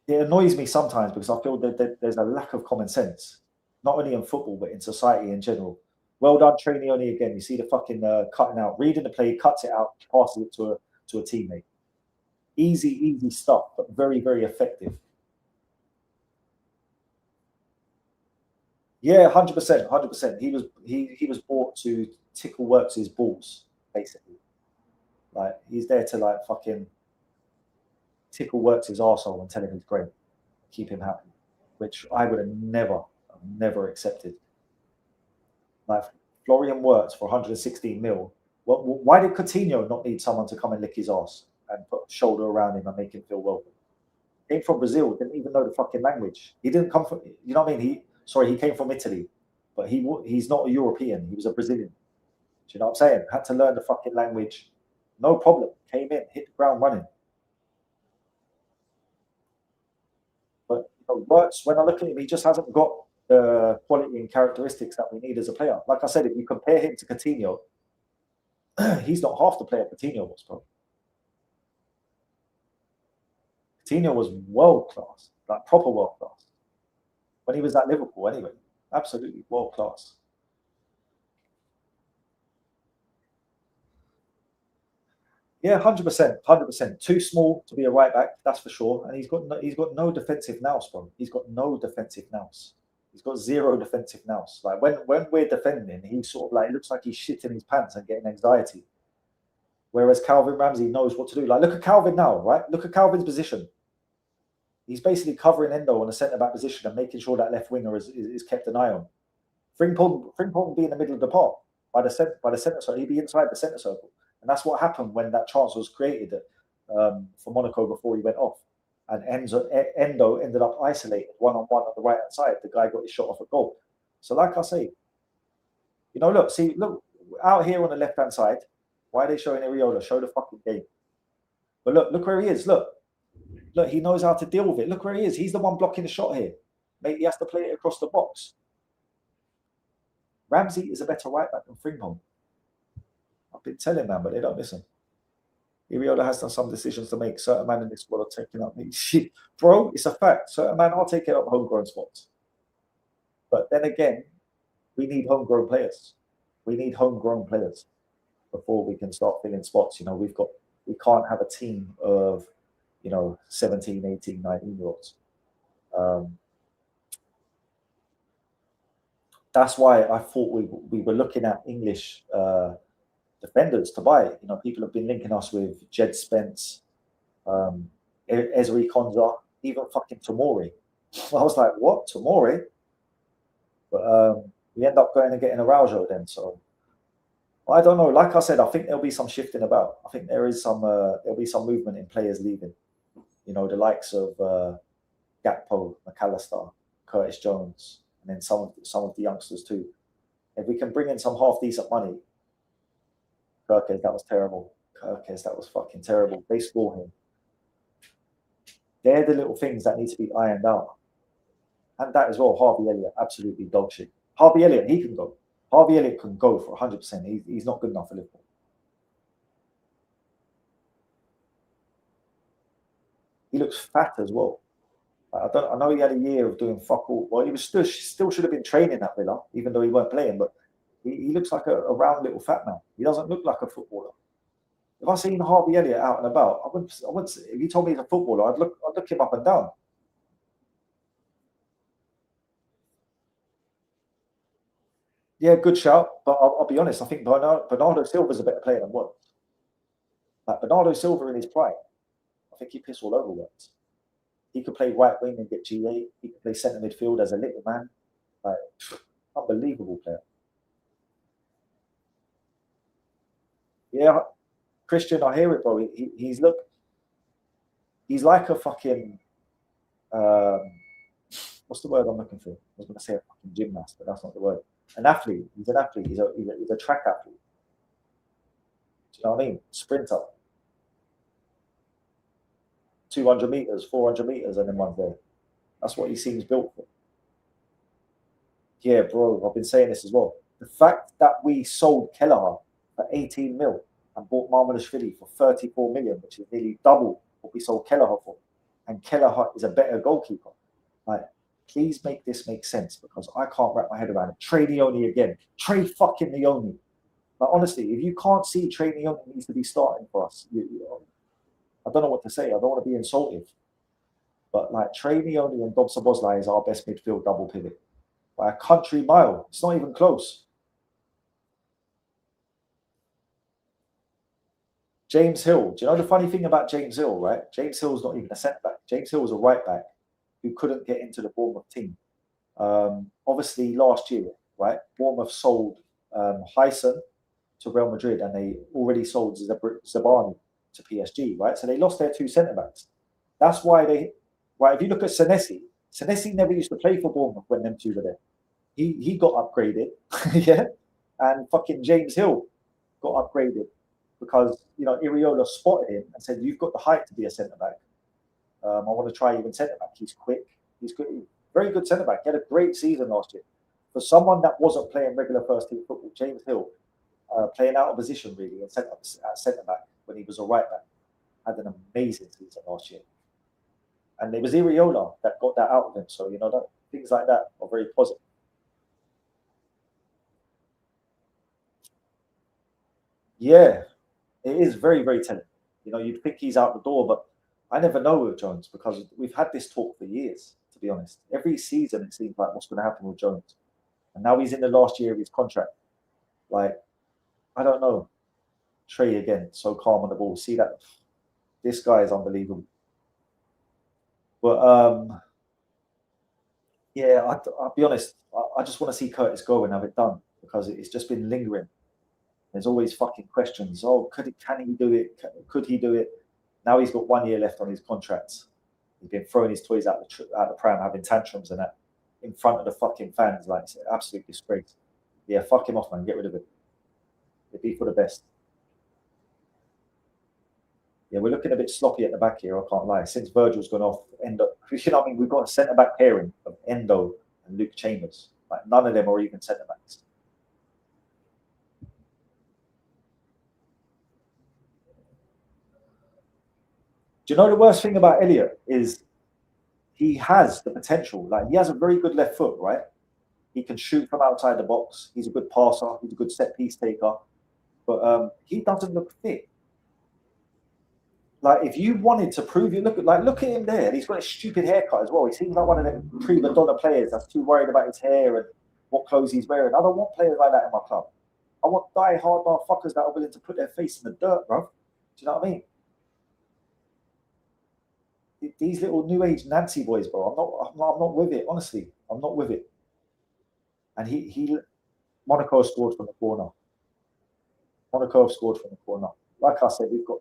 it annoys me sometimes because I feel that there's a lack of common sense, not only in football, but in society in general. Well done, Trainioni again. You see the fucking cutting out, reading the play, cuts it out, passes it to a teammate. Easy stuff, but very, very effective. Yeah, 100%. He was brought to tickle Works' balls, basically. Like, he's there to like fucking tickle Works' arsehole and tell him he's great, keep him happy, which I would have never accepted. Like, Florian Wirtz for 116 mil. Why did Coutinho not need someone to come and lick his ass and put a shoulder around him and make him feel welcome? Came from Brazil, didn't even know the fucking language. He didn't come from, you know what I mean? He came from Italy, but he's not a European. He was a Brazilian. Do you know what I'm saying? Had to learn the fucking language. No problem. Came in, hit the ground running. But Wirtz, when I look at him, he just hasn't got the quality and characteristics that we need as a player. Like I said, if you compare him to Coutinho, he's not half the player Coutinho was, bro. Coutinho was world class, like proper world class. When he was at Liverpool, anyway, absolutely world class. Yeah, 100%. Too small to be a right back, that's for sure. And he's got no defensive nous, bro. He's got no defensive nous. He's got zero defensive nous. Like when we're defending, he's sort of like, it looks like he's shitting his pants and getting anxiety. Whereas Calvin Ramsey knows what to do. Like, look at Calvin now, right? Look at Calvin's position. He's basically covering Endo on the centre-back position and making sure that left winger is kept an eye on. Frimpong will be in the middle of the park by the centre circle. He'd be inside the centre circle. And that's what happened when that chance was created for Monaco before he went off. And Endo ended up isolated one-on-one on the right-hand side. The guy got his shot off a goal. So like I say, look, out here on the left-hand side, why are they showing Areola? Show the fucking game. But look where he is. Look, he knows how to deal with it. Look where he is. He's the one blocking the shot here. Mate, he has to play it across the box. Ramsey is a better right back than Frimpong. I've been telling them, but they don't listen. Areola has done some decisions to make. Certain men in this squad are taking up. Bro, it's a fact. Certain men are taking up homegrown spots. But then again, we need homegrown players. We need homegrown players before we can start filling spots. We can't have a team of 17, 18, 19-year-olds. That's why I thought we were looking at English defenders to buy. People have been linking us with Jed Spence, Ezri Konza, even fucking Tomori. I was like, what? Tomori? But we end up going and getting Araujo then. So I don't know. Like I said, I think there'll be some shifting about. I think there'll be some movement in players leaving. The likes of Gakpo, McAllister, Curtis Jones, and then some of the youngsters too. If we can bring in some half decent money, Kirkes, that was terrible. Kirkes, that was fucking terrible. They score him. They're the little things that need to be ironed out. And that as well, Harvey Elliott, absolutely dog shit. Harvey Elliott, he can go. Harvey Elliott can go for 100%. He's not good enough for Liverpool. He looks fat as well. I know he had a year of doing fuck all. Well, he was still should have been training at Villa, even though he weren't playing. But he looks like a round little fat man. He doesn't look like a footballer. If I seen Harvey Elliott out and about, I wouldn't. If you told me he's a footballer, I'd look him up and down. Yeah, good shout. But I'll be honest. I think Bernardo Silva's a better player than Words. Like Bernardo Silva in his prime, I think he pissed all over Words. He could play right wing and get GA. He could play centre midfield as a little man. Like, unbelievable player. Yeah, Christian, I hear it, bro. He's like a fucking what's the word I'm looking for? I was going to say a fucking gymnast, but that's not the word. An athlete. He's an athlete. He's a track athlete. Do you know what I mean? Sprinter. 200 meters, 400 meters, and then one's there. That's what he seems built for. Yeah, bro, I've been saying this as well. The fact that we sold Kelleher for 18 mil and bought Marmalashvili for 34 million, which is nearly double what we sold Kelleher for, and Kelleher is a better goalkeeper. Like, please make this make sense, because I can't wrap my head around it. Trey Leone again. Trey fucking Leone. Like, honestly, if you can't see Trey Leone needs to be starting for us, I don't know what to say. I don't want to be insultive. But like Trey Leone and Dobson Bosley is our best midfield double pivot. By a country mile. It's not even close. James Hill. Do you know the funny thing about James Hill, right? James Hill's not even a centre-back. James Hill was a right-back who couldn't get into the Bournemouth team. Obviously, last year, right, Bournemouth sold Hyson to Real Madrid, and they already sold Zabani to PSG, right? So they lost their two centre-backs. That's why if you look at Senesi never used to play for Bournemouth when them two were there. He got upgraded, yeah, and fucking James Hill got upgraded because, Iriola spotted him and said, you've got the height to be a centre-back. I want to try you in centre-back. He's quick. He's good. Very good centre-back. He had a great season last year. For someone that wasn't playing regular first-team football, James Hill, playing out of position really at centre-back when he was a right-back, had an amazing season last year. And it was Iriola that got that out of him. So, things like that are very positive. Yeah, it is very, very telling. You'd think he's out the door, but I never know with Jones because we've had this talk for years, to be honest. Every season it seems like what's going to happen with Jones. And now he's in the last year of his contract. Like, I don't know. Trey again, so calm on the ball. See that? This guy is unbelievable. But yeah, I'll be honest. I just want to see Curtis go and have it done because it's just been lingering. There's always fucking questions. Oh, can he do it? Could he do it? Now he's got 1 year left on his contract. He's been throwing his toys out the pram, having tantrums and that in front of the fucking fans. Like, it's an absolute disgrace. Yeah, fuck him off, man. Get rid of it. It'd be for the best. Yeah, we're looking a bit sloppy at the back here, I can't lie. Since Virgil's gone off, Endo, you know what I mean? We've got a centre-back pairing of Endo and Luke Chambers. Like, none of them are even centre-backs. Do you know the worst thing about Elliot is he has the potential. Like, he has a very good left foot, right? He can shoot from outside the box. He's a good passer. He's a good set-piece taker. But he doesn't look fit. Like, if you wanted to prove you, look at him there. He's got a stupid haircut as well. He seems like one of them prima donna players that's too worried about his hair and what clothes he's wearing. I don't want players like that in my club. I want die-hard motherfuckers that are willing to put their face in the dirt, bro. Do you know what I mean? These little new age Nancy boys, bro. I'm not with it. Honestly, I'm not with it. And Monaco scored from the corner. Monaco have scored from the corner. Like I said, we've got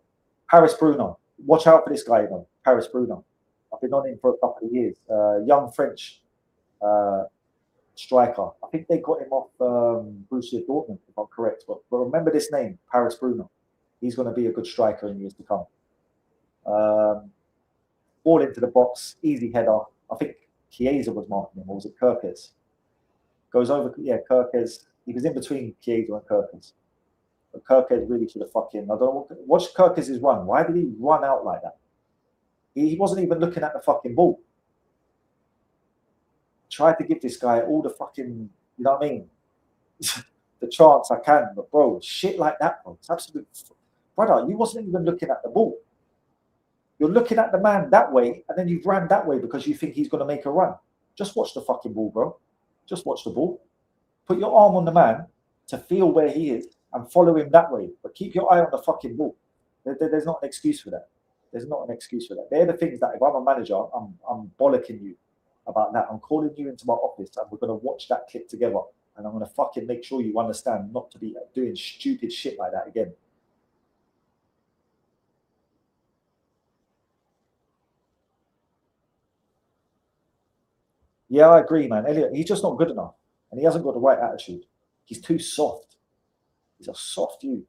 Paris Bruno. Watch out for this guy, you know, Paris Bruno. I've been on him for a couple of years. Young French striker. I think they got him off Borussia Dortmund, if I'm correct. But remember this name, Paris Bruno. He's going to be a good striker in years to come. Ball into the box, easy header. I think Chiesa was marking him, or was it Kirkes? Goes over, yeah, Kirkes. He was in between Chiesa and Kirkes. But Kirkes really should have fucking. I don't know. Watch Kirkes' run. Why did he run out like that? He wasn't even looking at the fucking ball. Tried to give this guy all the fucking, you know what I mean? The chance I can, but bro, shit like that, bro. It's absolute. Brother, you wasn't even looking at the ball. You're looking at the man that way, and then you've ran that way because you think he's going to make a run. Just watch the fucking ball, bro. Just watch the ball. Put your arm on the man to feel where he is and follow him that way. But keep your eye on the fucking ball. There's not an excuse for that. There's not an excuse for that. They're the things that if I'm a manager, I'm bollocking you about that. I'm calling you into my office and we're going to watch that clip together. And I'm going to fucking make sure you understand not to be doing stupid shit like that again. Yeah, I agree, man. Elliot, he's just not good enough. And he hasn't got the right attitude. He's too soft. He's a soft you.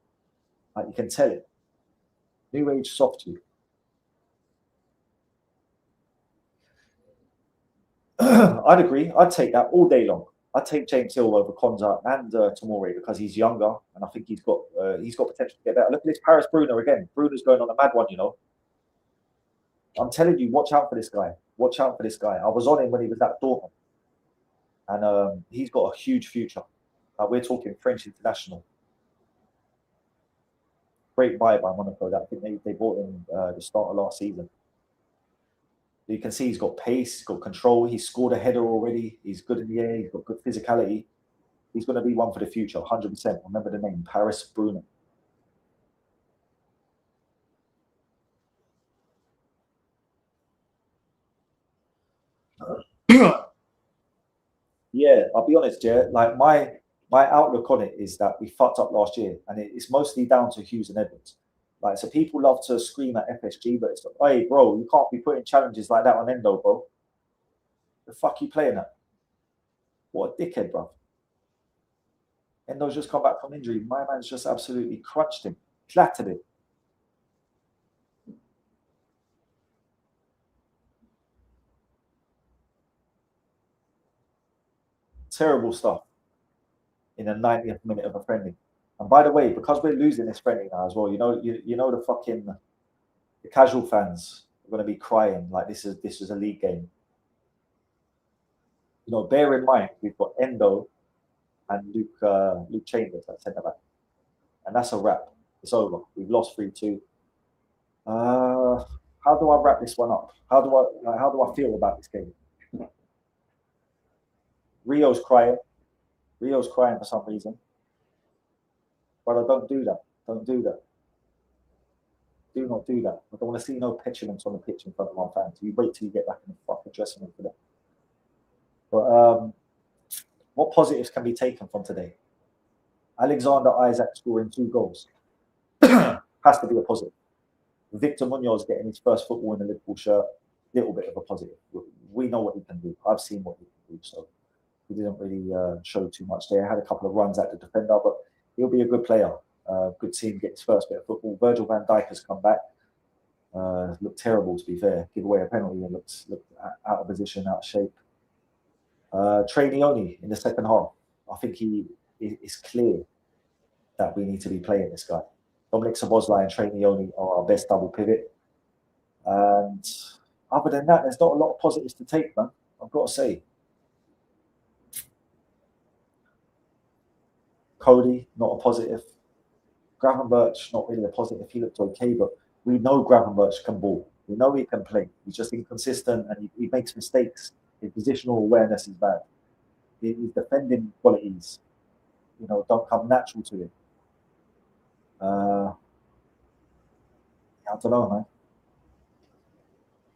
Like, you can tell it. New age soft you. I'd agree. I'd take that all day long. I'd take James Hill over Konza and Tomori because he's younger and I think he's got potential to get better. Look at this Paris Bruno again. Bruno's going on a mad one, you know. I'm telling you, watch out for this guy. Watch out for this guy. I was on him when he was at Dortmund. And he's got a huge future. We're talking French international. Great buy by Monaco. I think they bought him the start of last season. You can see he's got pace, he's got control. He's scored a header already. He's good in the air. He's got good physicality. He's going to be one for the future, 100%. Remember the name, Paris Bruno. Yeah, I'll be honest, yeah. Like my outlook on it is that we fucked up last year, and it's mostly down to Hughes and Edwards. Like, so people love to scream at FSG, but it's like, hey, bro, you can't be putting challenges like that on Endo, bro. The fuck you playing at? What a dickhead, bro. Endo's just come back from injury. My man's just absolutely crunched him, flattered him. Terrible stuff in the 90th minute of a friendly. And by the way, because we're losing this friendly now as well, you know the casual fans are going to be crying like this is a league game. You know, bear in mind we've got Endo and Luke Chambers at centre back, and that's a wrap. It's over. We've lost 3-2. How do I wrap this one up? How do I feel about this game? Rio's crying. Rio's crying for some reason. Brother, don't do that. Don't do that. Do not do that. I don't want to see no petulance on the pitch in front of my fans. You wait till you get back in the fucking dressing room for that. But what positives can be taken from today? Alexander Isak scoring 2 goals has to be a positive. Victor Munoz getting his first football in the Liverpool shirt, little bit of a positive. We know what he can do. I've seen what he can do, so he didn't really show too much there. Had a couple of runs at the defender, but he'll be a good player. Good team, get his first bit of football. Virgil van Dijk has come back. Looked terrible, to be fair. Give away a penalty and looked out of position, out of shape. Trainioni in the second half. I think it's clear that we need to be playing this guy. Dominic Szoboszlai and Trainioni are our best double pivot. And other than that, there's not a lot of positives to take, man. I've got to say. Cody, not a positive. Gravenberch, not really a positive. He looked okay, but we know Gravenberch can ball. We know he can play. He's just inconsistent and he makes mistakes. His positional awareness is bad. His defending qualities, don't come natural to him. I don't know, man.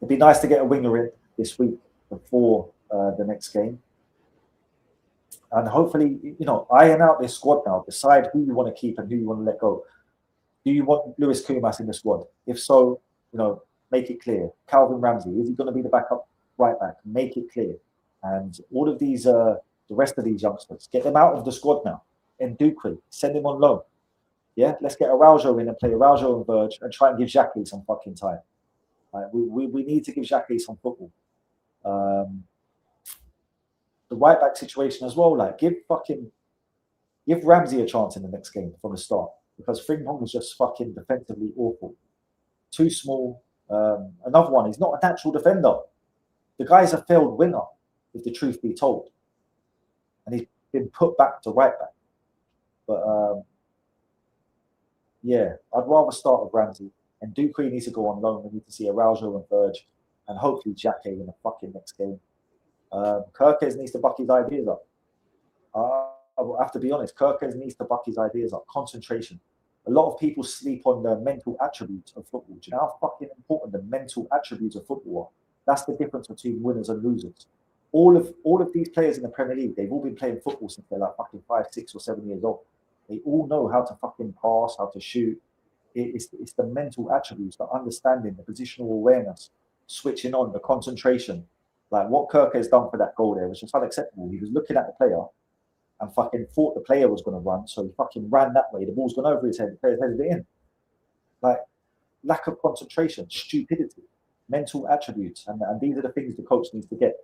It'd be nice to get a winger in this week before the next game. And hopefully, iron out this squad now. Decide who you want to keep and who you want to let go. Do you want Lewis Kumas in the squad? If so, make it clear. Calvin Ramsey, is he going to be the backup right back? Make it clear. And all of these, the rest of these youngsters, get them out of the squad now. And Duque, send him on loan. Yeah, let's get Araujo in and play Araujo and Verge and try and give Jacquet some fucking time. We need to give Jacquet some football. The right back situation as well, give Ramsey a chance in the next game from the start, because Frimpong was just fucking defensively awful. Too small. Another one, he's not a natural defender. The guy's a failed winger, if the truth be told. And he's been put back to right back. But yeah, I'd rather start with Ramsey. And Duque needs to go on loan. We need to see Araujo and Verge, and hopefully Jacquet in the fucking next game. Kirkes needs to buck his ideas up. I will have to be honest, Kirkes needs to buck his ideas up. Concentration. A lot of people sleep on the mental attributes of football. Do you know how fucking important the mental attributes of football are? That's the difference between winners and losers. All of these players in the Premier League, they've all been playing football since they're like fucking 5, 6 or 7 years old. They all know how to fucking pass, how to shoot. It's the mental attributes, the understanding, the positional awareness, switching on, the concentration. Like what Kirk has done for that goal there was just unacceptable. He was looking at the player and fucking thought the player was going to run, so he fucking ran that way. The ball's gone over his head. The player's headed it in. Like lack of concentration, stupidity, mental attributes, and these are the things the coach needs to get,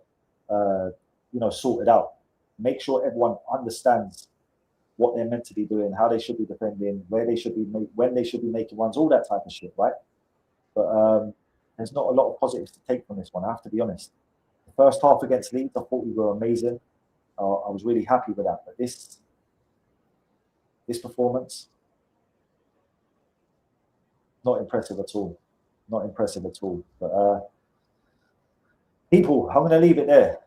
sorted out. Make sure everyone understands what they're meant to be doing, how they should be defending, where they should be, when they should be making runs, all that type of shit, right? But there's not a lot of positives to take from this one. I have to be honest. The first half against Leeds, I thought we were amazing. I was really happy with that. But this performance, not impressive at all. Not impressive at all. But people, I'm going to leave it there.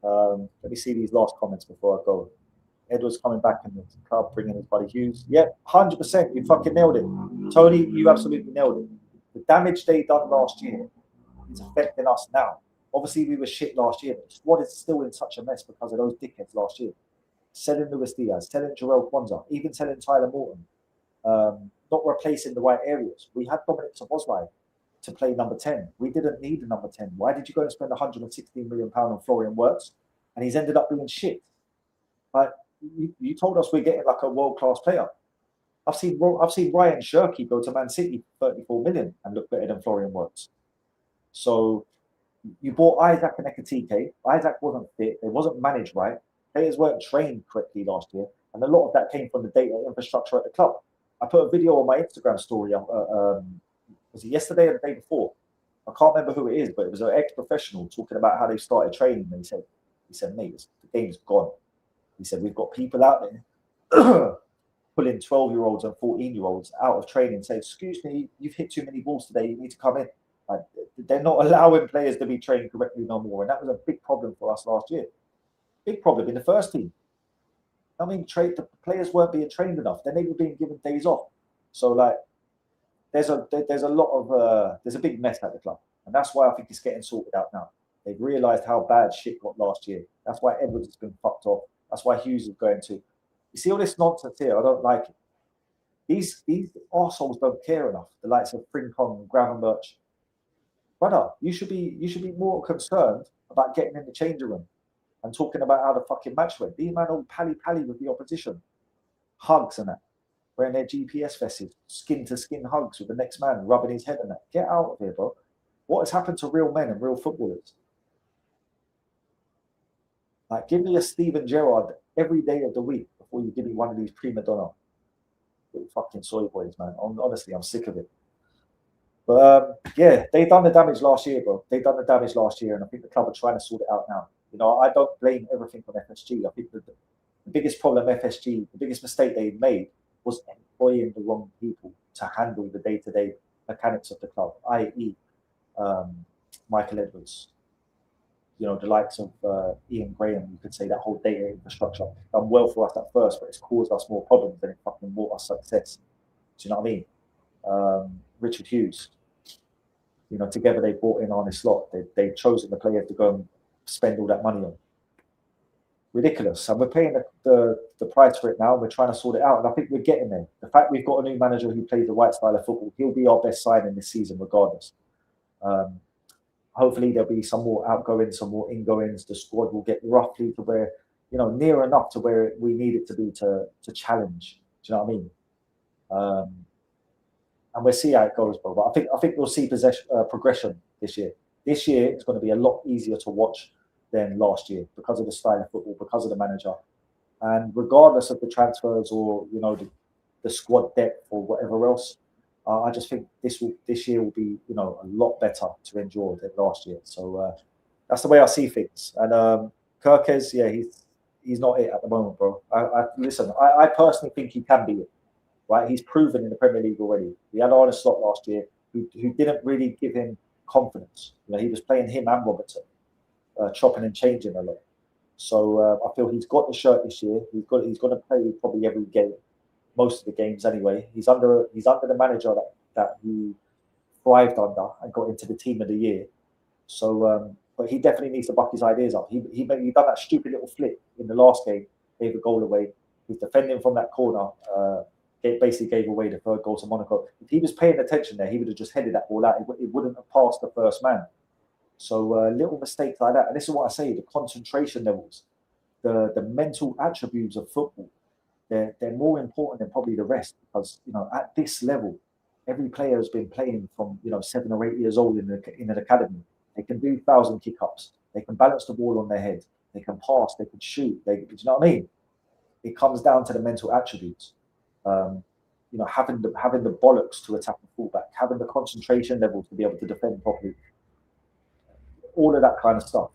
Let me see these last comments before I go. Edward's coming back in the club, bringing his buddy Hughes. Yeah, 100%. You fucking nailed it. Tony, you absolutely nailed it. The damage they done last year is affecting us now. Obviously, we were shit last year, but the squad is still in such a mess because of those dickheads last year. Selling Luis Diaz, selling Jarell Quansah, even selling Tyler Morton. Not replacing the right areas. We had Dominic Szoboszlai to play number 10. We didn't need a number 10. Why did you go and spend £116 million on Florian Wirtz? And he's ended up being shit. Like, you told us we're getting like a world-class player. I've seen Ryan Shirky go to Man City for 34 million and look better than Florian Wirtz. So you bought Isaac and Ekatike. Isaac wasn't fit. It wasn't managed right. Players weren't trained correctly last year. And a lot of that came from the data infrastructure at the club. I put a video on my Instagram story. Was it yesterday or the day before? I can't remember who it is, but it was an ex-professional talking about how they started training. And he said, mate, the game's gone. He said, we've got people out there pulling 12-year-olds and 14-year-olds out of training, saying, excuse me, you've hit too many balls today. You need to come in. Like, they're not allowing players to be trained correctly no more. And that was a big problem for us last year. Big problem in the first team. I mean, the players weren't being trained enough. Then they were being given days off. So, like, there's a big mess at the club, and that's why I think it's getting sorted out now. They've realised how bad shit got last year. That's why Edwards has been fucked off. That's why Hughes is going to. You see all this nonsense here. I don't like it. These arseholes don't care enough. The likes of Frimpong and Gravenberch. Brother, you should be more concerned about getting in the changing room and talking about how the fucking match went. These men all pally with the opposition, hugs and that, wearing their GPS vests, skin to skin hugs with the next man, rubbing his head and that. Get out of here, bro. What has happened to real men and real footballers? Like, give me a Steven Gerrard every day of the week before you give me one of these prima donna little fucking soy boys, man. Honestly, I'm sick of it. But yeah, they done the damage last year, bro. They done the damage last year, and I think the club are trying to sort it out now. You know, I don't blame everything on FSG. I think the biggest problem FSG, the biggest mistake they made was employing the wrong people to handle the day-to-day mechanics of the club, i.e., Michael Edwards. You know, the likes of Ian Graham, you could say that whole data infrastructure done well for us at first, but it's caused us more problems than it fucking brought us success. Do you know what I mean? Richard Hughes, you know, together they brought in Arne Slot. They've chosen the players to go and spend all that money on. Ridiculous. And we're paying the price for it now. We're trying to sort it out. And I think we're getting there. The fact we've got a new manager who plays the right style of football, he'll be our best signing this season regardless. Hopefully there'll be some more outgoings, some more ingoings. The squad will get roughly to where, you know, near enough to where we need it to be to challenge. Do you know what I mean? And we'll see how it goes, bro. But I think we'll see progression this year. This year it's going to be a lot easier to watch than last year because of the style of football, because of the manager, and regardless of the transfers or, you know, the squad depth or whatever else. I just think this year will be, you know, a lot better to endure than last year. So that's the way I see things. And Kirkes, yeah, he's not it at the moment, bro. Listen, I personally think he can be it. Right, he's proven in the Premier League already. We had Arne Slot last year, who didn't really give him confidence. You know, he was playing him and Robertson, chopping and changing a lot. So I feel he's got the shirt this year. He's going to play probably every game, most of the games anyway. He's under the manager that he thrived under and got into the team of the year. So, but he definitely needs to buck his ideas up. He done that stupid little flip in the last game, gave a goal away. He's defending from that corner. It basically gave away the third goal to Monaco. If he was paying attention there, he would have just headed that ball out. It wouldn't have passed the first man. So little mistakes like that. And this is what I say, the concentration levels, the mental attributes of football, they're more important than probably the rest. Because, you know, at this level, every player has been playing from, you know, 7 or 8 years old in an academy. They can do 1,000 kick-ups. They can balance the ball on their head. They can pass. They can shoot. Do you know what I mean? It comes down to the mental attributes. You know, having the bollocks to attack the fullback, having the concentration level to be able to defend properly, all of that kind of stuff.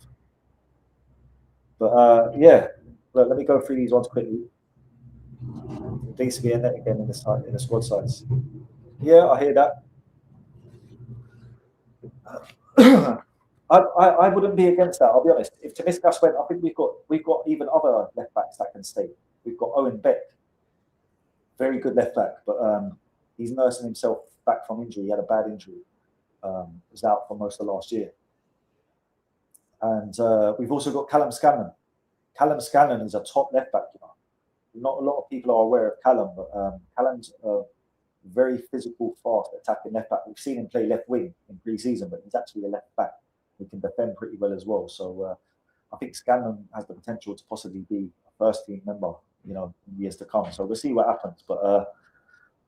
But yeah, look, let me go through these ones quickly. It needs to be in there again in the squad size. Yeah, I hear that. I wouldn't be against that. I'll be honest. If Tomiskas went, I think we've got even other left backs that can stay. We've got Owen Beck. Very good left back, but he's nursing himself back from injury. He had a bad injury. Was out for most of last year. And we've also got Callum Scanlon. Callum Scanlon is a top left back. You know, not a lot of people are aware of Callum, but Callum's a very physical, fast attacking left back. We've seen him play left wing in pre-season, but he's actually a left back. He can defend pretty well as well. So I think Scanlon has the potential to possibly be a first-team member, you know, in years to come. So we'll see what happens. But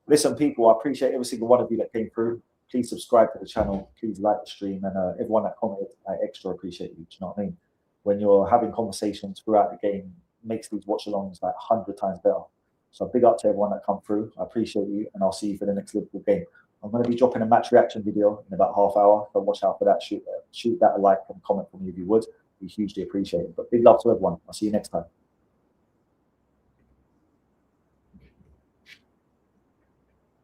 listen, people, I appreciate every single one of you that came through. Please subscribe to the channel. Please like the stream. And everyone that commented, I extra appreciate you. Do you know what I mean? When you're having conversations throughout the game, makes these watch-alongs like 100 times better. So big up to everyone that come through. I appreciate you. And I'll see you for the next Liverpool game. I'm going to be dropping a match reaction video in about half hour. So watch out for that. Shoot that a like and comment from me if you would. Be hugely appreciated. But big love to everyone. I'll see you next time.